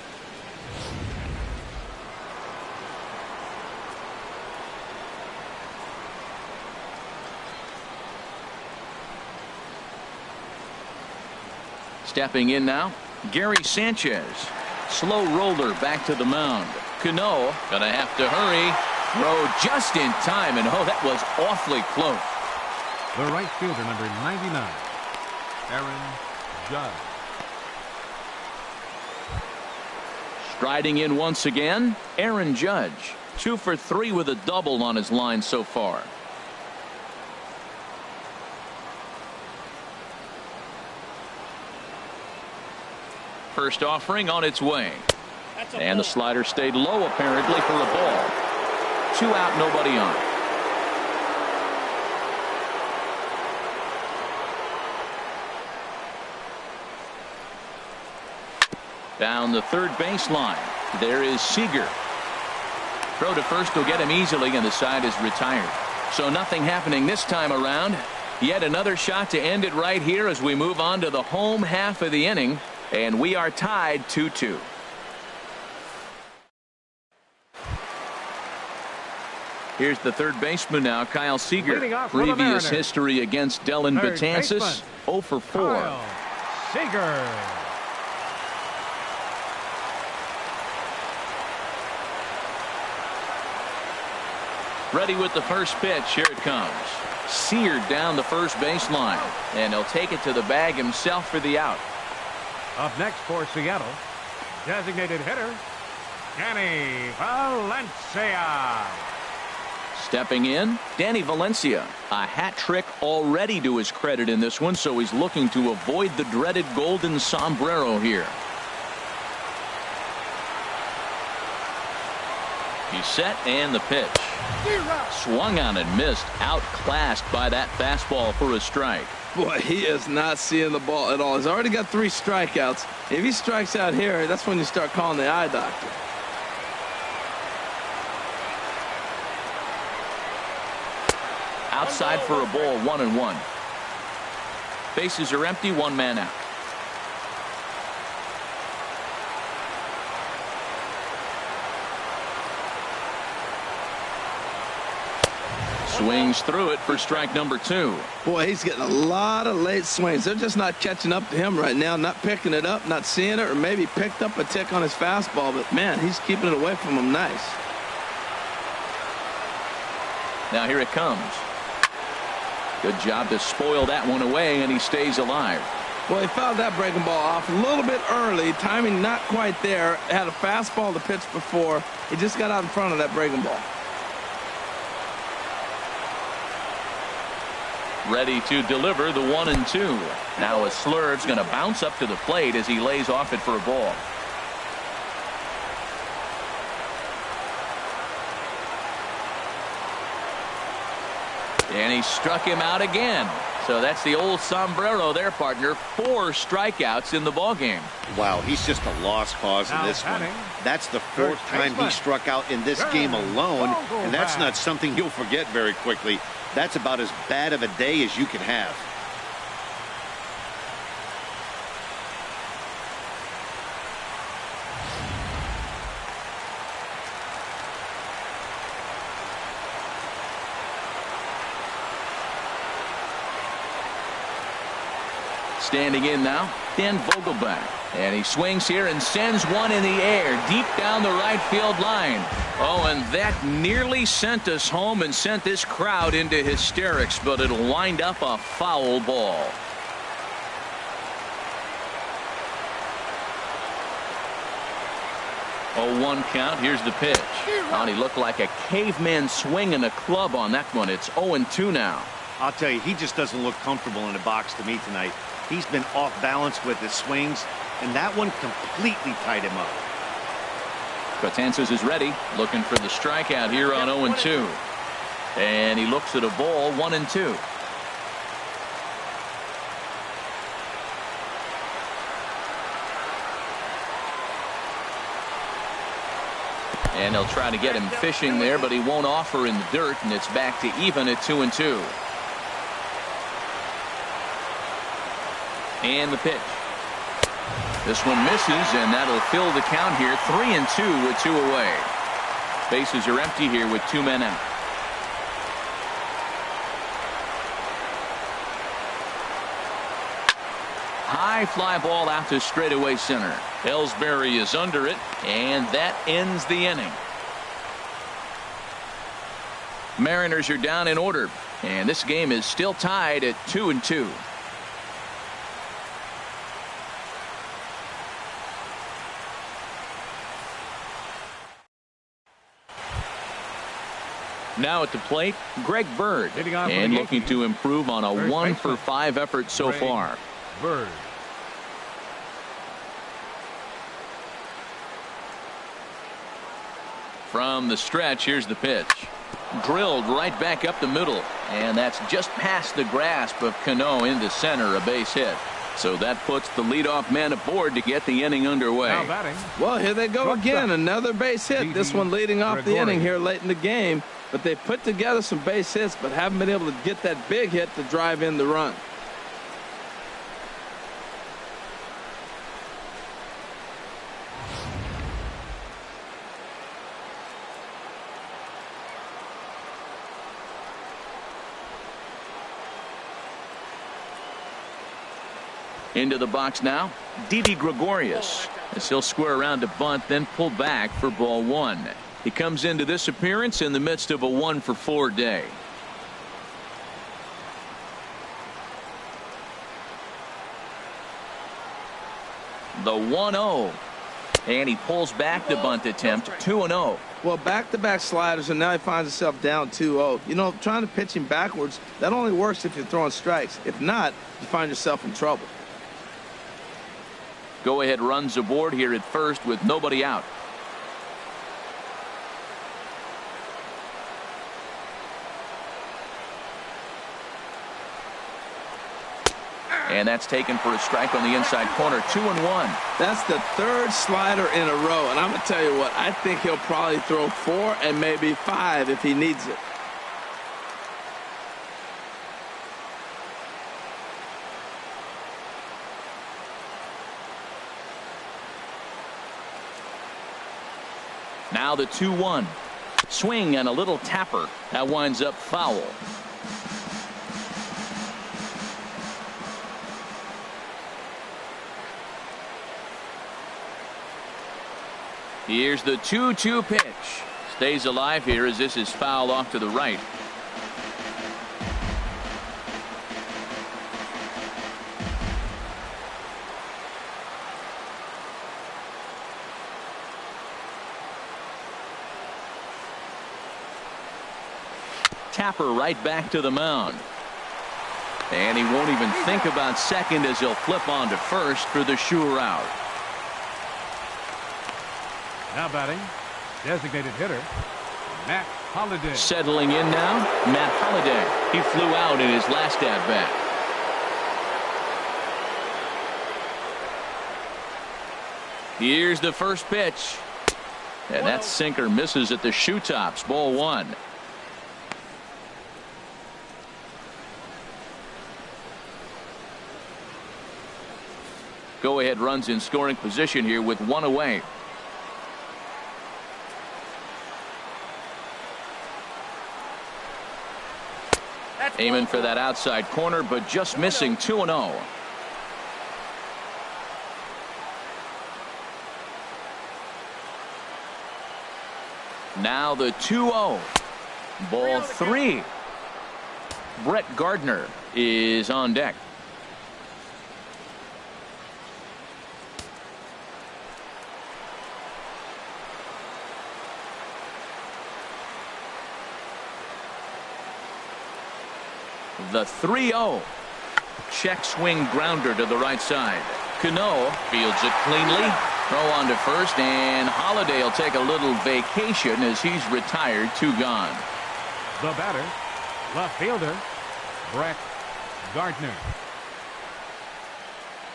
Stepping in now, Gary Sanchez. Slow roller back to the mound. Cano gonna have to hurry. Throw just in time, and oh, that was awfully close. The right fielder, number 99, Aaron Judge. Striding in once again, Aaron Judge. 2 for 3 with a double on his line so far. first offering on its way. And the slider stayed low apparently for a ball. 2 out, nobody on. Down the third baseline. There is Seager. Throw to first will get him easily, and the side is retired. So nothing happening this time around. Yet another shot to end it right here as we move on to the home half of the inning. And we are tied 2-2. Here's the third baseman now, Kyle Seager. Previous history against Dellin Betances, 0 for 4. Kyle Seager. Ready with the first pitch. Here it comes. Seared down the first baseline, and he'll take it to the bag himself for the out. Up next for Seattle, designated hitter, Danny Valencia. Stepping in, Danny Valencia. A hat trick already to his credit in this one, so he's looking to avoid the dreaded golden sombrero here. He's set, and the pitch. Swung on and missed. Outclassed by that fastball for a strike. Boy, he is not seeing the ball at all. He's already got 3 strikeouts. If he strikes out here, that's when you start calling the eye doctor. Outside for a ball, 1-1. Bases are empty, 1 man out. Swings through it for strike number 2. Boy, he's getting a lot of late swings. They're just not catching up to him right now, not picking it up, not seeing it, or maybe picked up a tick on his fastball. But, man, he's keeping it away from him nice. Now here it comes. Good job to spoil that one away, and he stays alive. Well, he fouled that breaking ball off a little bit early. Timing not quite there. Had a fastball to pitch before. He just got out in front of that breaking ball. Ready to deliver the 1-2. Now a Slurve's going to bounce up to the plate as he lays off it for a ball. And he struck him out again. So that's the old sombrero there, partner. 4 strikeouts in the ballgame. Wow, he's just a lost cause in this one. That's the 4th time he struck out in this game alone, and that's not something you'll forget very quickly. That's about as bad of a day as you can have. Standing in now, Dan Vogelbach. And he swings here and sends one in the air deep down the right field line. Oh, and that nearly sent us home and sent this crowd into hysterics, but it'll wind up a foul ball. Oh, 1 count. Here's the pitch. Oh, and he looked like a caveman swinging a club on that one. It's 0-2 now. I'll tell you, he just doesn't look comfortable in the box to me tonight. He's been off balance with his swings, and that one completely tied him up. Betances is ready, looking for the strikeout here on 0-2. And he looks at a ball, 1-2. And they'll try to get him fishing there, but he won't offer in the dirt, and it's back to even at 2-2. And the pitch. This one misses, and that'll fill the count here. 3-2 with 2 away. Bases are empty here with 2 men out. High fly ball out to straightaway center. ELLSBURY is under it, and that ends the inning. Mariners are down in order, and this game is still tied at 2-2. Now at the plate, Greg Bird, and looking to improve on a 1-for-5 effort so far. Bird. From the stretch, here's the pitch. Drilled right back up the middle, and that's just past the grasp of Cano into center, a base hit. So that puts the leadoff man aboard to get the inning underway. Now batting. Well, here they go again. Another base hit. This one leading off the inning here late in the game. But they put together some base hits, but haven't been able to get that big hit to drive in the run. Into the box now, Didi Gregorius, as he'll square around to bunt, then pull back for ball one. He comes into this appearance in the midst of a 1-for-4 day. The 1-0, and he pulls back the bunt attempt. 2-0. Well, back-to-back sliders, and now he finds himself down 2-0. You know, trying to pitch him backwards, that only works if you're throwing strikes. If not, you find yourself in trouble. Go ahead runs aboard here at first with nobody out. And that's taken for a strike on the inside corner. 2-1. That's the third slider in a row. And I'm going to tell you what, I think he'll probably throw 4 and maybe 5 if he needs it. Now the 2-1. Swing and a little tapper. That winds up foul. Here's the 2-2 pitch. Stays alive here as this is fouled off to the right. Tapper right back to the mound. And he won't even think about second as he'll flip on to first for the sure out. Now batting, designated hitter, Matt Holliday. Settling in now, Matt Holliday. He flew out in his last at-bat. Here's the first pitch. And that sinker misses at the shoe tops. Ball one. Go ahead runs in scoring position here with one away. Aiming for that outside corner, but just missing. 2-0. Now the 2-0. Ball three. Brett Gardner is on deck. The 3-0. Check swing grounder to the right side. Cano fields it cleanly. Throw on to first, and Holliday will take a little vacation as he's retired. 2 gone. The batter, left fielder, Brett Gardner.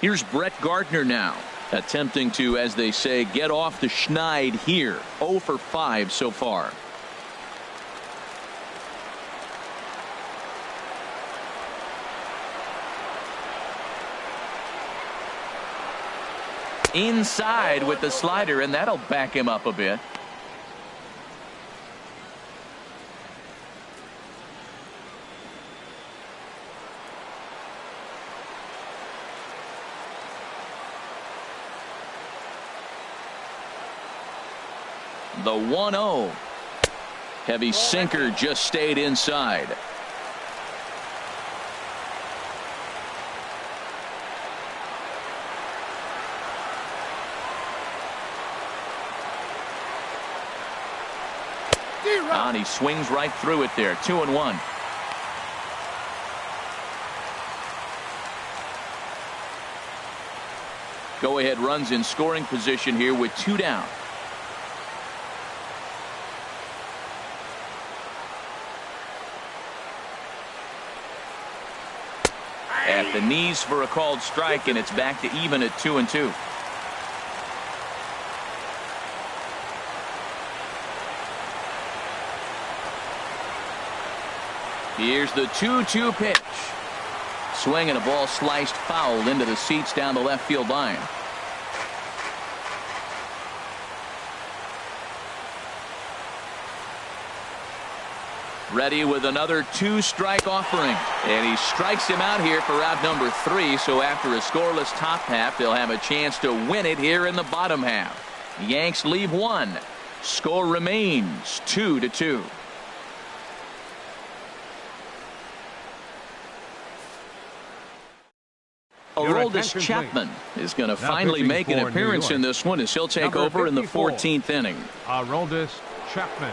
Here's Brett Gardner now, attempting to, as they say, get off the schneid here. 0 for 5 so far. Inside with the slider, and that'll back him up a bit. The 1-0. Heavy sinker just stayed inside. And he swings right through it there. 2-1. Go ahead runs in scoring position here with 2 down. The knees for a called strike, and it's back to even at 2-2. Here's the 2-2 pitch. Swing and a ball sliced foul into the seats down the left field line. Ready with another 2-strike offering. And he strikes him out here for out number 3. So after a scoreless top half, they'll have a chance to win it here in the bottom half. The Yanks leave 1. Score remains 2-2. Aroldis Chapman is going to finally make an appearance in this one as he'll take over in the 14th inning. Aroldis Chapman.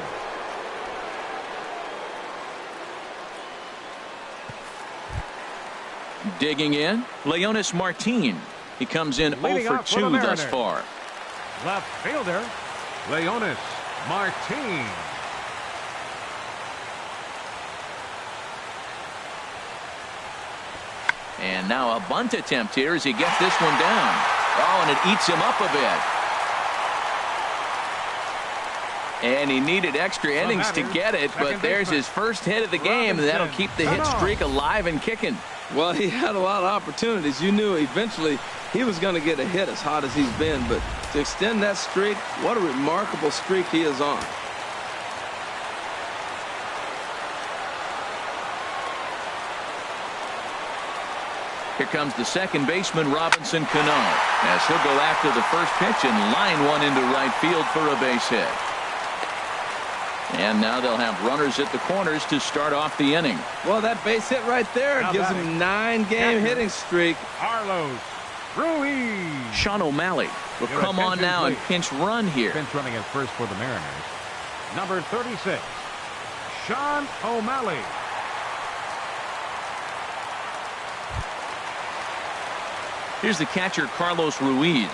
Digging in, Leonis Martin. He comes in 0 for 2 thus far. Left fielder, Leonis Martin. And now a bunt attempt here as he gets this one down. Oh, and it eats him up a bit. And he needed extra innings to get it, but there's his first hit of the game, and that'll keep the hit streak alive and kicking. Well, he had a lot of opportunities. You knew eventually he was going to get a hit as hot as he's been, but to extend that streak, what a remarkable streak he is on. Here comes the second baseman, Robinson Cano, as he'll go after the first pitch and line one into right field for a base hit. And now they'll have runners at the corners to start off the inning. Well, that base hit right there gives him a 9-game hitting streak. Carlos Ruiz. Sean O'Malley will come on now and pinch run here. Pinch running at first for the Mariners. Number 36, Sean O'Malley. Here's the catcher, Carlos Ruiz.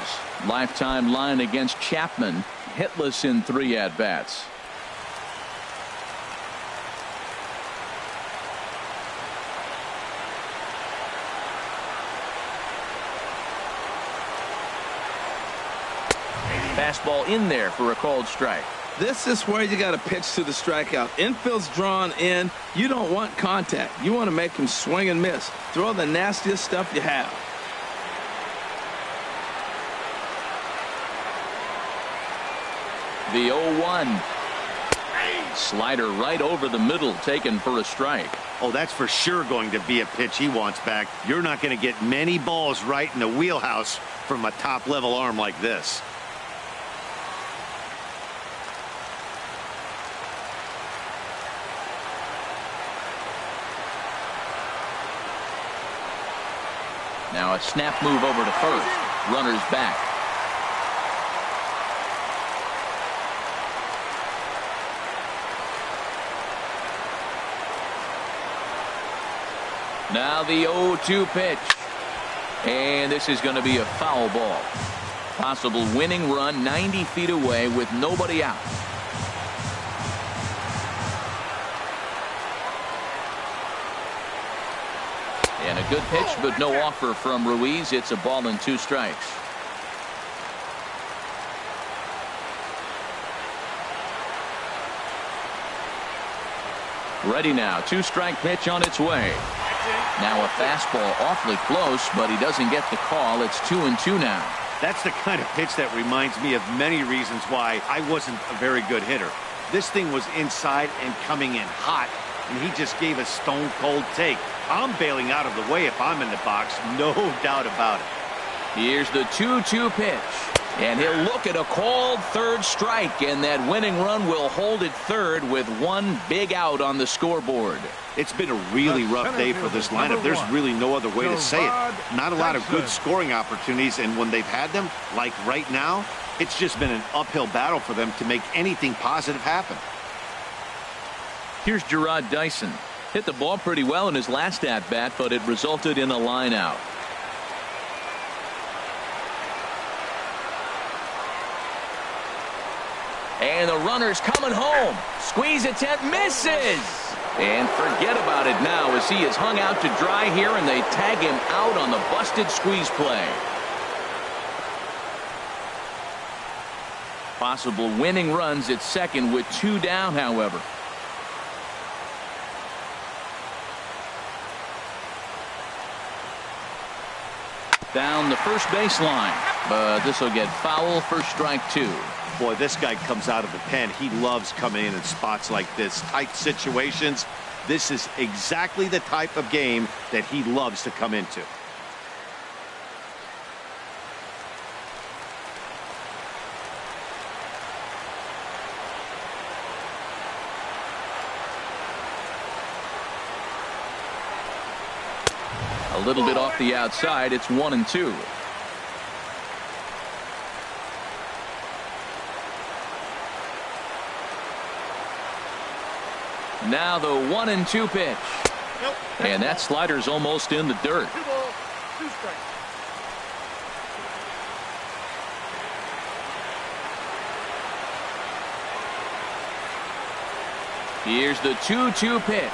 Lifetime line against Chapman. Hitless in 3 at-bats. Fastball in there for a called strike. This is where you got to pitch to the strikeout. Infield's drawn in. You don't want contact. You want to make him swing and miss. Throw the nastiest stuff you have. The 0-1. Slider right over the middle, taken for a strike. Oh, that's for sure going to be a pitch he wants back. You're not going to get many balls right in the wheelhouse from a top-level arm like this. Now a snap move over to first. Runners back. Now the 0-2 pitch. And this is going to be a foul ball. Possible winning run 90 feet away with nobody out. And a good pitch, but no offer from Ruiz. It's a ball and 2 strikes. Ready now. 2-strike pitch on its way. Now a fastball awfully close, but he doesn't get the call. It's 2-2 now. That's the kind of pitch that reminds me of many reasons why I wasn't a very good hitter. This thing was inside and coming in hot, and he just gave a stone-cold take. I'm bailing out of the way if I'm in the box, no doubt about it. Here's the 2-2 pitch. And he'll look at a called third strike, and that winning run will hold at third with 1 big out on the scoreboard. It's been a really rough day for this lineup. There's really no other way to say it. Not a lot of good scoring opportunities, and when they've had them, like right now, it's just been an uphill battle for them to make anything positive happen. Here's Gerard Dyson. Hit the ball pretty well in his last at-bat, but it resulted in a line out. And the runner's coming home. Squeeze attempt misses. And forget about it now as he is hung out to dry here, and they tag him out on the busted squeeze play. Possible winning runs at second with 2 down, however. Down the first baseline, but this will get foul for strike 2. Boy, this guy comes out of the pen. He loves coming in spots like this, tight situations. This is exactly the type of game that he loves to come into. A little bit off the outside. It's 1-2. Now the 1-2 pitch. And that slider's almost in the dirt. 2 balls, 2 strikes. Here's the 2-2 pitch.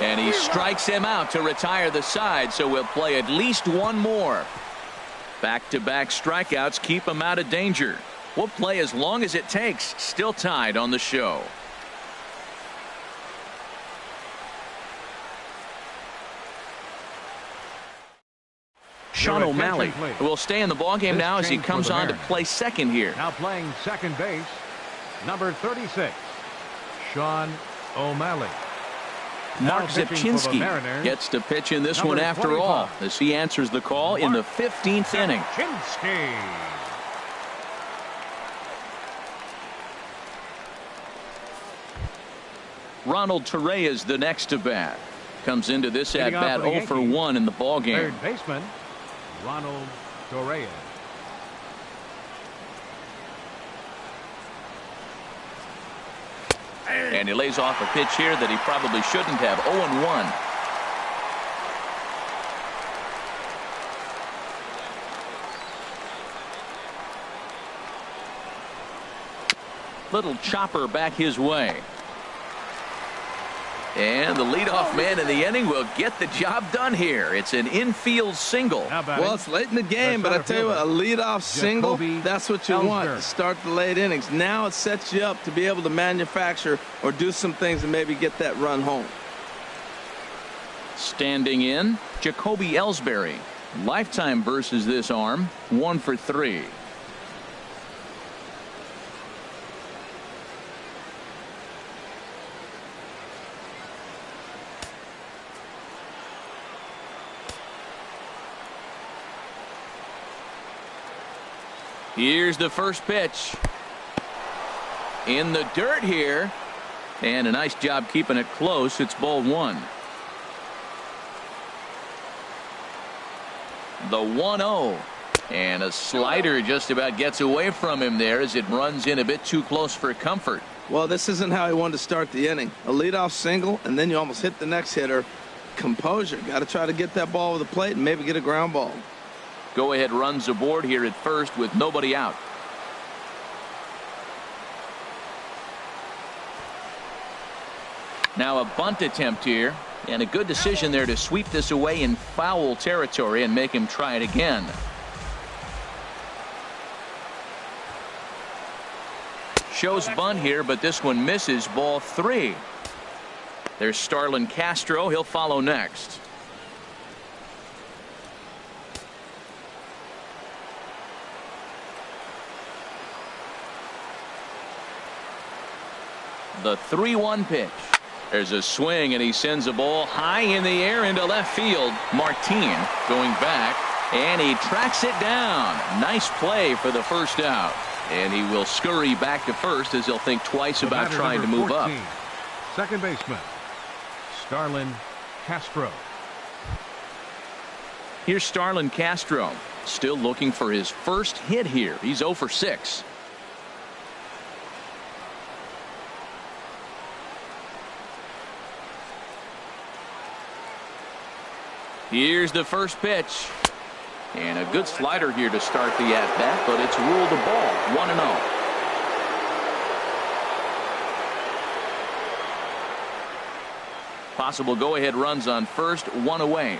And he strikes him out to retire the side, so we'll play at least 1 more. Back-to-back strikeouts keep him out of danger. We'll play as long as it takes. Still tied on the show. Sean O'Malley will stay in the ballgame now as he comes on to play second here. Now playing second base, number 36, Sean O'Malley. Mark Zipchinski gets to pitch in this one after all, as he answers the call in the 15th inning. Ronald Torreyes the next to bat. Comes into this at bat 0 for 1 in the ballgame. Third baseman Ronald Torreyes. And he lays off a pitch here that he probably shouldn't have. 0-1. Little chopper back his way. And the leadoff man in the inning will get the job done here. It's an infield single. Well, it's late in the game, but I tell you what, a leadoff single, that's what you want to start the late innings. Now it sets you up to be able to manufacture or do some things and maybe get that run home. Standing in, JACOBY ELLSBURY. Lifetime versus this arm, 1 for 3. Here's the first pitch. In the dirt here. And a nice job keeping it close. It's ball 1. The 1-0. And a slider just about gets away from him there as it runs in a bit too close for comfort. Well, this isn't how he wanted to start the inning. A leadoff single, and then you almost hit the next hitter. Composure. Got to try to get that ball over the plate and maybe get a ground ball. Go ahead runs aboard here at first with nobody out. Now a bunt attempt here, and a good decision there to sweep this away in foul territory and make him try it again. Shows bunt here, but this one misses. Ball 3. There's STARLIN Castro. He'll follow next. The 3-1 pitch. There's a swing, and he sends a ball high in the air into left field. Martin going back, and he tracks it down. Nice play for the first out. And he will scurry back to first as he'll think twice about trying to move 14, up. Second baseman, STARLIN Castro. Here's STARLIN Castro. Still looking for his first hit here. He's 0 for 6. Here's the first pitch. And a good slider here to start the at-bat, but it's ruled a ball. 1-0. Possible go-ahead runs on first, 1 away.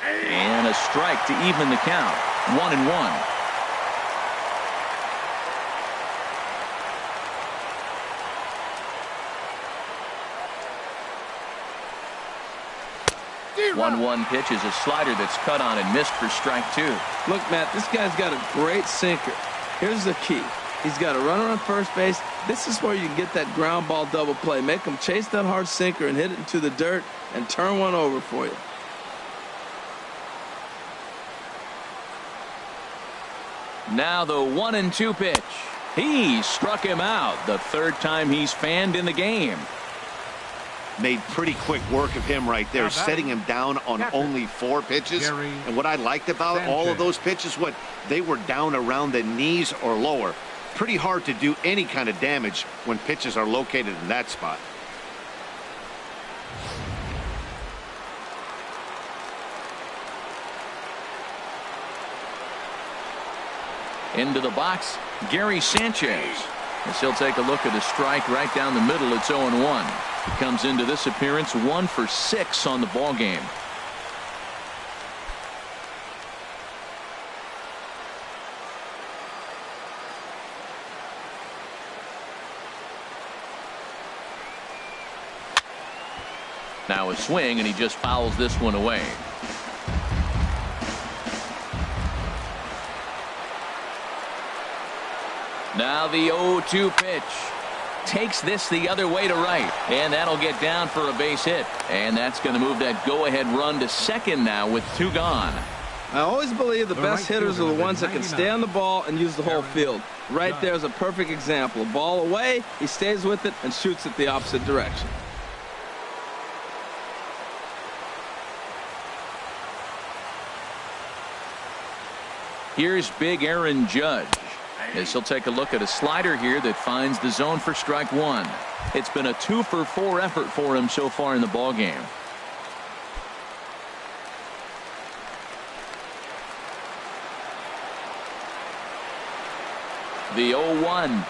And a strike to even the count. 1-1. One pitch is a slider that's cut on and missed for strike 2. Look, Matt, this guy's got a great sinker. Here's the key. He's got a runner on first base. This is where you can get that ground ball double play. Make him chase that hard sinker and hit it into the dirt and turn one over for you. Now the 1-2 pitch. He struck him out the 3rd time he's fanned in the game. Made pretty quick work of him right there, setting him down on only 4 pitches. And what I liked about all of those pitches, they were down around the knees or lower. Pretty hard to do any kind of damage when pitches are located in that spot. Into the box, Gary Sanchez. As he'll take a look at a strike right down the middle. It's 0-1. He comes into this appearance 1 for 6 on the ball game. Now a swing, and he just fouls this one away. Now the 0-2 pitch. Takes this the other way to right, and that'll get down for a base hit, and that's going to move that go-ahead run to second now with 2 gone. I always believe the best hitters are the ones that can stay on the ball and use the whole field. Right there is a perfect example. Ball away, he stays with it and shoots it the opposite direction. Here's big Aaron Judge. As he'll take a look at a slider here that finds the zone for strike 1. It's been a 2 for 4 effort for him so far in the ball game. The 0-1.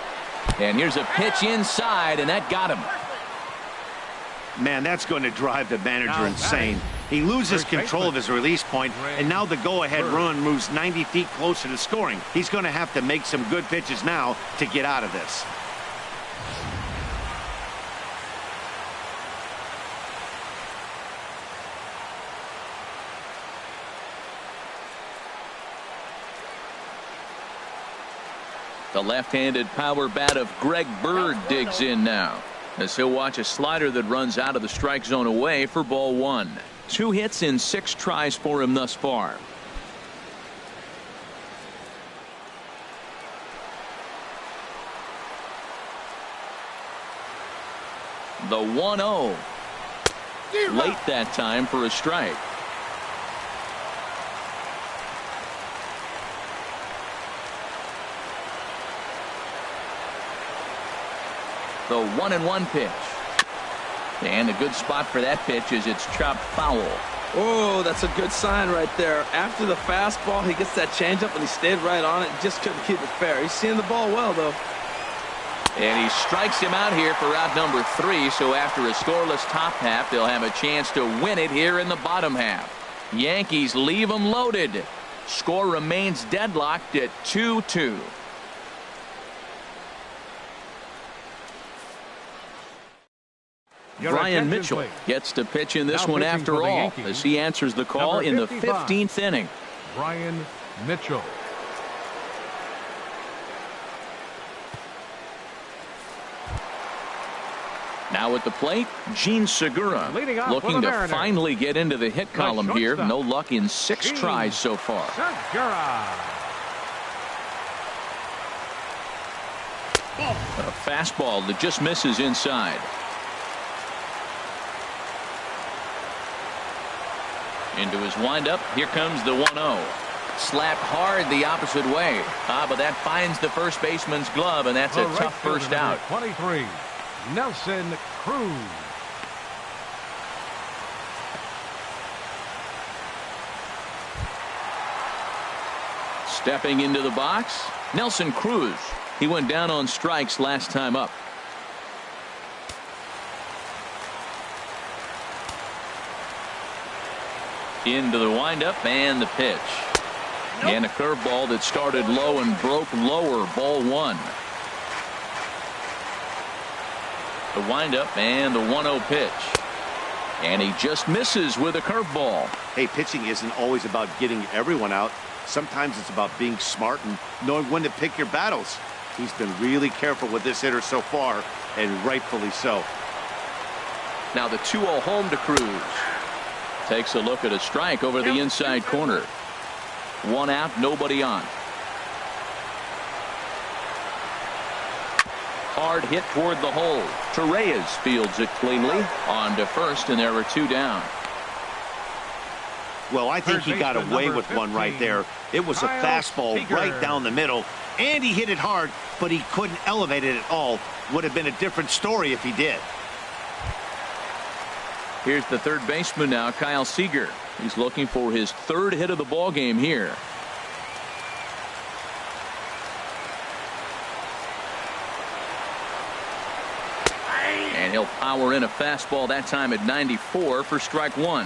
And here's a pitch inside, and that got him. Man, that's going to drive the manager insane. He loses control of his release point, and now the go-ahead run moves 90 feet closer to scoring. He's going to have to make some good pitches now to get out of this. The left-handed power bat of Greg Bird digs in now, as he'll watch a slider that runs out of the strike zone away for ball 1. 2 hits in 6 tries for him thus far. The 1-0. Late that time for a strike. The 1-1 pitch. And a good spot for that pitch is it's chopped foul. Oh, that's a good sign right there. After the fastball, he gets that changeup and he stayed right on it. Just couldn't keep it fair. He's seeing the ball well, though. And he strikes him out here for out number 3. So after a scoreless top half, they'll have a chance to win it here in the bottom half. Yankees leave them loaded. Score remains deadlocked at 2-2. Brian Mitchell gets to pitch in this one after all, as he answers the call in the 15th inning. Brian Mitchell. Now at the plate, Gene Segura, looking to finally get into the hit column here. No luck in 6 tries so far. Segura. A fastball that just misses inside. Into his windup. Here comes the 1-0. Slapped hard the opposite way. But that finds the first baseman's glove, and that's a tough first out. 23, Nelson Cruz. Stepping into the box, Nelson Cruz. He went down on strikes last time up. Into the windup and the pitch. And a curveball that started low and broke lower. Ball 1. The windup and the 1-0 pitch. And he just misses with a curveball. Hey, pitching isn't always about getting everyone out. Sometimes it's about being smart and knowing when to pick your battles. He's been really careful with this hitter so far, and rightfully so. Now the 2-0 home to CRUZ. Takes a look at a strike over the inside corner. 1 out, nobody on. Hard hit toward the hole. Torreyes fields it cleanly. On to first, and there were 2 down. Well, I think he got away with one right there. It was a fastball right down the middle, and he hit it hard, but he couldn't elevate it at all. Would have been a different story if he did. Here's the third baseman now, Kyle Seager. He's looking for his 3rd hit of the ball game here. And he'll power in a fastball that time at 94 for strike 1.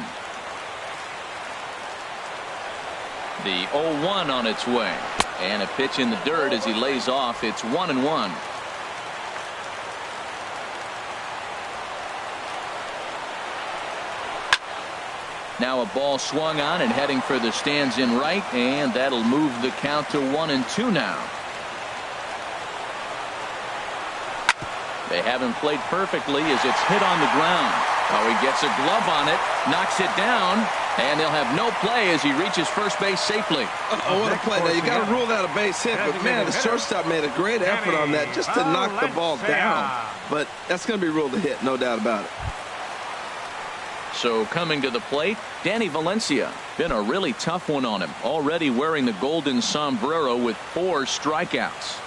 The 0-1 on its way. And a pitch in the dirt as he lays off. It's 1-1. Now a ball swung on and heading for the stands in right, and that'll move the count to 1-2 now. They haven't played perfectly as it's hit on the ground. Oh, he gets a glove on it, knocks it down, and they'll have no play as he reaches first base safely. Oh, what a play. Now, you got to rule that a base hit, but man, the shortstop made a great effort on that just to knock the ball down. But that's going to be ruled a hit, no doubt about it. So coming to the plate, Danny Valencia. Been a really tough one on him. Already wearing the golden sombrero with 4 strikeouts.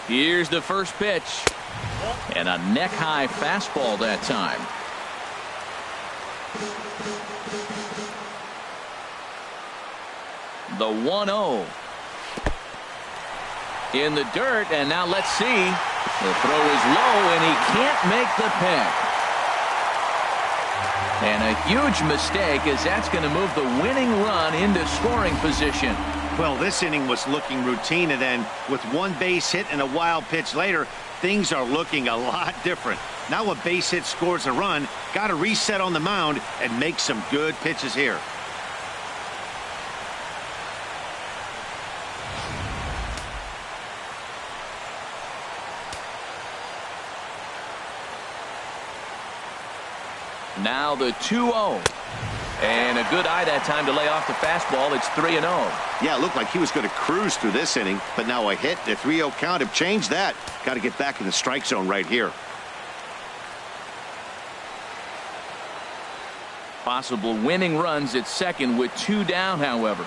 Here's the first pitch. And a neck-high fastball that time. The 1-0. In the dirt, and now let's see. The throw is low, and he can't make the pick. And a huge mistake, as that's going to move the winning run into scoring position. Well, this inning was looking routine, and then with 1 base hit and a wild pitch later, things are looking a lot different. Now a base hit scores a run, got to reset on the mound and make some good pitches here. Now the 2-0. And a good eye that time to lay off the fastball. It's 3-0. Yeah, it looked like he was going to cruise through this inning, but now a hit, the 3-0 count have changed that. Got to get back in the strike zone right here. Possible winning runs at second with 2 down, however.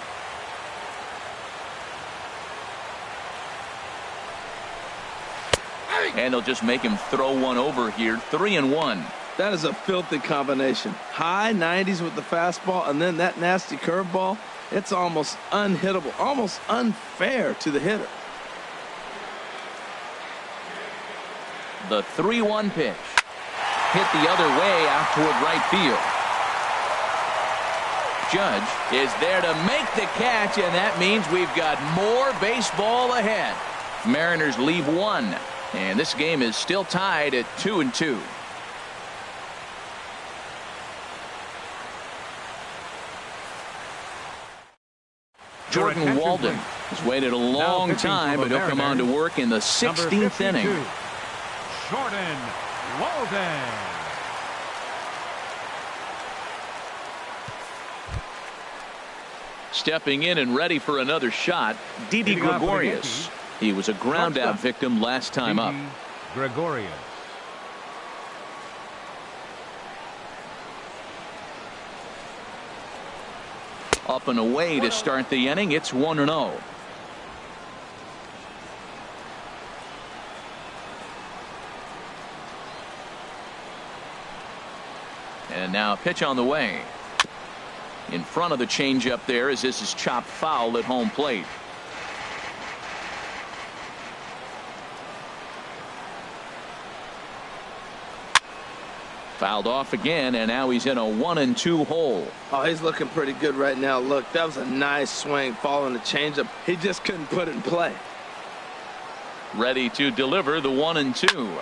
And they'll just make him throw one over here. 3-1. That is a filthy combination. High 90s with the fastball and then that nasty curveball. It's almost unhittable, almost unfair to the hitter. The 3-1 pitch. Hit the other way out toward right field. Judge is there to make the catch, and that means we've got more baseball ahead. Mariners leave 1, and this game is still tied at 2-2. Jordan Walden has waited a long time, but he'll come on to work in the 16th inning. Jordan Walden. Stepping in and ready for another shot, Didi Gregorius. He was a ground-out victim last time up. Gregorius. Up and away to start the inning. It's 1-0. And now a pitch on the way. In front of the changeup there, as this is chopped foul at home plate. Fouled off again, and now he's in a 1-2 hole. Oh, he's looking pretty good right now. Look, that was a nice swing following the changeup. He just couldn't put it in play. Ready to deliver the 1-2.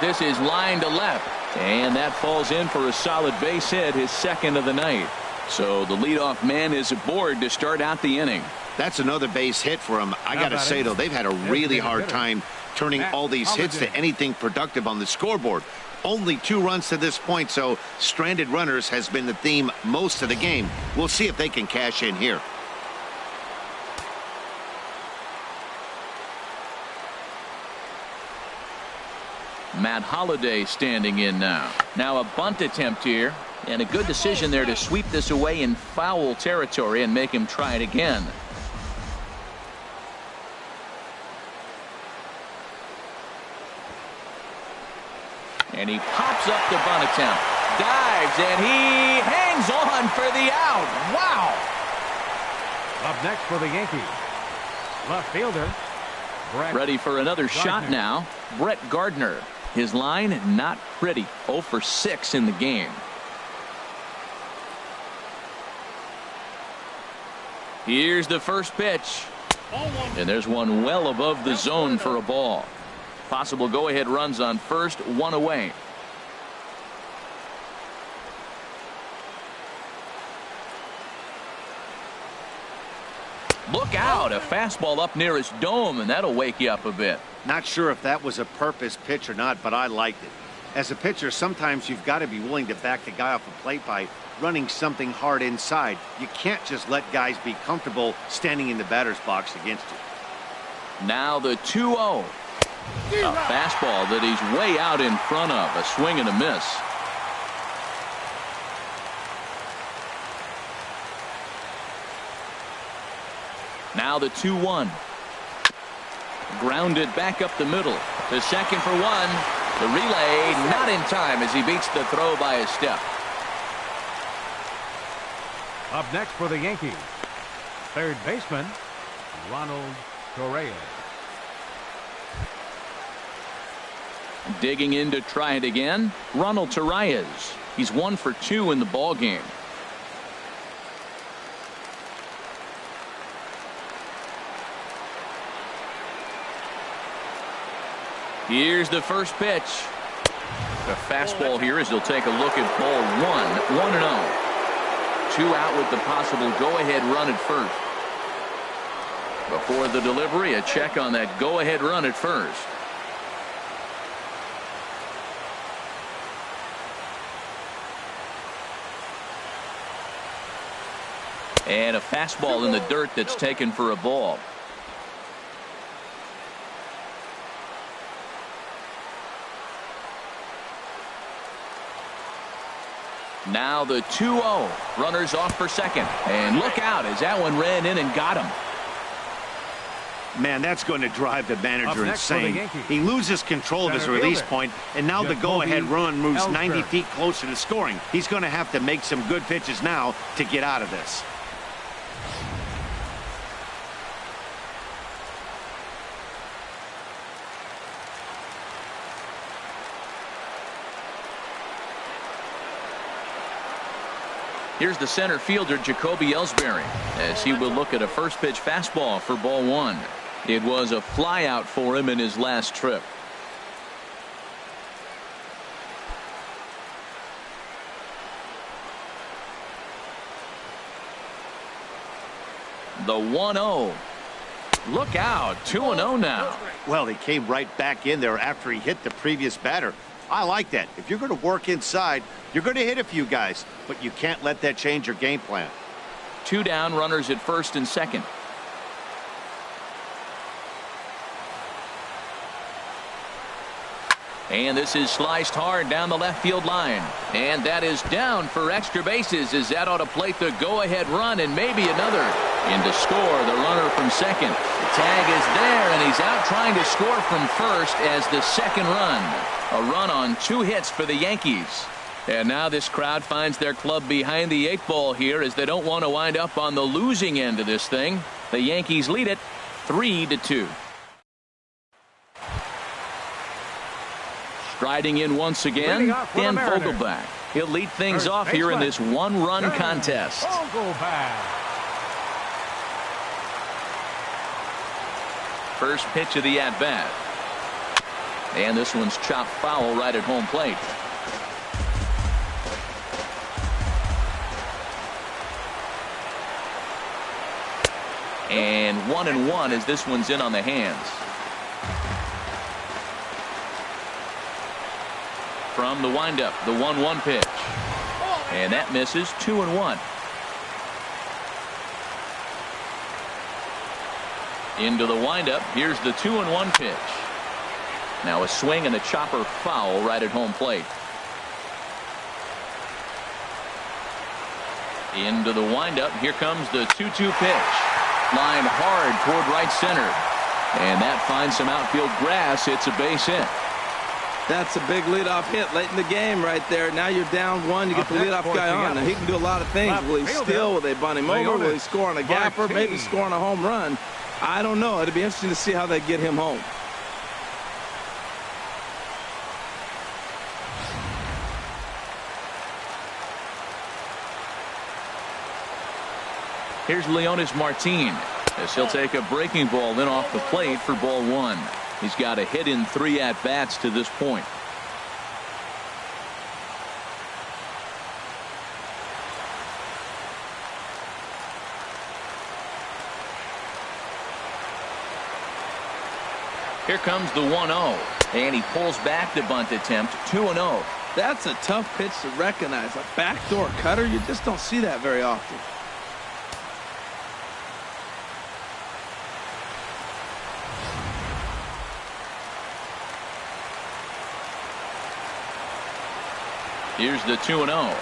This is line to left, and that falls in for a solid base hit, his second of the night. So the leadoff man is aboard to start out the inning. That's another base hit for him. I got to say, though, they've had a really hard time turning all these hits to anything productive on the scoreboard. Only 2 runs to this point, so stranded runners has been the theme most of the game. We'll see if they can cash in here. Matt Holliday standing in now. Now a bunt attempt here, and a good decision there to sweep this away in foul territory and make him try it again. And he pops up the bunt attempt, dives, and he hangs on for the out. Wow! Up next for the Yankees, left fielder Brett. Ready for another shot now, Brett Gardner. His line not pretty, 0 for 6 in the game. Here's the first pitch, and there's one well above the zone for a ball. Possible go-ahead runs on first, 1 away. Look out, a fastball up near his dome, and that'll wake you up a bit. Not sure if that was a purpose pitch or not, but I liked it. As a pitcher, sometimes you've got to be willing to back the guy off the plate by running something hard inside. You can't just let guys be comfortable standing in the batter's box against you. Now the 2-0. A fastball that he's way out in front of. A swing and a miss. Now the 2-1. Grounded back up the middle. To second for 1. The relay not in time as he beats the throw by a step. Up next for the Yankees, third baseman Ronald Correa. Digging in to try it again, Ronald Torreyes. He's 1 for 2 in the ball game. Here's the first pitch. The fastball here as he'll take a look at ball 1, 1-0. 2 out with the possible go-ahead run at first. Before the delivery, a check on that go-ahead run at first. And a fastball in the dirt that's taken for a ball. Now the 2-0. Runners off for second. And look out as that one ran in and got him. Man, that's going to drive the manager insane. He loses control of his release point, and now the go-ahead run moves 90 feet closer to scoring. He's going to have to make some good pitches now to get out of this. Here's the center fielder, JACOBY ELLSBURY, as he will look at a first pitch fastball for ball 1. It was a flyout for him in his last trip. The 1-0. Look out, 2-0 now. Well, he came right back in there after he hit the previous batter. I like that. If you're going to work inside, you're going to hit a few guys, but you can't let that change your game plan. 2 down, runners at first and second. And this is sliced hard down the left field line. And that is down for extra bases as that ought to plate the go-ahead run and maybe another. In to score the runner from second. The tag is there and he's out trying to score from first as the second run. A run on 2 hits for the Yankees. And now this crowd finds their club behind the 8 ball here as they don't want to wind up on the losing end of this thing. The Yankees lead it 3-2. Riding in once again, Dan Vogelback. He'll lead things off here in this one-run contest. First pitch of the at-bat. And this one's chopped foul right at home plate. And 1-1 as this one's in on the hands. From the windup, the 1-1 pitch. And that misses. 2-1. Into the windup. Here's the 2-1 pitch. Now a swing and a chopper foul right at home plate. Into the windup. Here comes the 2-2 pitch. Line hard toward right center. And that finds some outfield grass. It's a base hit. That's a big leadoff hit late in the game right there. Now you're down one. You get the leadoff guy on. Now he can do a lot of things. Will he steal? Will they bunt him over? Will he score on a gapper? Maybe score on a home run. I don't know. It'll be interesting to see how they get him home. Here's Leonis Martin as he'll take a breaking ball in off the plate for ball one. He's got a hit in 3 at-bats to this point. Here comes the 1-0, and he pulls back the bunt attempt. 2-0. That's a tough pitch to recognize. A backdoor cutter, you just don't see that very often. Here's the 2-0.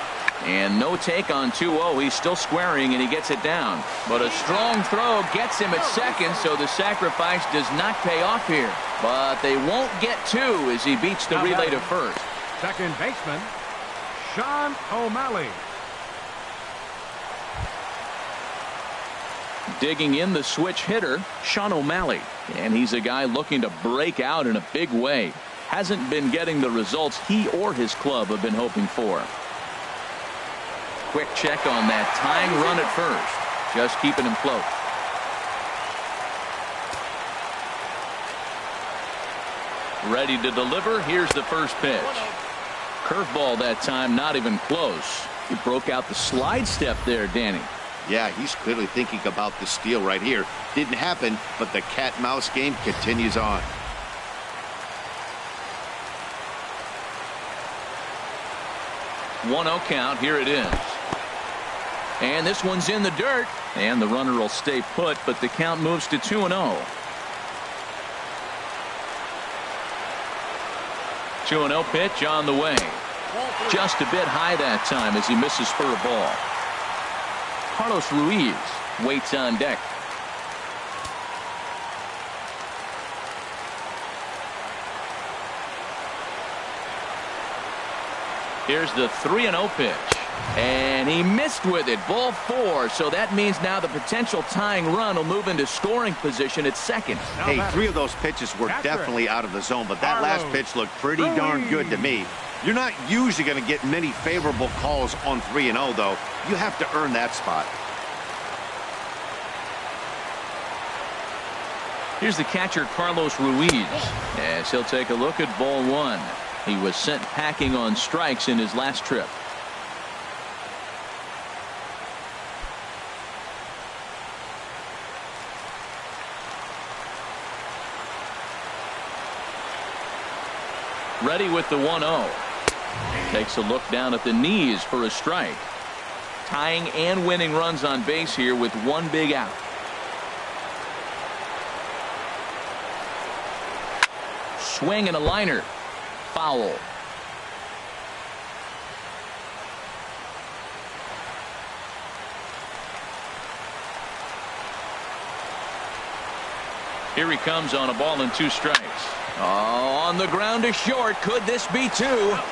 And no take on 2-0. He's still squaring, and he gets it down. But a strong throw gets him at second, so the sacrifice does not pay off here. But they won't get 2 as he beats the relay to first. Second baseman, Sean O'Malley. Digging in the switch hitter, Sean O'Malley. And he's a guy looking to break out in a big way. Hasn't been getting the results he or his club have been hoping for. Quick check on that tying run at first. Just keeping him close. Ready to deliver. Here's the first pitch. Curveball that time, not even close. He broke out the slide step there, Danny. Yeah, he's clearly thinking about the steal right here. Didn't happen, but the cat-mouse game continues on. One 1-0 count. Here it is. And this one's in the dirt. And the runner will stay put, but the count moves to 2-0. 2-0 pitch on the way. Just a bit high that time as he misses for a ball. Carlos Ruiz waits on deck. Here's the 3-0 pitch. And he missed with it. Ball 4. So that means now the potential tying run will move into scoring position at second. Hey, 3 of those pitches were definitely out of the zone, but that last pitch looked pretty darn good to me. You're not usually going to get many favorable calls on 3-0, though. You have to earn that spot. Here's the catcher, Carlos Ruiz, as he'll take a look at ball 1. He was sent packing on strikes in his last trip. Ready with the 1-0. Takes a look down at the knees for a strike. Tying and winning runs on base here with one big out. Swing and a liner. Foul. Here he comes on a ball and 2 strikes. Oh, on the ground to short. Could this be 2?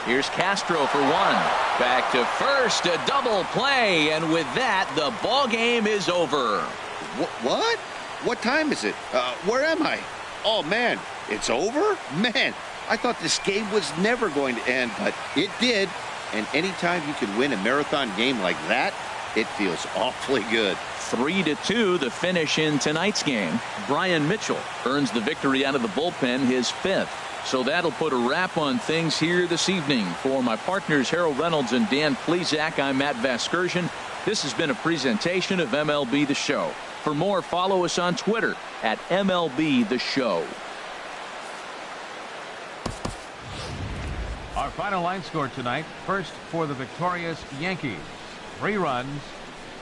Here's Castro for 1. Back to first, a double play, and with that, the ball game is over. What? What time is it? Where am I? Oh, man, it's over? Man, I thought this game was never going to end, but it did. And anytime you can win a marathon game like that, it feels awfully good. 3-2 the finish in tonight's game. Brian Mitchell earns the victory out of the bullpen, his 5th. So that'll put a wrap on things here this evening. For my partners Harold Reynolds and Dan Plesac, I'm Matt Vasgersian. This has been a presentation of MLB The Show. For more, follow us on Twitter at MLB The Show. Our final line score tonight. First for the victorious Yankees. 3 runs,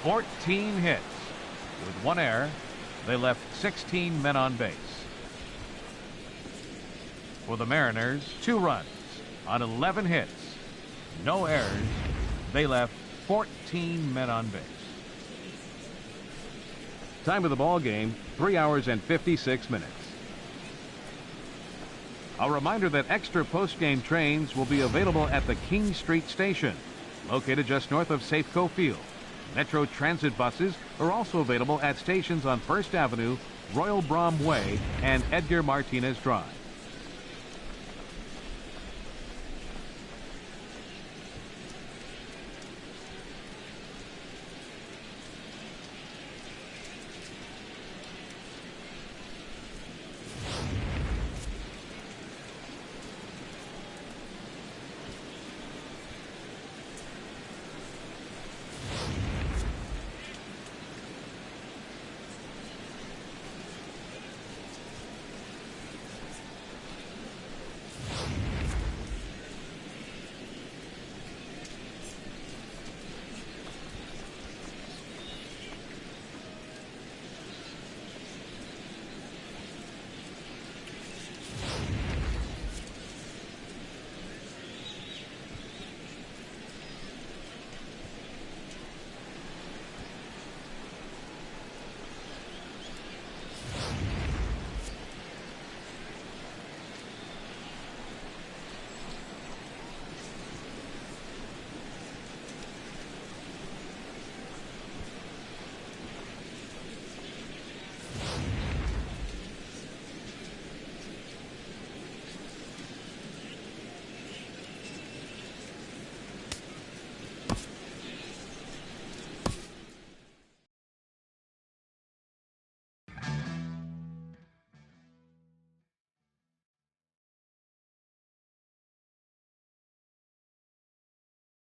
14 hits. With 1 error, they left 16 men on base. For the Mariners, 2 runs on 11 hits. No errors. They left 14 men on base. Time of the ball game, 3 hours and 56 minutes. A reminder that extra post-game trains will be available at the King Street Station, located just north of Safeco Field. Metro Transit buses are also available at stations on First Avenue, Royal Brom Way, and Edgar Martinez Drive.